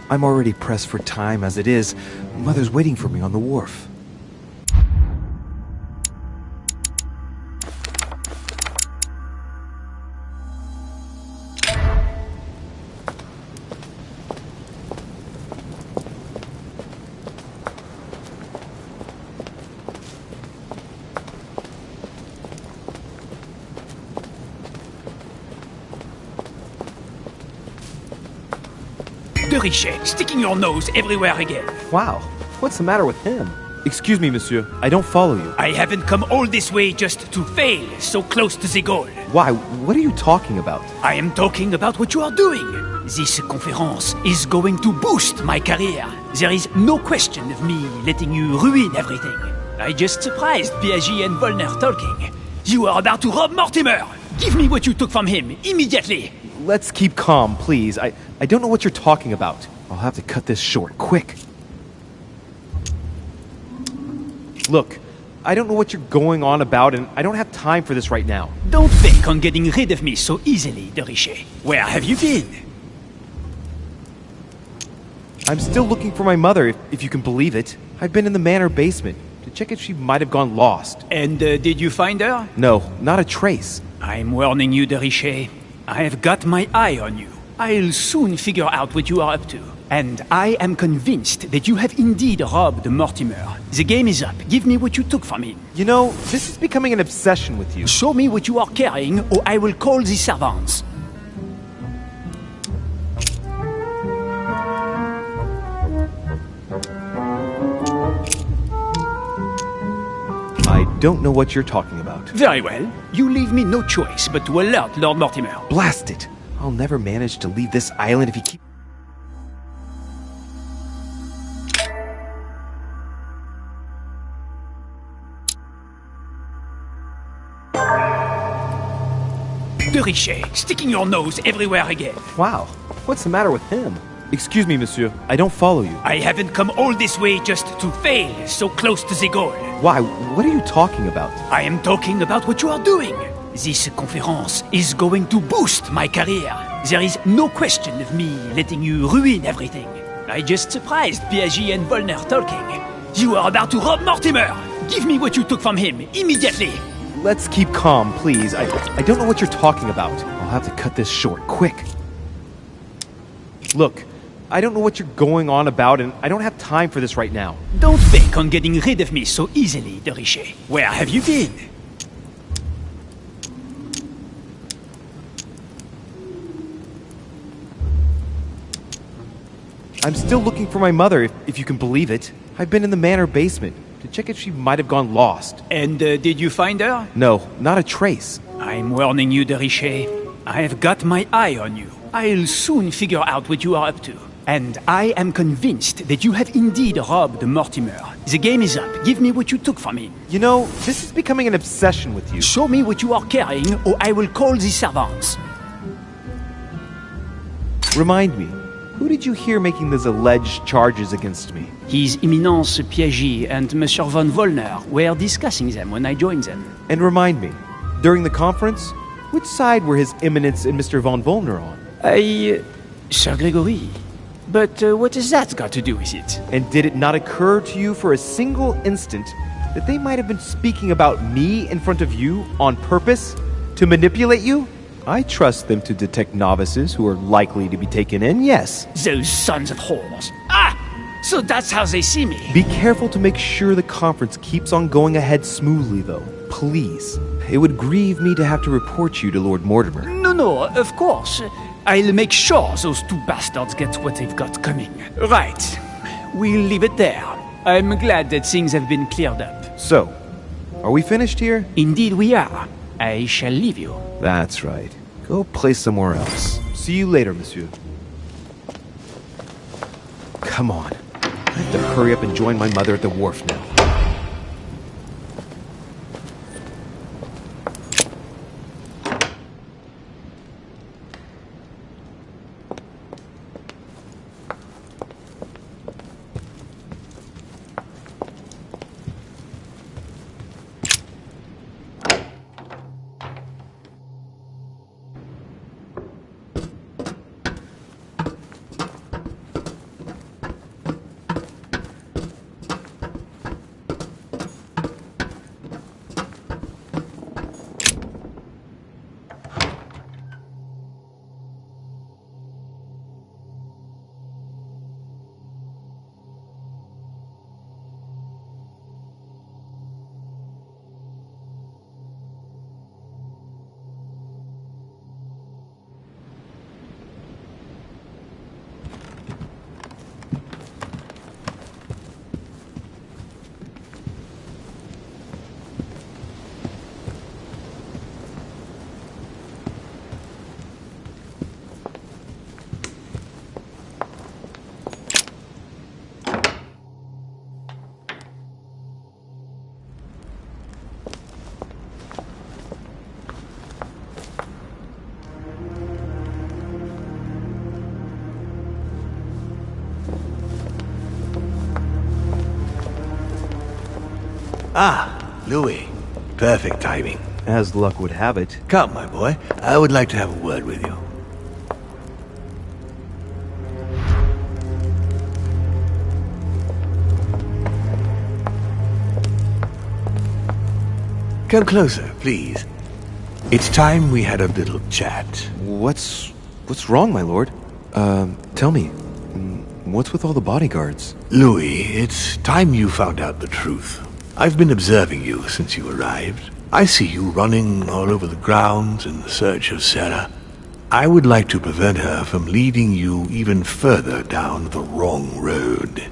I'm already pressed for time as it is. Mother's waiting for me on the wharf. De Richet, sticking your nose everywhere again. Wow, what's the matter with him? Excuse me, monsieur. I don't follow you. I haven't come all this way just to fail so close to the goal. Why? What are you talking about? I am talking about what you are doing. This conference is going to boost my career. There is no question of me letting you ruin everything. I just surprised Piaget and Volner talking. You are about to rob Mortimer. Give me what you took from him, immediately. Let's keep calm, please. I don't know what you're talking about. I'll have to cut this short, quick. Look, I don't know what you're going on about, and I don't have time for this right now. Don't think on getting rid of me so easily, De Richet. Where have you been? I'm still looking for my mother, if you can believe it. I've been in the manor basement to check if she might have gone lost. And did you find her? No, not a trace. I'm warning you, De Richet. I have got my eye on you. I'll soon figure out what you are up to. And I am convinced that you have indeed robbed Mortimer. The game is up. Give me what you took from him. You know, this is becoming an obsession with you. Show me what you are carrying, or I will call the servants. I don't know what you're talking about. Very well. You leave me no choice but to alert Lord Mortimer. Blast it! I'll never manage to leave this island if you keep... De Richet, sticking your nose everywhere again. Wow, what's the matter with him? Excuse me, monsieur. I don't follow you. I haven't come all this way just to fail so close to the goal. Why? What are you talking about? I am talking about what you are doing. This conference is going to boost my career. There is no question of me letting you ruin everything. I just surprised Piaget and Volner talking. You are about to rob Mortimer. Give me what you took from him, immediately. Let's keep calm, please. I don't know what you're talking about. I'll have to cut this short, quick. Look, I don't know what you're going on about, and I don't have time for this right now. Don't think on getting rid of me so easily, De Richet. Where have you been? I'm still looking for my mother, if you can believe it. I've been in the manor basement to check if she might have gone lost. And did you find her? No, not a trace. I'm warning you, De Richet. I have got my eye on you. I'll soon figure out what you are up to. And I am convinced that you have indeed robbed Mortimer. The game is up. Give me what you took from him. You know, this is becoming an obsession with you. Show me what you are carrying, or I will call the servants. Remind me, who did you hear making those alleged charges against me? His Eminence Piaget and Monsieur von Volner were discussing them when I joined them. And remind me, during the conference, which side were His Eminence and Mr. von Volner on? Sir Gregory. But what has that got to do with it? And did it not occur to you for a single instant that they might have been speaking about me in front of you on purpose? To manipulate you? I trust them to detect novices who are likely to be taken in, yes. Those sons of whores. Ah! So that's how they see me. Be careful to make sure the conference keeps on going ahead smoothly, though. Please. It would grieve me to have to report you to Lord Mortimer. No, of course. I'll make sure those two bastards get what they've got coming. Right. We'll leave it there. I'm glad that things have been cleared up. So, are we finished here? Indeed we are. I shall leave you. That's right. Go play somewhere else. See you later, monsieur. Come on. I have to hurry up and join my mother at the wharf now. Ah, Louis. Perfect timing. As luck would have it. Come, my boy. I would like to have a word with you. Come closer, please. It's time we had a little chat. What's wrong, my lord? Tell me. What's with all the bodyguards? Louis, it's time you found out the truth. I've been observing you since you arrived. I see you running all over the grounds in search of Sarah. I would like to prevent her from leading you even further down the wrong road.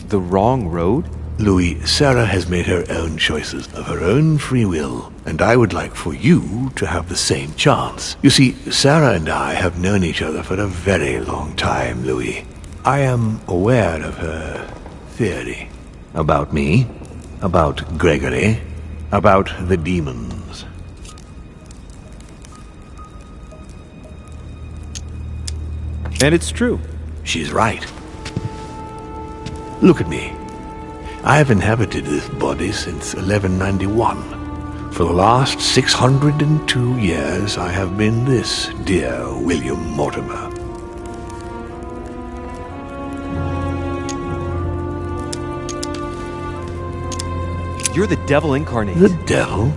The wrong road? Louis, Sarah has made her own choices of her own free will, and I would like for you to have the same chance. You see, Sarah and I have known each other for a very long time, Louis. I am aware of her theory. About me, about Gregory, about the demons. And it's true. She's right. Look at me. I have inhabited this body since 1191. For the last 602 years, I have been this dear William Mortimer. You're the devil incarnate. The devil?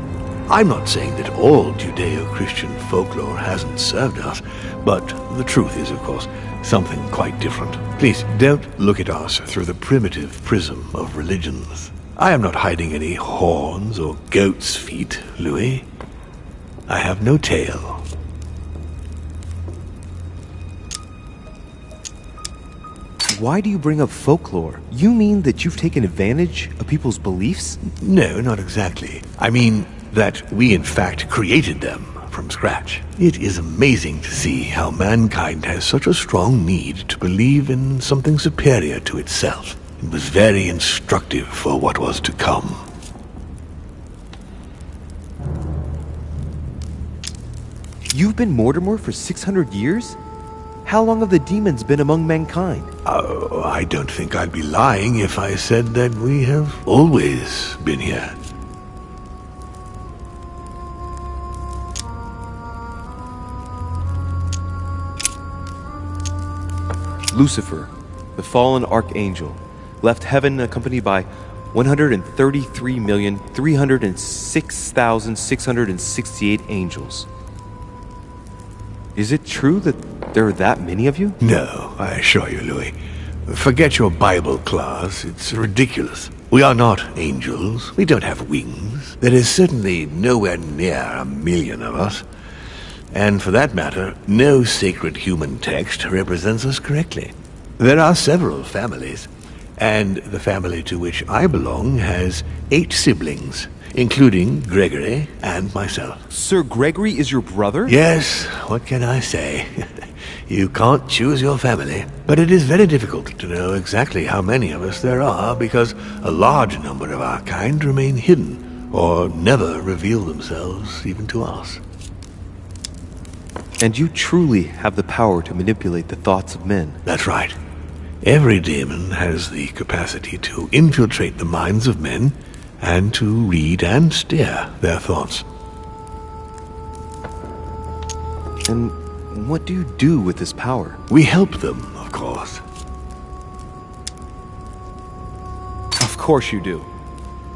I'm not saying that all Judeo-Christian folklore hasn't served us, but the truth is, of course, something quite different. Please, don't look at us through the primitive prism of religions. I am not hiding any horns or goat's feet, Louis. I have no tail. Why do you bring up folklore? You mean that you've taken advantage of people's beliefs? No, not exactly. I mean that we in fact created them from scratch. It is amazing to see how mankind has such a strong need to believe in something superior to itself. It was very instructive for what was to come. You've been Mortimer for 600 years? How long have the demons been among mankind? Oh, I don't think I'd be lying if I said that we have always been here. Lucifer, the fallen archangel, left heaven accompanied by 133,306,668 angels. Is it true that there are that many of you? No, I assure you, Louis. Forget your Bible class. It's ridiculous. We are not angels. We don't have wings. There is certainly nowhere near 1,000,000 of us. And for that matter, no sacred human text represents us correctly. There are several families, and the family to which I belong has 8 siblings, including Gregory and myself. Sir Gregory is your brother? Yes, what can I say? You can't choose your family, but it is very difficult to know exactly how many of us there are because a large number of our kind remain hidden or never reveal themselves even to us. And you truly have the power to manipulate the thoughts of men. That's right. Every demon has the capacity to infiltrate the minds of men and to read and steer their thoughts. And what do you do with this power? We help them, of course. Of course you do.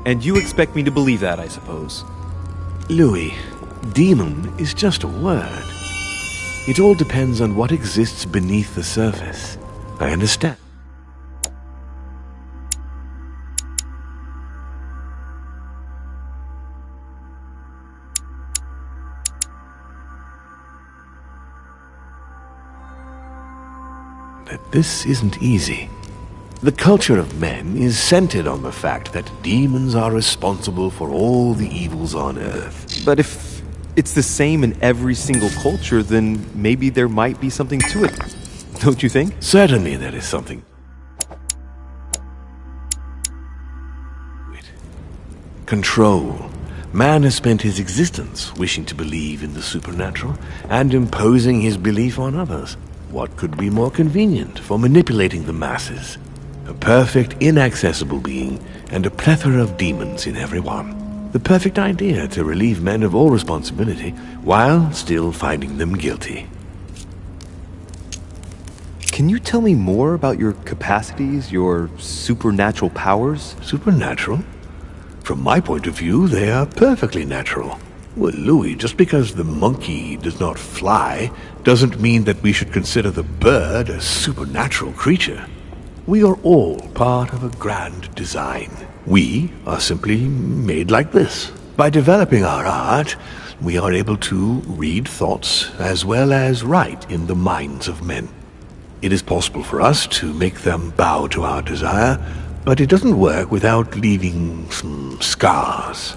And you expect me to believe that, I suppose. Louis, demon is just a word. It all depends on what exists beneath the surface. I understand. That this isn't easy. The culture of men is centered on the fact that demons are responsible for all the evils on Earth. But if it's the same in every single culture, then maybe there might be something to it. Don't you think? Certainly there is something. Control. Man has spent his existence wishing to believe in the supernatural and imposing his belief on others. What could be more convenient for manipulating the masses? A perfect, inaccessible being, and a plethora of demons in every one. The perfect idea to relieve men of all responsibility, while still finding them guilty. Can you tell me more about your capacities, your supernatural powers? Supernatural? From my point of view, they are perfectly natural. Well, Louis, just because the monkey does not fly doesn't mean that we should consider the bird a supernatural creature. We are all part of a grand design. We are simply made like this. By developing our art, we are able to read thoughts as well as write in the minds of men. It is possible for us to make them bow to our desire, but it doesn't work without leaving some scars.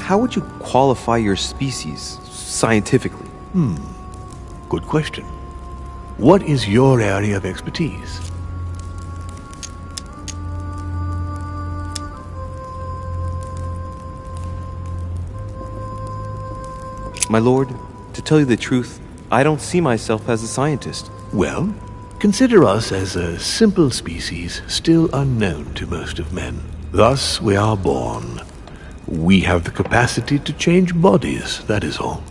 How would you qualify your species, scientifically? Good question. What is your area of expertise? My lord, to tell you the truth, I don't see myself as a scientist. Well, consider us as a simple species still unknown to most of men. Thus we are born. We have the capacity to change bodies, that is all.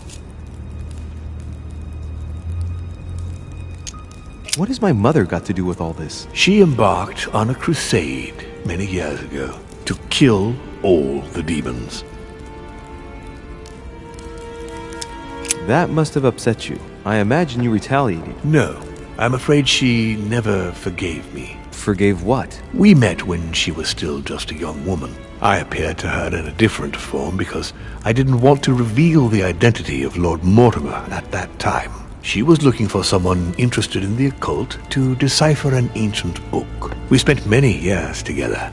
What has my mother got to do with all this? She embarked on a crusade many years ago to kill all the demons. That must have upset you. I imagine you retaliated. No, I'm afraid she never forgave me. Forgave what? We met when she was still just a young woman. I appeared to her in a different form because I didn't want to reveal the identity of Lord Mortimer at that time. She was looking for someone interested in the occult to decipher an ancient book. We spent many years together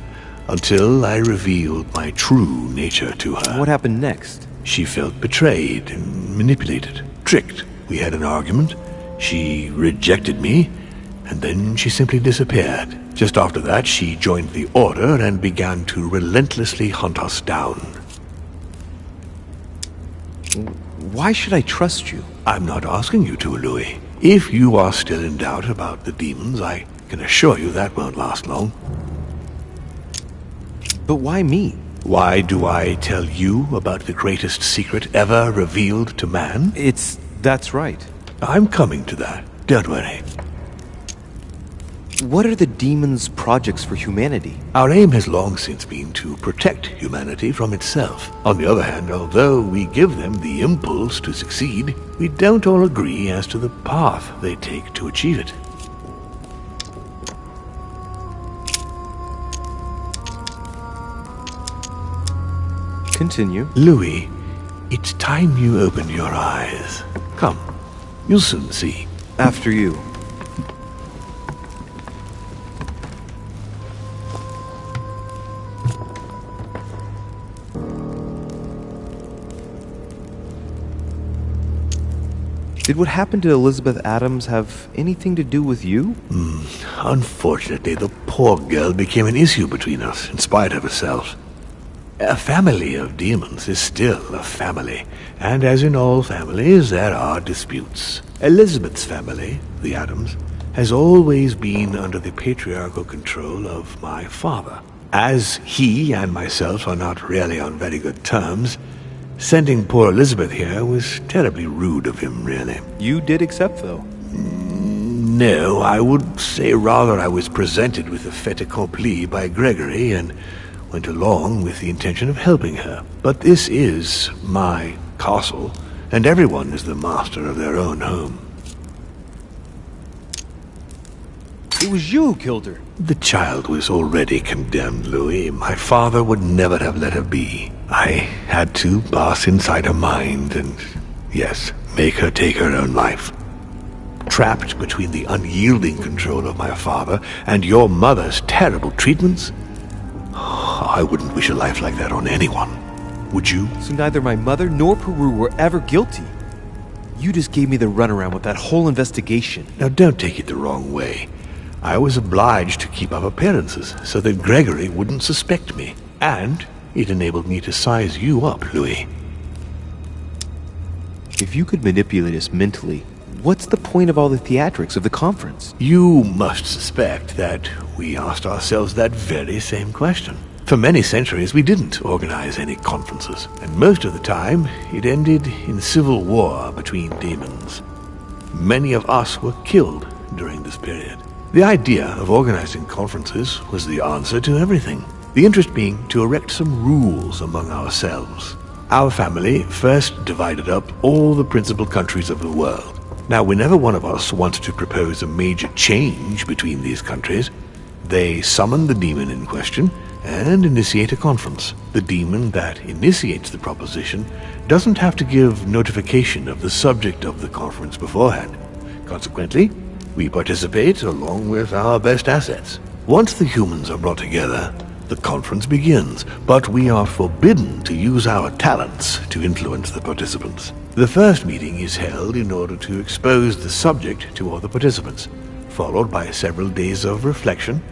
until I revealed my true nature to her. What happened next? She felt betrayed and manipulated, tricked. We had an argument. She rejected me, and then she simply disappeared. Just after that, she joined the Order and began to relentlessly hunt us down. Why should I trust you? I'm not asking you to, Louis. If you are still in doubt about the demons, I can assure you that won't last long. But why me? Why do I tell you about the greatest secret ever revealed to man? That's right. I'm coming to that. Don't worry. What are the demons' projects for humanity? Our aim has long since been to protect humanity from itself. On the other hand, although we give them the impulse to succeed, we don't all agree as to the path they take to achieve it. Continue. Louis, it's time you opened your eyes. Come, you'll soon see. After you. Did what happened to Elizabeth Adams have anything to do with you? Unfortunately, the poor girl became an issue between us, in spite of herself. A family of demons is still a family, and as in all families, there are disputes. Elizabeth's family, the Adams, has always been under the patriarchal control of my father. As he and myself are not really on very good terms, sending poor Elizabeth here was terribly rude of him, really. You did accept, though. No, I would say rather I was presented with a fait accompli by Gregory and went along with the intention of helping her. But this is my castle, and everyone is the master of their own home. It was you who killed her. The child was already condemned, Louis. My father would never have let her be. I had to pass inside her mind and, yes, make her take her own life. Trapped between the unyielding control of my father and your mother's terrible treatments, I wouldn't wish a life like that on anyone. Would you? So neither my mother nor Peru were ever guilty. You just gave me the runaround with that whole investigation. Now don't take it the wrong way. I was obliged to keep up appearances so that Gregory wouldn't suspect me. And it enabled me to size you up, Louis. If you could manipulate us mentally, what's the point of all the theatrics of the conference? You must suspect that we asked ourselves that very same question. For many centuries, we didn't organize any conferences, and most of the time, it ended in civil war between demons. Many of us were killed during this period. The idea of organizing conferences was the answer to everything. The interest being to erect some rules among ourselves. Our family first divided up all the principal countries of the world. Now, whenever one of us wanted to propose a major change between these countries, they summon the demon in question and initiate a conference. The demon that initiates the proposition doesn't have to give notification of the subject of the conference beforehand. Consequently, we participate along with our best assets. Once the humans are brought together, the conference begins, but we are forbidden to use our talents to influence the participants. The first meeting is held in order to expose the subject to all the participants, followed by several days of reflection,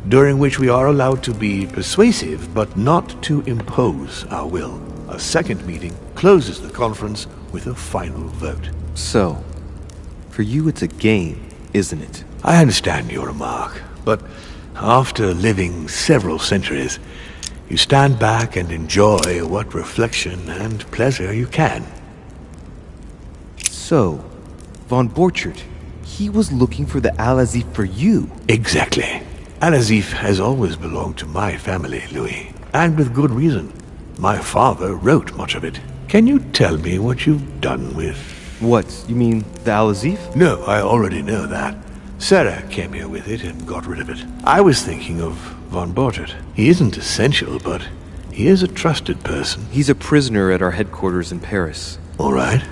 during which we are allowed to be persuasive but not to impose our will. A second meeting closes the conference with a final vote. So, for you it's a game, isn't it? I understand your remark, but after living several centuries, you stand back and enjoy what reflection and pleasure you can. So, von Borchert, he was looking for the Al-Azif for you. Exactly. Al-Azif has always belonged to my family, Louis, and with good reason. My father wrote much of it. Can you tell me what you've done with... What, you mean the Al-Azif? No, I already know that. Sarah came here with it and got rid of it. I was thinking of von Borchert. He isn't essential, but he is a trusted person. He's a prisoner at our headquarters in Paris. All right.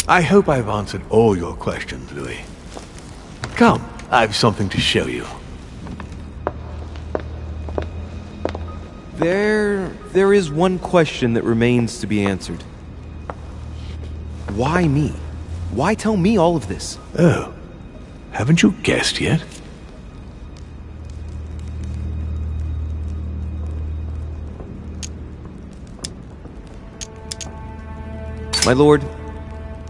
I hope I've answered all your questions, Louis. Come, I've something to show you. There is one question that remains to be answered. Why me? Why tell me all of this? Oh, haven't you guessed yet? My lord,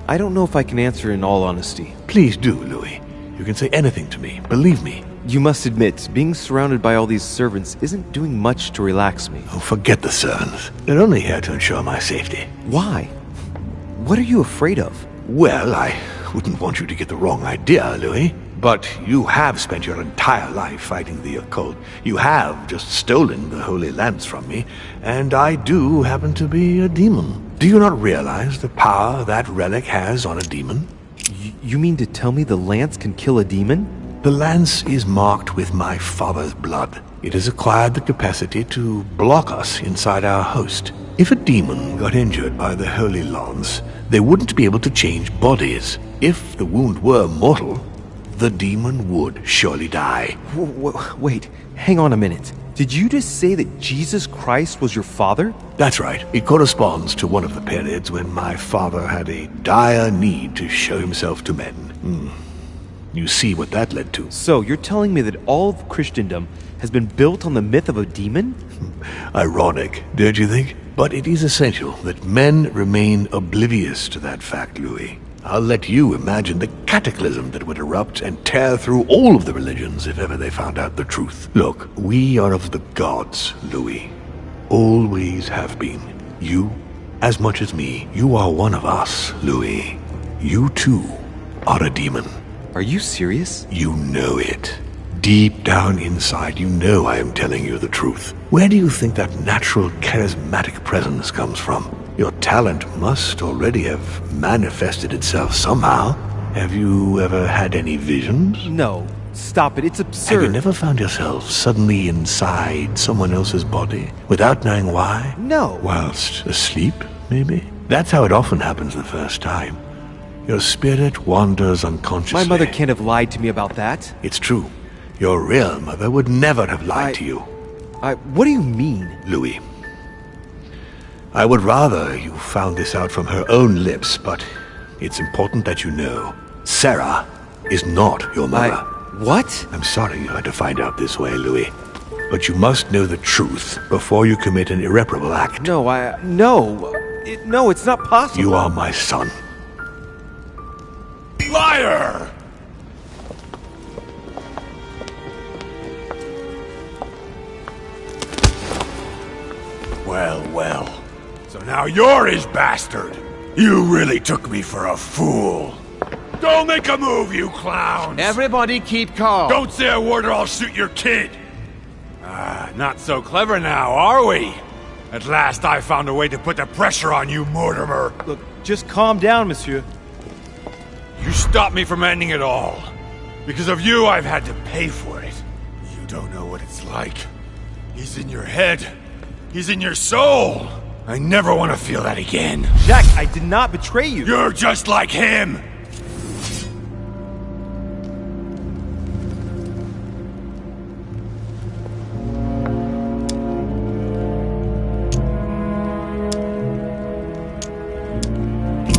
I don't know if I can answer in all honesty. Please do, Louis. You can say anything to me, believe me. You must admit, being surrounded by all these servants isn't doing much to relax me. Oh, forget the servants. They're only here to ensure my safety. Why? What are you afraid of? Well, I wouldn't want you to get the wrong idea, Louis. But you have spent your entire life fighting the occult. You have just stolen the Holy Lance from me, and I do happen to be a demon. Do you not realize the power that relic has on a demon? You mean to tell me the lance can kill a demon? The lance is marked with my father's blood. It has acquired the capacity to block us inside our host. If a demon got injured by the Holy Lance, they wouldn't be able to change bodies. If the wound were mortal, the demon would surely die. Wait, hang on a minute. Did you just say that Jesus Christ was your father? That's right. It corresponds to one of the periods when my father had a dire need to show himself to men. You see what that led to. So, you're telling me that all of Christendom has been built on the myth of a demon? Ironic, don't you think? But it is essential that men remain oblivious to that fact, Louis. I'll let you imagine the cataclysm that would erupt and tear through all of the religions if ever they found out the truth. Look, we are of the gods, Louis. Always have been. You, as much as me, you are one of us, Louis. You too are a demon. Are you serious? You know it. Deep down inside, you know I am telling you the truth. Where do you think that natural, charismatic presence comes from? Your talent must already have manifested itself somehow. Have you ever had any visions? No. Stop it. It's absurd. Have you never found yourself suddenly inside someone else's body without knowing why? No. Whilst asleep, maybe? That's how it often happens the first time. Your spirit wanders unconsciously. My mother can't have lied to me about that. It's true. Your real mother would never have lied to you. What do you mean? Louis, I would rather you found this out from her own lips, but it's important that you know. Sarah is not your mother. What? I'm sorry you had to find out this way, Louis. But you must know the truth before you commit an irreparable act. No. No, it's not possible. You are my son. Liar! Well, well. So now you're his bastard. You really took me for a fool. Don't make a move, you clowns! Everybody keep calm. Don't say a word or I'll shoot your kid! Not so clever now, are we? At last I found a way to put the pressure on you, Mortimer. Look, just calm down, monsieur. You stopped me from ending it all. Because of you, I've had to pay for it. You don't know what it's like. He's in your head. He's in your soul. I never want to feel that again. Jack, I did not betray you. You're just like him!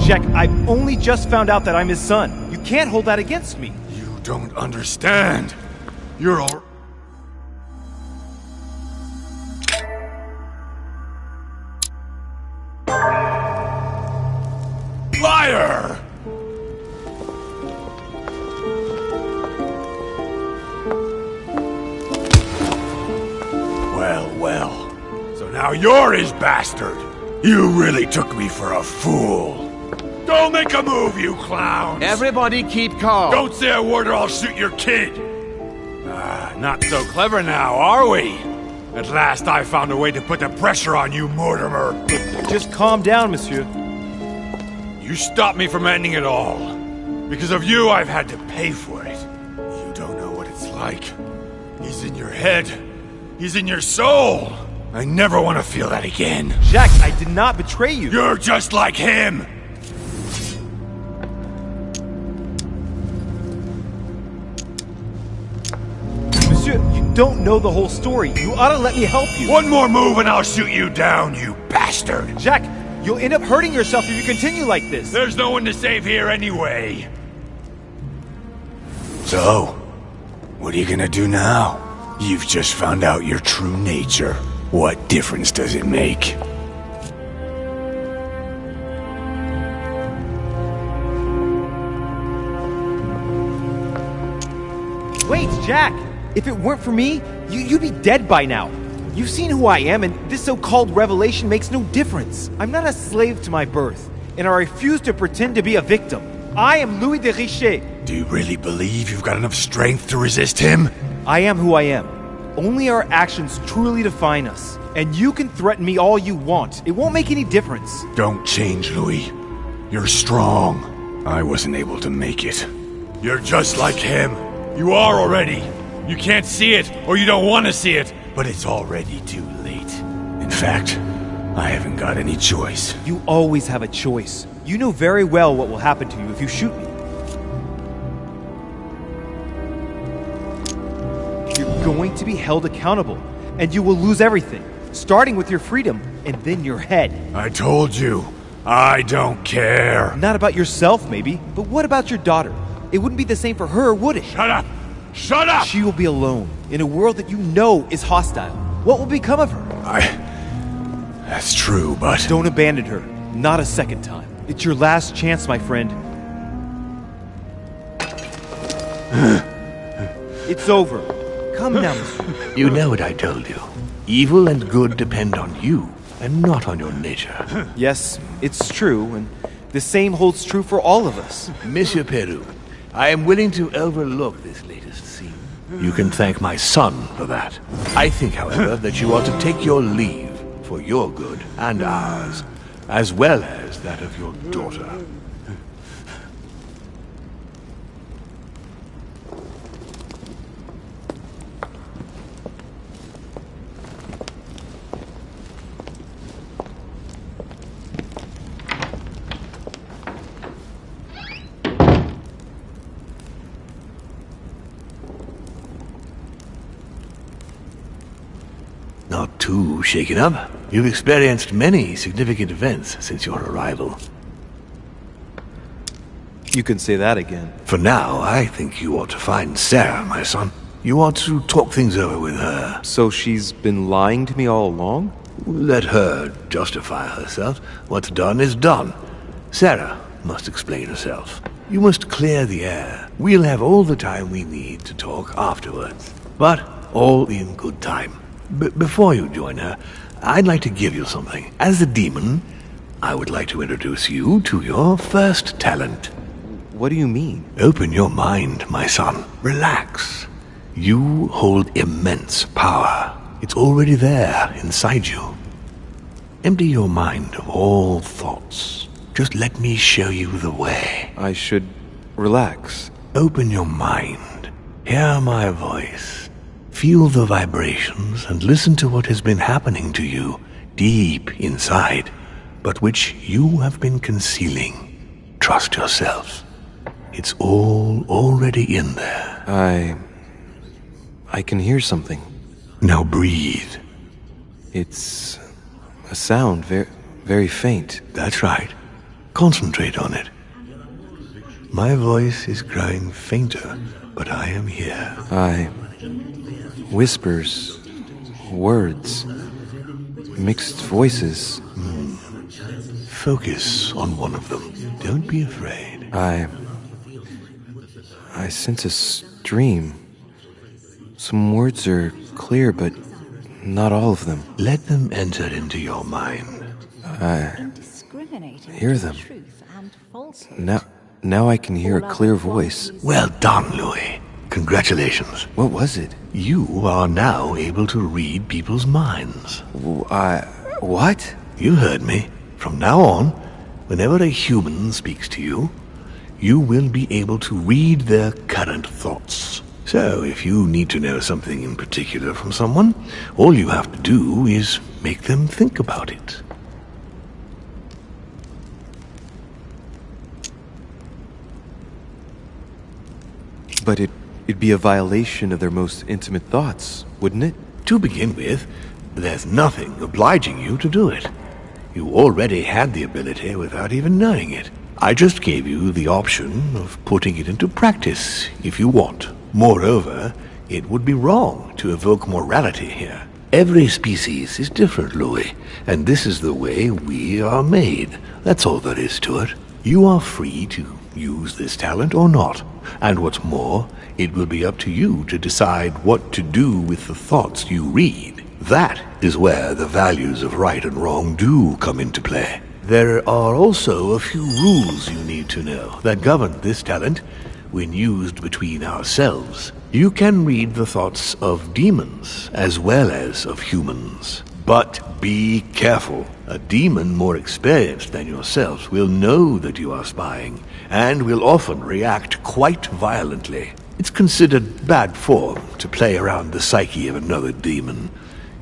Jack, I've only just found out that I'm his son. You can't hold that against me. You don't understand. You're all... Liar! Well, well. So now you're his bastard. You really took me for a fool. Don't make a move, you clowns! Everybody keep calm. Don't say a word or I'll shoot your kid! Not so clever now, are we? At last I found a way to put the pressure on you, Mortimer. Just calm down, monsieur. You stopped me from ending it all. Because of you, I've had to pay for it. You don't know what it's like. He's in your head. He's in your soul. I never want to feel that again. Jack, I did not betray you. You're just like him! Monsieur, you don't know the whole story. You ought to let me help you. One more move and I'll shoot you down, you bastard! Jack, you'll end up hurting yourself if you continue like this. There's no one to save here anyway. So, what are you gonna do now? You've just found out your true nature. What difference does it make? Wait, Jack! If it weren't for me, you'd be dead by now. You've seen who I am, and this so-called revelation makes no difference. I'm not a slave to my birth, and I refuse to pretend to be a victim. I am Louis de Richet. Do you really believe you've got enough strength to resist him? I am who I am. Only our actions truly define us. And you can threaten me all you want. It won't make any difference. Don't change, Louis. You're strong. I wasn't able to make it. You're just like him. You are already. You can't see it, or you don't want to see it, but it's already too late. In fact, I haven't got any choice. You always have a choice. You know very well what will happen to you if you shoot me. You're going to be held accountable, and you will lose everything, starting with your freedom, and then your head. I told you, I don't care. Not about yourself, maybe, but what about your daughter? It wouldn't be the same for her, would it? Shut up! Shut up! She will be alone, in a world that you know is hostile. What will become of her? That's true, but... Don't abandon her. Not a second time. It's your last chance, my friend. It's over. Come now, monsieur. You know what I told you. Evil and good depend on you, and not on your nature. Yes, it's true, and the same holds true for all of us. Monsieur Peru, I am willing to overlook this latest scene. You can thank my son for that. I think, however, that you ought to take your leave for your good and ours, as well as that of your daughter. Not too shaken up. You've experienced many significant events since your arrival. You can say that again. For now, I think you ought to find Sarah, my son. You ought to talk things over with her. So she's been lying to me all along? Let her justify herself. What's done is done. Sarah must explain herself. You must clear the air. We'll have all the time we need to talk afterwards. But all in good time. Before you join her, I'd like to give you something. As a demon, I would like to introduce you to your first talent. What do you mean? Open your mind, my son. Relax. You hold immense power. It's already there inside you. Empty your mind of all thoughts. Just let me show you the way. I should relax. Open your mind. Hear my voice. Feel the vibrations and listen to what has been happening to you deep inside, but which you have been concealing. Trust yourself. It's all already in there. I can hear something. Now breathe. It's a sound, very faint. That's right. Concentrate on it. My voice is growing fainter, but I am here. Whispers, words, mixed voices. Focus on one of them. Don't be afraid. I sense a stream. Some words are clear, but not all of them. Let them enter into your mind. I hear them. Now I can hear a clear voice. Well done, Louis. Congratulations. What was it? You are now able to read people's minds. What? You heard me. From now on, whenever a human speaks to you, you will be able to read their current thoughts. So, if you need to know something in particular from someone, all you have to do is make them think about it. But it'd be a violation of their most intimate thoughts, wouldn't it? To begin with, there's nothing obliging you to do it. You already had the ability without even knowing it. I just gave you the option of putting it into practice if you want. Moreover, it would be wrong to evoke morality here. Every species is different, Louis, and this is the way we are made. That's all there is to it. You are free to use this talent or not. And what's more, it will be up to you to decide what to do with the thoughts you read. That is where the values of right and wrong do come into play. There are also a few rules you need to know that govern this talent when used between ourselves. You can read the thoughts of demons as well as of humans. But be careful. A demon more experienced than yourself will know that you are spying and will often react quite violently. It's considered bad form to play around the psyche of another demon.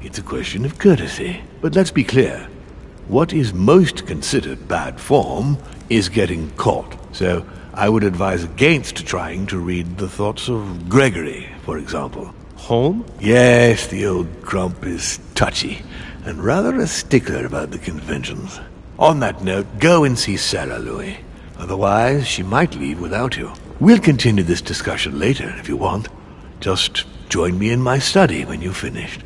It's a question of courtesy. But let's be clear. What is most considered bad form is getting caught. So I would advise against trying to read the thoughts of Gregory, for example. Home? Yes, the old grump is touchy and rather a stickler about the conventions. On that note, go and see Sarah, Louis. Otherwise, she might leave without you. We'll continue this discussion later if you want. Just join me in my study when you've finished.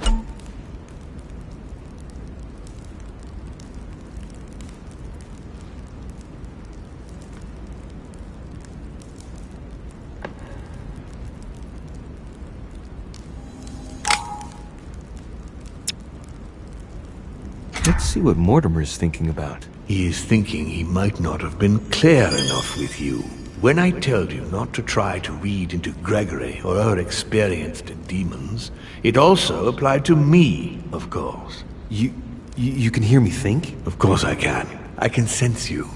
Let's see what Mortimer's thinking about. He is thinking he might not have been clear enough with you. When I told you not to try to read into Gregory or our experienced demons, it also applied to me, of course. You can hear me think? Of course I can. I can sense you.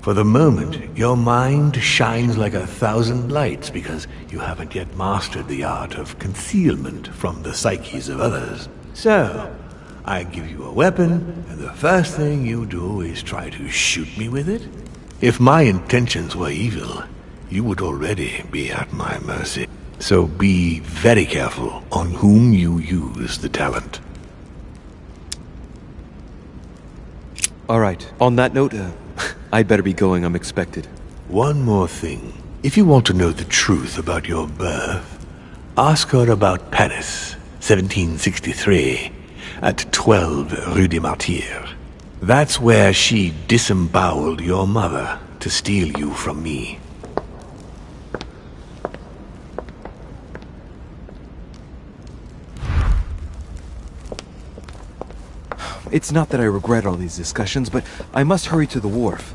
For the moment, your mind shines like 1,000 lights because you haven't yet mastered the art of concealment from the psyches of others. So, I give you a weapon, and the first thing you do is try to shoot me with it? If my intentions were evil, you would already be at my mercy. So be very careful on whom you use the talent. All right. On that note, I'd better be going. I'm expected. One more thing. If you want to know the truth about your birth, ask her about Paris, 1763. at 12 Rue des Martyrs. That's where she disemboweled your mother to steal you from me. It's not that I regret all these discussions, but I must hurry to the wharf.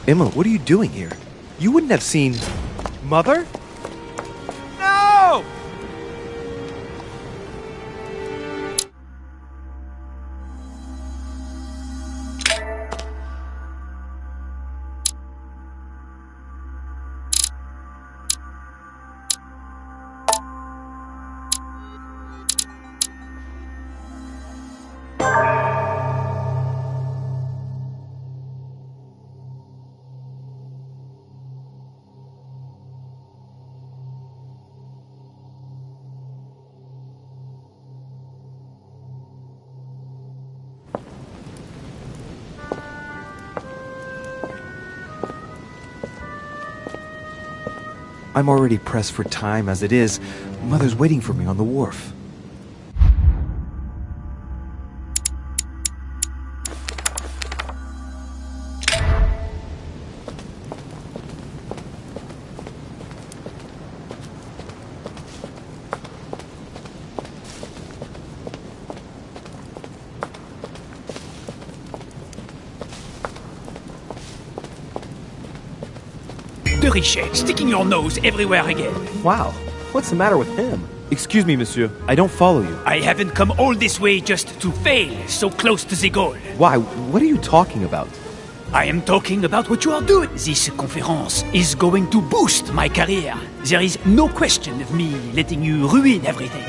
Emma, what are you doing here? You wouldn't have seen... Mother? No! I'm already pressed for time as it is. Mother's waiting for me on the wharf. De Richet, sticking your nose everywhere again. Wow, what's the matter with him? Excuse me, monsieur. I don't follow you. I haven't come all this way just to fail so close to the goal. Why? What are you talking about? I am talking about what you are doing. This conference is going to boost my career. There is no question of me letting you ruin everything.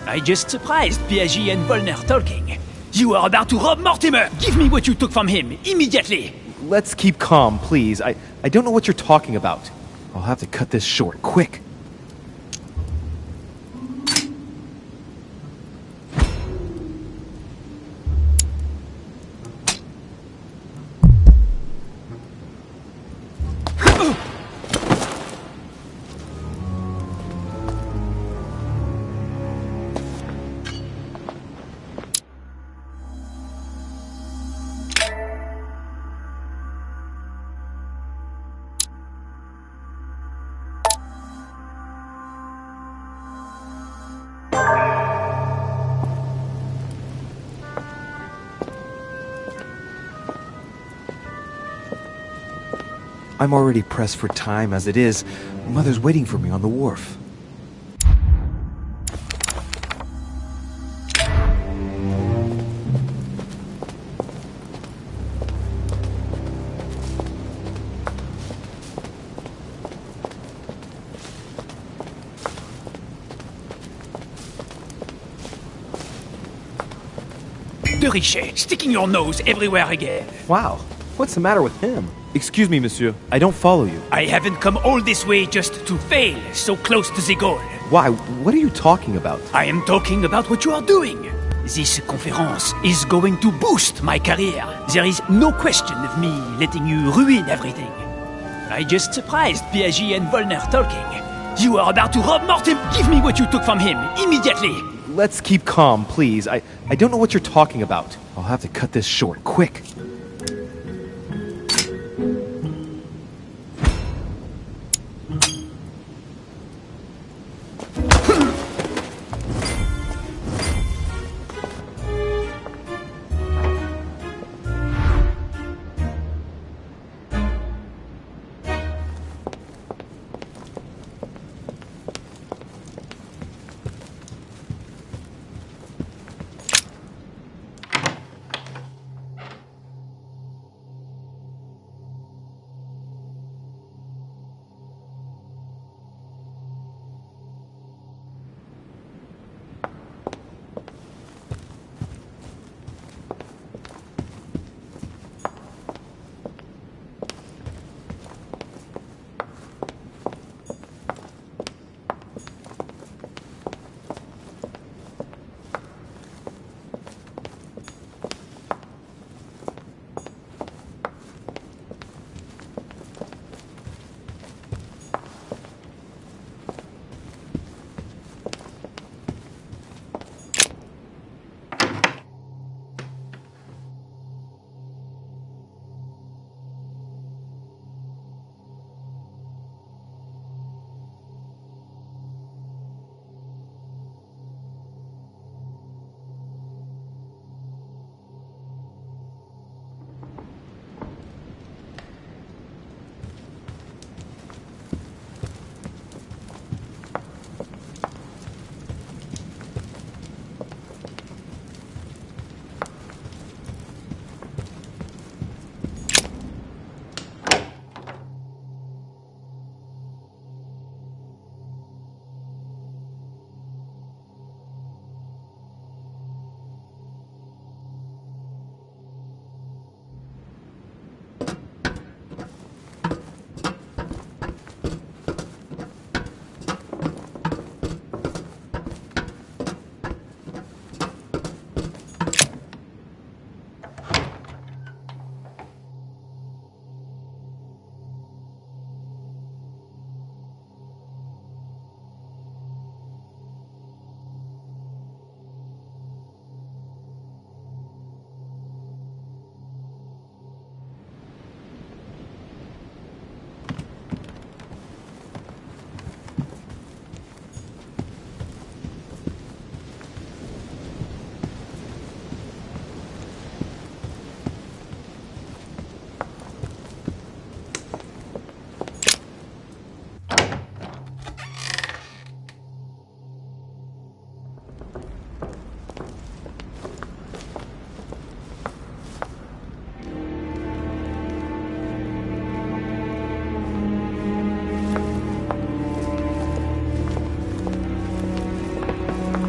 I just surprised Piaget and Volner talking. You are about to rob Mortimer. Give me what you took from him, immediately. Let's keep calm, please. I don't know what you're talking about. I'll have to cut this short, quick. I'm already pressed for time as it is. Mother's waiting for me on the wharf. De Richet, sticking your nose everywhere again. Wow, what's the matter with him? Excuse me, monsieur. I don't follow you. I haven't come all this way just to fail so close to the goal. Why? What are you talking about? I am talking about what you are doing. This conference is going to boost my career. There is no question of me letting you ruin everything. I just surprised Piaget and Volner talking. You are about to rob Mortimer. Give me what you took from him, immediately. Let's keep calm, please. I don't know what you're talking about. I'll have to cut this short, quick.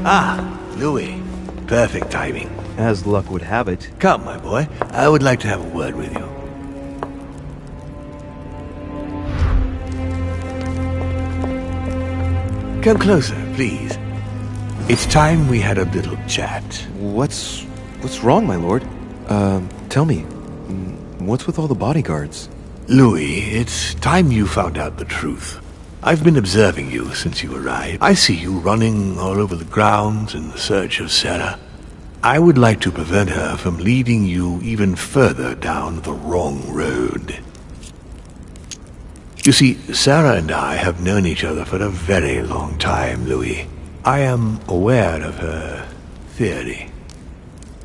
Ah, Louis. Perfect timing. As luck would have it. Come, my boy. I would like to have a word with you. Come closer, please. It's time we had a little chat. What's wrong, my lord? Tell me. What's with all the bodyguards? Louis, it's time you found out the truth. I've been observing you since you arrived. I see you running all over the grounds in search of Sarah. I would like to prevent her from leading you even further down the wrong road. You see, Sarah and I have known each other for a very long time, Louis. I am aware of her theory.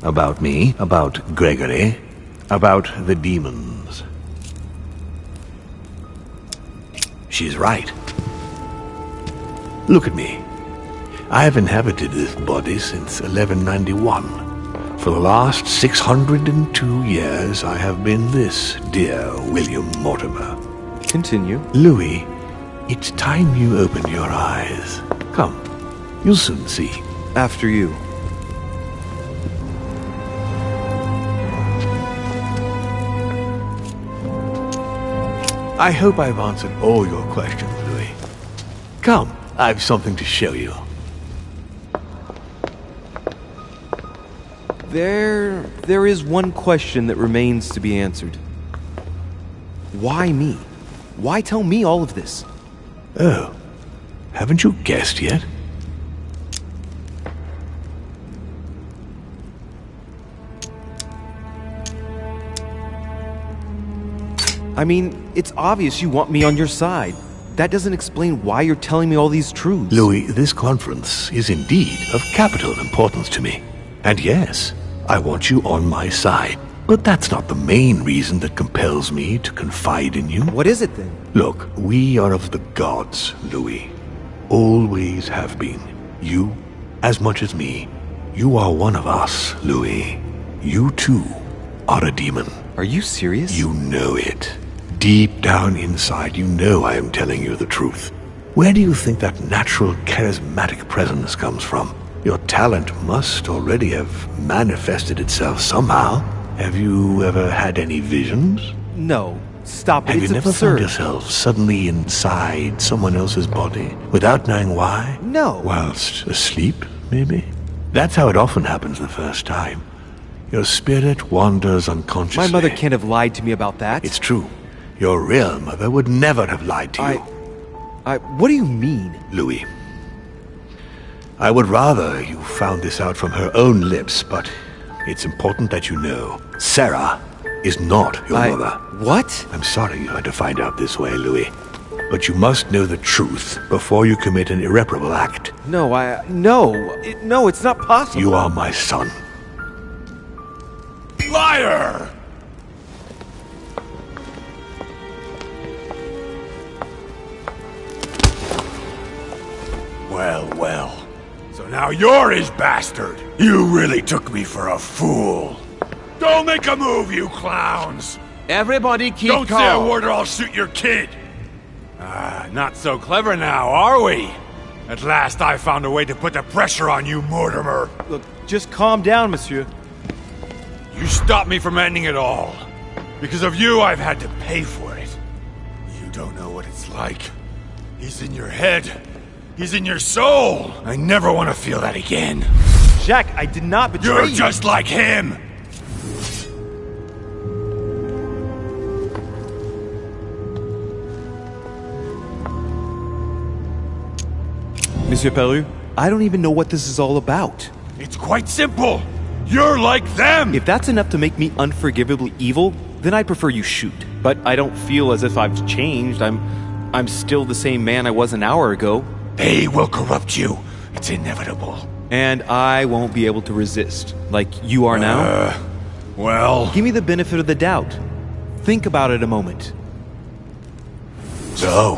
About me, about Gregory, about the demons. She's right. Look at me. I have inhabited this body since 1191. For the last 602 years, I have been this dear William Mortimer. Continue. Louis, it's time you opened your eyes. Come, you'll soon see. After you. I hope I've answered all your questions, Louis. Come, I've something to show you. There is one question that remains to be answered. Why me? Why tell me all of this? Oh, haven't you guessed yet? I mean, it's obvious you want me on your side. That doesn't explain why you're telling me all these truths. Louis, this conference is indeed of capital importance to me. And yes, I want you on my side. But that's not the main reason that compels me to confide in you. What is it then? Look, we are of the gods, Louis. Always have been. You, as much as me. You are one of us, Louis. You too are a demon. Are you serious? You know it. Deep down inside, you know I am telling you the truth. Where do you think that natural, charismatic presence comes from? Your talent must already have manifested itself somehow. Have you ever had any visions? No. Stop it. Have It's you never absurd. found yourself suddenly inside someone else's body without knowing why? No. Whilst asleep, maybe? That's how it often happens the first time. Your spirit wanders unconsciously. My mother can't have lied to me about that. It's true. Your real mother would never have lied to you. What do you mean? Louis, I would rather you found this out from her own lips, but it's important that you know. Sarah is not your mother. What? I'm sorry you had to find out this way, Louis. But you must know the truth before you commit an irreparable act. No, no, it's not possible. You are my son. Liar! Well. So now you're his bastard. You really took me for a fool. Don't make a move, you clowns. Everybody keep Don't calm. say a word or I'll shoot your kid. Not so clever now, are we? At last I found a way to put the pressure on you, Mortimer. Look, just calm down, monsieur. You stopped me from ending it all. Because of you, I've had to pay for it. You don't know what it's like. He's in your head. He's in your soul. I never want to feel that again. Jack, I did not betray you. You're just like him. Monsieur Peru, I don't even know what this is all about. It's quite simple. You're like them. If that's enough to make me unforgivably evil, then I'd prefer you shoot. But I don't feel as if I've changed. I'm still the same man I was an hour ago. They will corrupt you. It's inevitable. And I won't be able to resist, like you are now. Well... Give me the benefit of the doubt. Think about it a moment. So,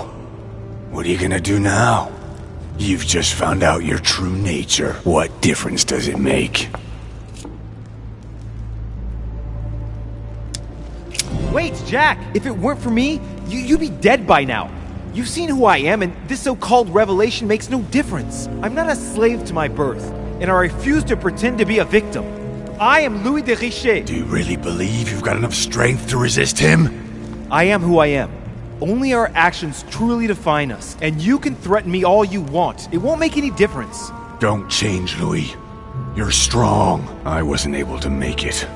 what are you gonna do now? You've just found out your true nature. What difference does it make? Wait, Jack! If it weren't for me, you'd be dead by now. You've seen who I am, and this so-called revelation makes no difference. I'm not a slave to my birth, and I refuse to pretend to be a victim. I am Louis de Richet. Do you really believe you've got enough strength to resist him? I am who I am. Only our actions truly define us, and you can threaten me all you want. It won't make any difference. Don't change, Louis. You're strong. I wasn't able to make it.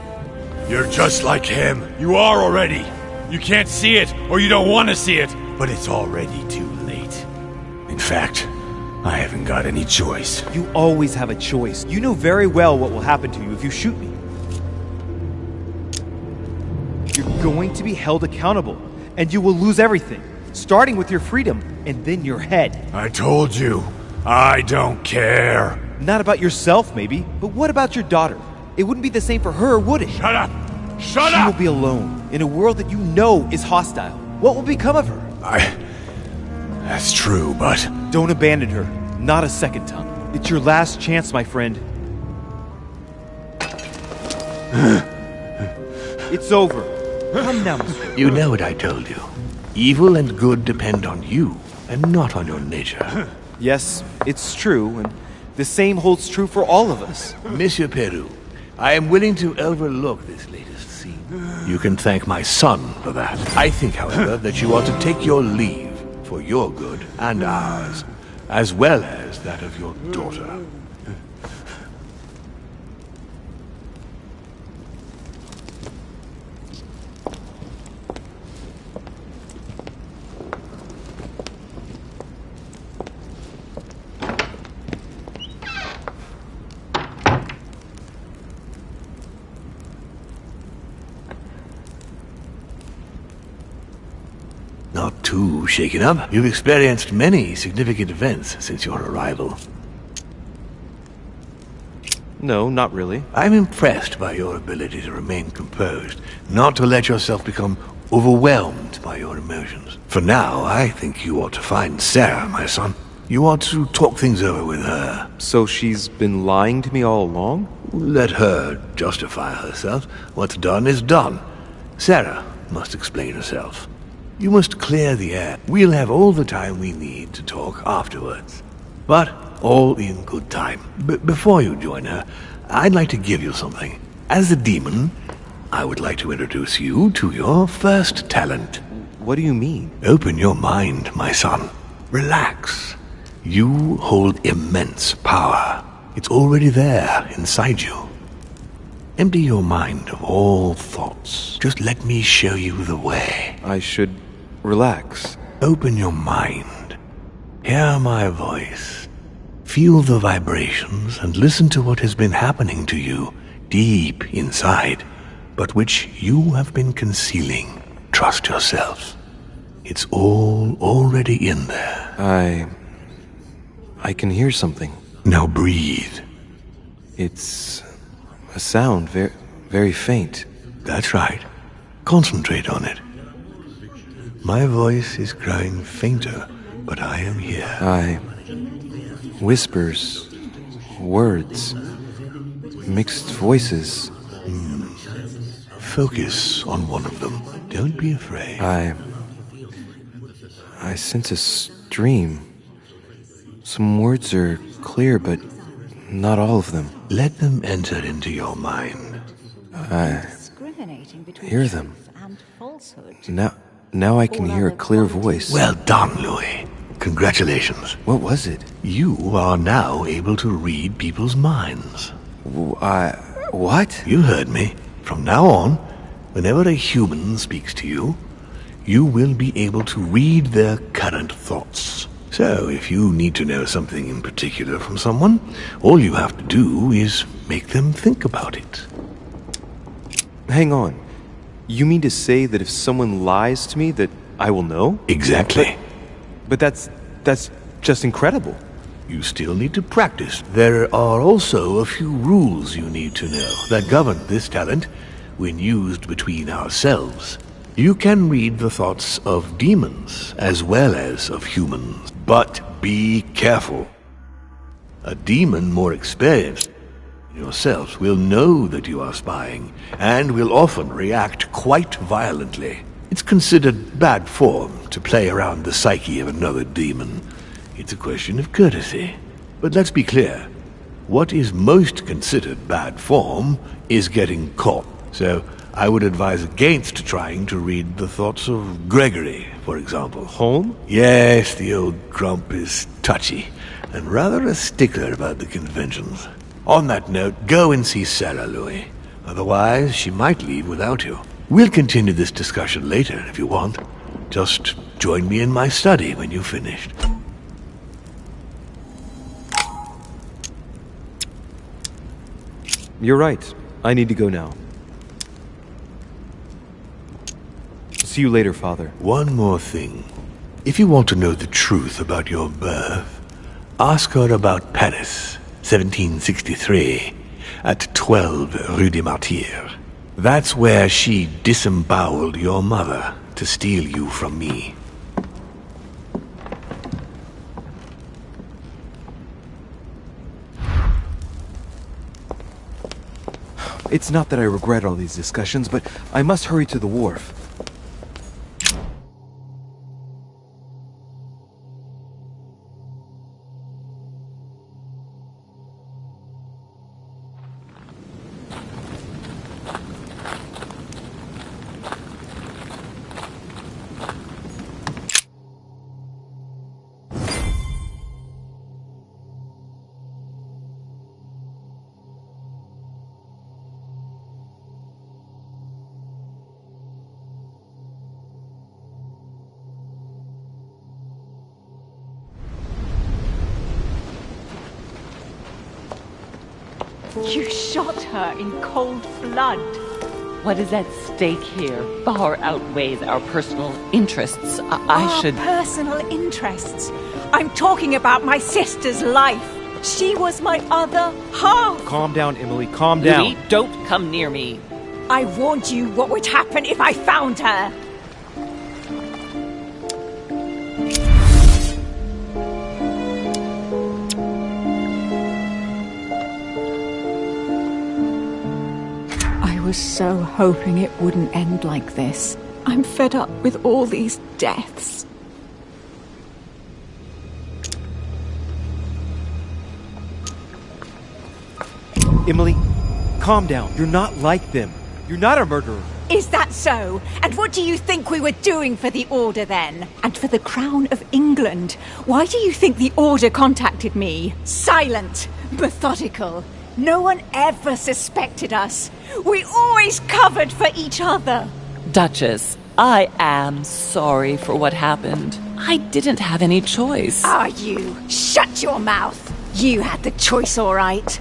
You're just like him. You are already. You can't see it, or you don't want to see it, but it's already too late. In fact, I haven't got any choice. You always have a choice. You know very well what will happen to you if you shoot me. You're going to be held accountable, and you will lose everything, starting with your freedom, and then your head. I told you, I don't care. Not about yourself, maybe, but what about your daughter? It wouldn't be the same for her, would it? Shut up! Shut up! She will be alone, in a world that you know is hostile. What will become of her? That's true, but... Don't abandon her. Not a second time. It's your last chance, my friend. It's over. Come now, Mr. You know what I told you. Evil and good depend on you, and not on your nature. Yes, it's true, and the same holds true for all of us. Monsieur Peru, I am willing to overlook this latest scene. You can thank my son for that. I think, however, that you ought to take your leave for your good and ours, as well as that of your daughter. Not too shaken up. You've experienced many significant events since your arrival. No, not really. I'm impressed by your ability to remain composed, not to let yourself become overwhelmed by your emotions. For now, I think you ought to find Sarah, my son. You ought to talk things over with her. So she's been lying to me all along? Let her justify herself. What's done is done. Sarah must explain herself. You must clear the air. We'll have all the time we need to talk afterwards. But all in good time. Before you join her, I'd like to give you something. As a demon, I would like to introduce you to your first talent. What do you mean? Open your mind, my son. Relax. You hold immense power. It's already there inside you. Empty your mind of all thoughts. Just let me show you the way. I should relax. Open your mind. Hear my voice. Feel the vibrations and listen to what has been happening to you deep inside, but which you have been concealing. Trust yourself. It's all already in there. I can hear something. Now breathe. It's a sound, very faint. That's right. Concentrate on it. My voice is growing fainter, but I am here. Whispers, words, mixed voices. Focus on one of them. Don't be afraid. I sense a stream. Some words are clear, but not all of them. Let them enter into your mind. I hear them. Now I can hear a clear voice. Well done, Louis. Congratulations. What was it? You are now able to read people's minds. What? You heard me. From now on, whenever a human speaks to you, you will be able to read their current thoughts. So, if you need to know something in particular from someone, all you have to do is make them think about it. Hang on. You mean to say that if someone lies to me that I will know? Exactly. But that's just incredible. You still need to practice. There are also a few rules you need to know that govern this talent when used between ourselves. You can read the thoughts of demons as well as of humans. But be careful. A demon more experienced than yourself will know that you are spying and will often react quite violently. It's considered bad form to play around the psyche of another demon. It's a question of courtesy. But let's be clear. What is most considered bad form is getting caught. So I would advise against trying to read the thoughts of Gregory, for example. Home? Yes, the old grump is touchy, and rather a stickler about the conventions. On that note, go and see Sarah, Louis. Otherwise, she might leave without you. We'll continue this discussion later, if you want. Just join me in my study when you've finished. You're right. I need to go now. See you later, Father. One more thing. If you want to know the truth about your birth, ask her about Paris, 1763, at 12 Rue des Martyrs. That's where she disemboweled your mother to steal you from me. It's not that I regret all these discussions, but I must hurry to the wharf. You shot her in cold blood. What is at stake here far outweighs our personal interests. I should... personal interests? I'm talking about my sister's life. She was my other half. Calm down, Emily. Calm down. Louis, don't come near me. I warned you what would happen if I found her. I was so hoping it wouldn't end like this. I'm fed up with all these deaths. Emily, calm down. You're not like them. You're not a murderer. Is that so? And what do you think we were doing for the Order then? And for the Crown of England? Why do you think the Order contacted me? Silent, methodical. No one ever suspected us. We always covered for each other. Duchess, I am sorry for what happened. I didn't have any choice. Ah, you. Shut your mouth. You had the choice, all right.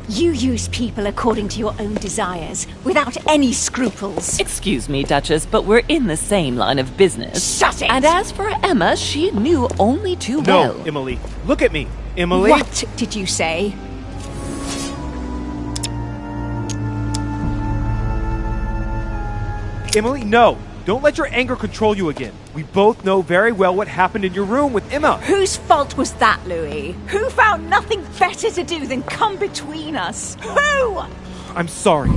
You use people according to your own desires, without any scruples. Excuse me, Duchess, but we're in the same line of business. Shut it! And as for Emma, she knew only too well. No, Emily. Look at me. Emily. What did you say? Emily, no. Don't let your anger control you again. We both know very well what happened in your room with Emma. Whose fault was that, Louis? Who found nothing better to do than come between us? Who? I'm sorry.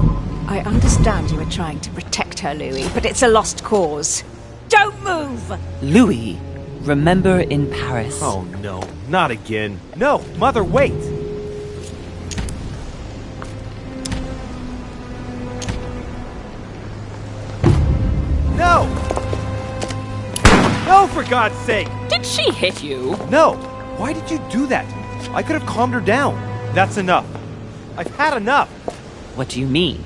I understand you were trying to protect her, Louis, but it's a lost cause. Don't move! Louis, remember in Paris. Oh, no. Not again. No, Mother, wait. No! No, for God's sake! Did she hit you? No! Why did you do that? I could have calmed her down. That's enough. I've had enough. What do you mean?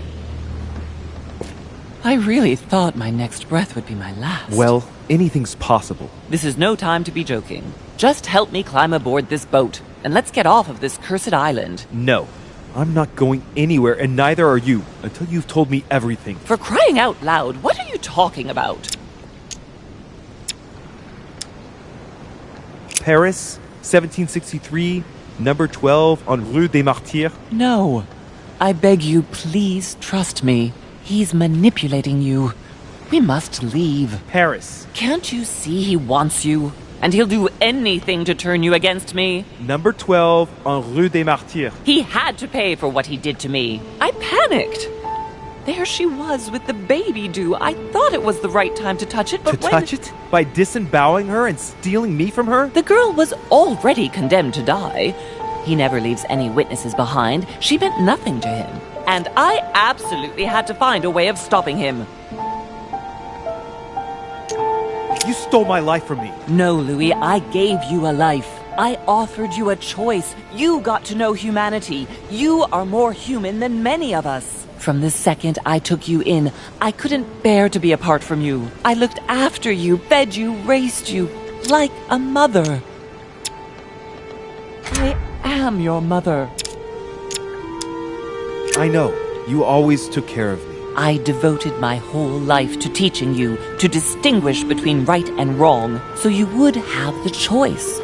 I really thought my next breath would be my last. Well, anything's possible. This is no time to be joking. Just help me climb aboard this boat, and let's get off of this cursed island. No. I'm not going anywhere, and neither are you, until you've told me everything. For crying out loud, what are you talking about? Paris, 1763, number 12 on Rue des Martyrs. No. I beg you, please trust me. He's manipulating you. We must leave. Paris. Can't you see he wants you? And he'll do anything to turn you against me. Number 12 on Rue des Martyrs. He had to pay for what he did to me. I panicked. There she was with the baby dew. I thought it was the right time to touch it, but touch it? By disemboweling her and stealing me from her? The girl was already condemned to die. He never leaves any witnesses behind. She meant nothing to him. And I absolutely had to find a way of stopping him. You stole my life from me. No, Louis, I gave you a life. I offered you a choice. You got to know humanity. You are more human than many of us. From the second I took you in, I couldn't bear to be apart from you. I looked after you, fed you, raised you, like a mother. I am your mother. I know. You always took care of me. I devoted my whole life to teaching you to distinguish between right and wrong, so you would have the choice.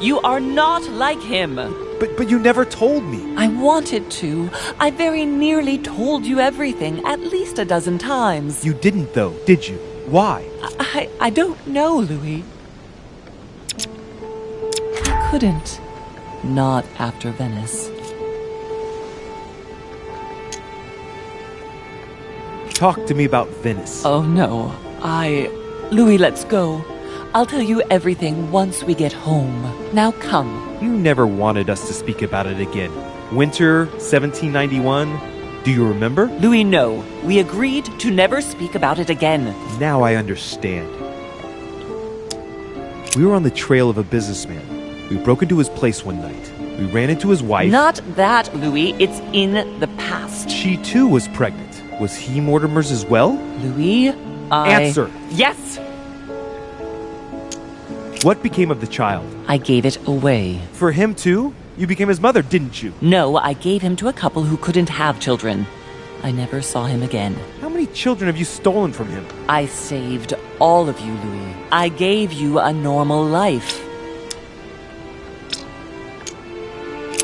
You are not like him. But you never told me. I wanted to. I very nearly told you everything, at least a dozen times. You didn't, though, did you? Why? I don't know, Louis. I couldn't. Not after Venice. Talk to me about Venice. Oh, no. Louis, let's go. I'll tell you everything once we get home. Now come. You never wanted us to speak about it again. Winter 1791. Do you remember? Louis, no. We agreed to never speak about it again. Now I understand. We were on the trail of a businessman. We broke into his place one night. We ran into his wife. Not that, Louis. It's in the past. She, too, was pregnant. Was he Mortimer's as well? Louis, Answer. Yes! What became of the child? I gave it away. For him, too? You became his mother, didn't you? No, I gave him to a couple who couldn't have children. I never saw him again. How many children have you stolen from him? I saved all of you, Louis. I gave you a normal life.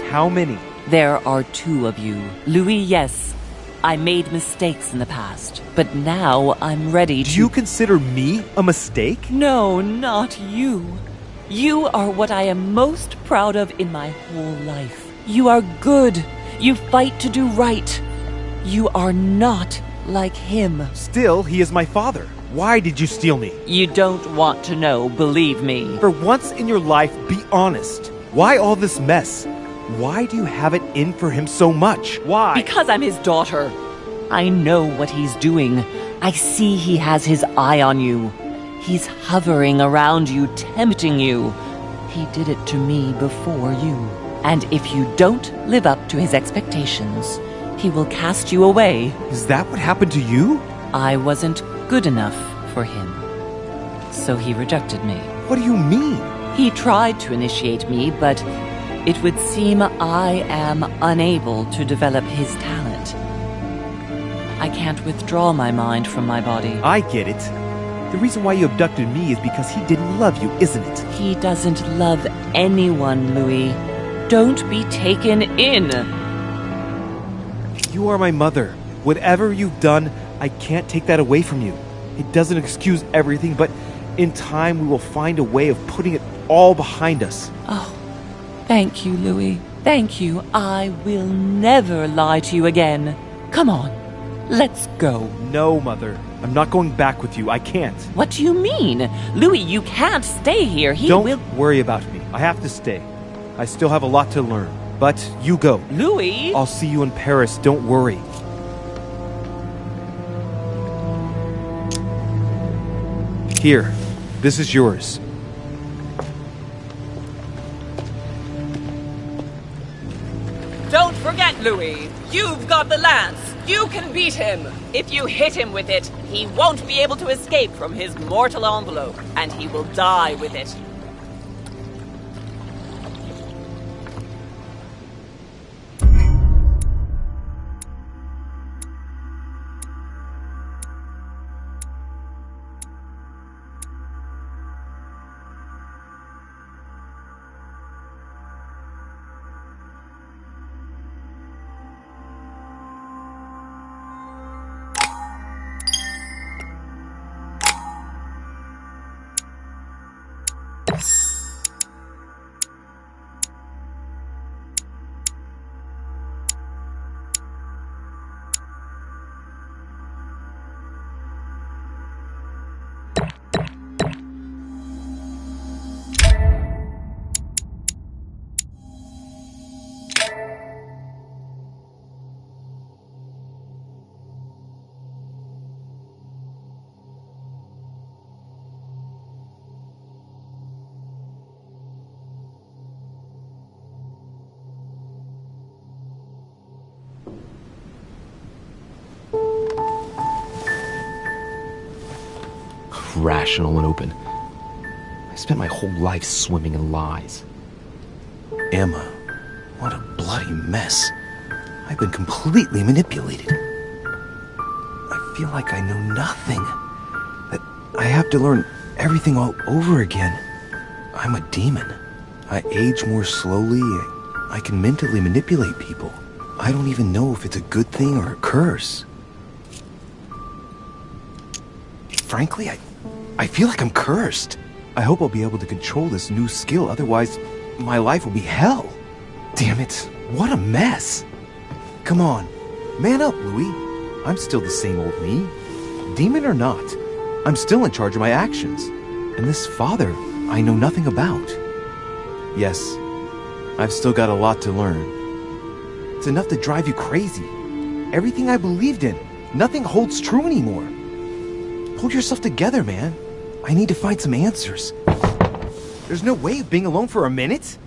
How many? There are 2 of you. Louis, yes. I made mistakes in the past, but now I'm ready to... Do you consider me a mistake? No, not you. You are what I am most proud of in my whole life. You are good. You fight to do right. You are not like him. Still, he is my father. Why did you steal me? You don't want to know, believe me. For once in your life, be honest. Why all this mess? Why do you have it in for him so much? Why? Because I'm his daughter. I know what he's doing. I see he has his eye on you. He's hovering around you, tempting you. He did it to me before you. And if you don't live up to his expectations, he will cast you away. Is that what happened to you? I wasn't good enough for him. So he rejected me. What do you mean? He tried to initiate me, but it would seem I am unable to develop his talent. I can't withdraw my mind from my body. I get it. The reason why you abducted me is because he didn't love you, isn't it? He doesn't love anyone, Louis. Don't be taken in. You are my mother. Whatever you've done, I can't take that away from you. It doesn't excuse everything, but in time we will find a way of putting it all behind us. Oh, thank you, Louis. Thank you. I will never lie to you again. Come on, let's go. No, Mother. I'm not going back with you. I can't. What do you mean? Louis, you can't stay here. Don't worry about me. I have to stay. I still have a lot to learn. But you go. Louis! I'll see you in Paris. Don't worry. Here. This is yours. Don't forget, Louis. You've got the lance. You can beat him. If you hit him with it, he won't be able to escape from his mortal envelope, and he will die with it. rational and open. I spent my whole life swimming in lies. Emma, what a bloody mess. I've been completely manipulated. I feel like I know nothing. That I have to learn everything all over again. I'm a demon. I age more slowly. I can mentally manipulate people. I don't even know if it's a good thing or a curse. Frankly, I feel like I'm cursed. I hope I'll be able to control this new skill, otherwise my life will be hell. Damn it, what a mess. Come on, man up, Louis. I'm still the same old me. Demon or not, I'm still in charge of my actions. And this father, I know nothing about. Yes, I've still got a lot to learn. It's enough to drive you crazy. Everything I believed in, nothing holds true anymore. Pull yourself together, man. I need to find some answers. There's no way of being alone for a minute.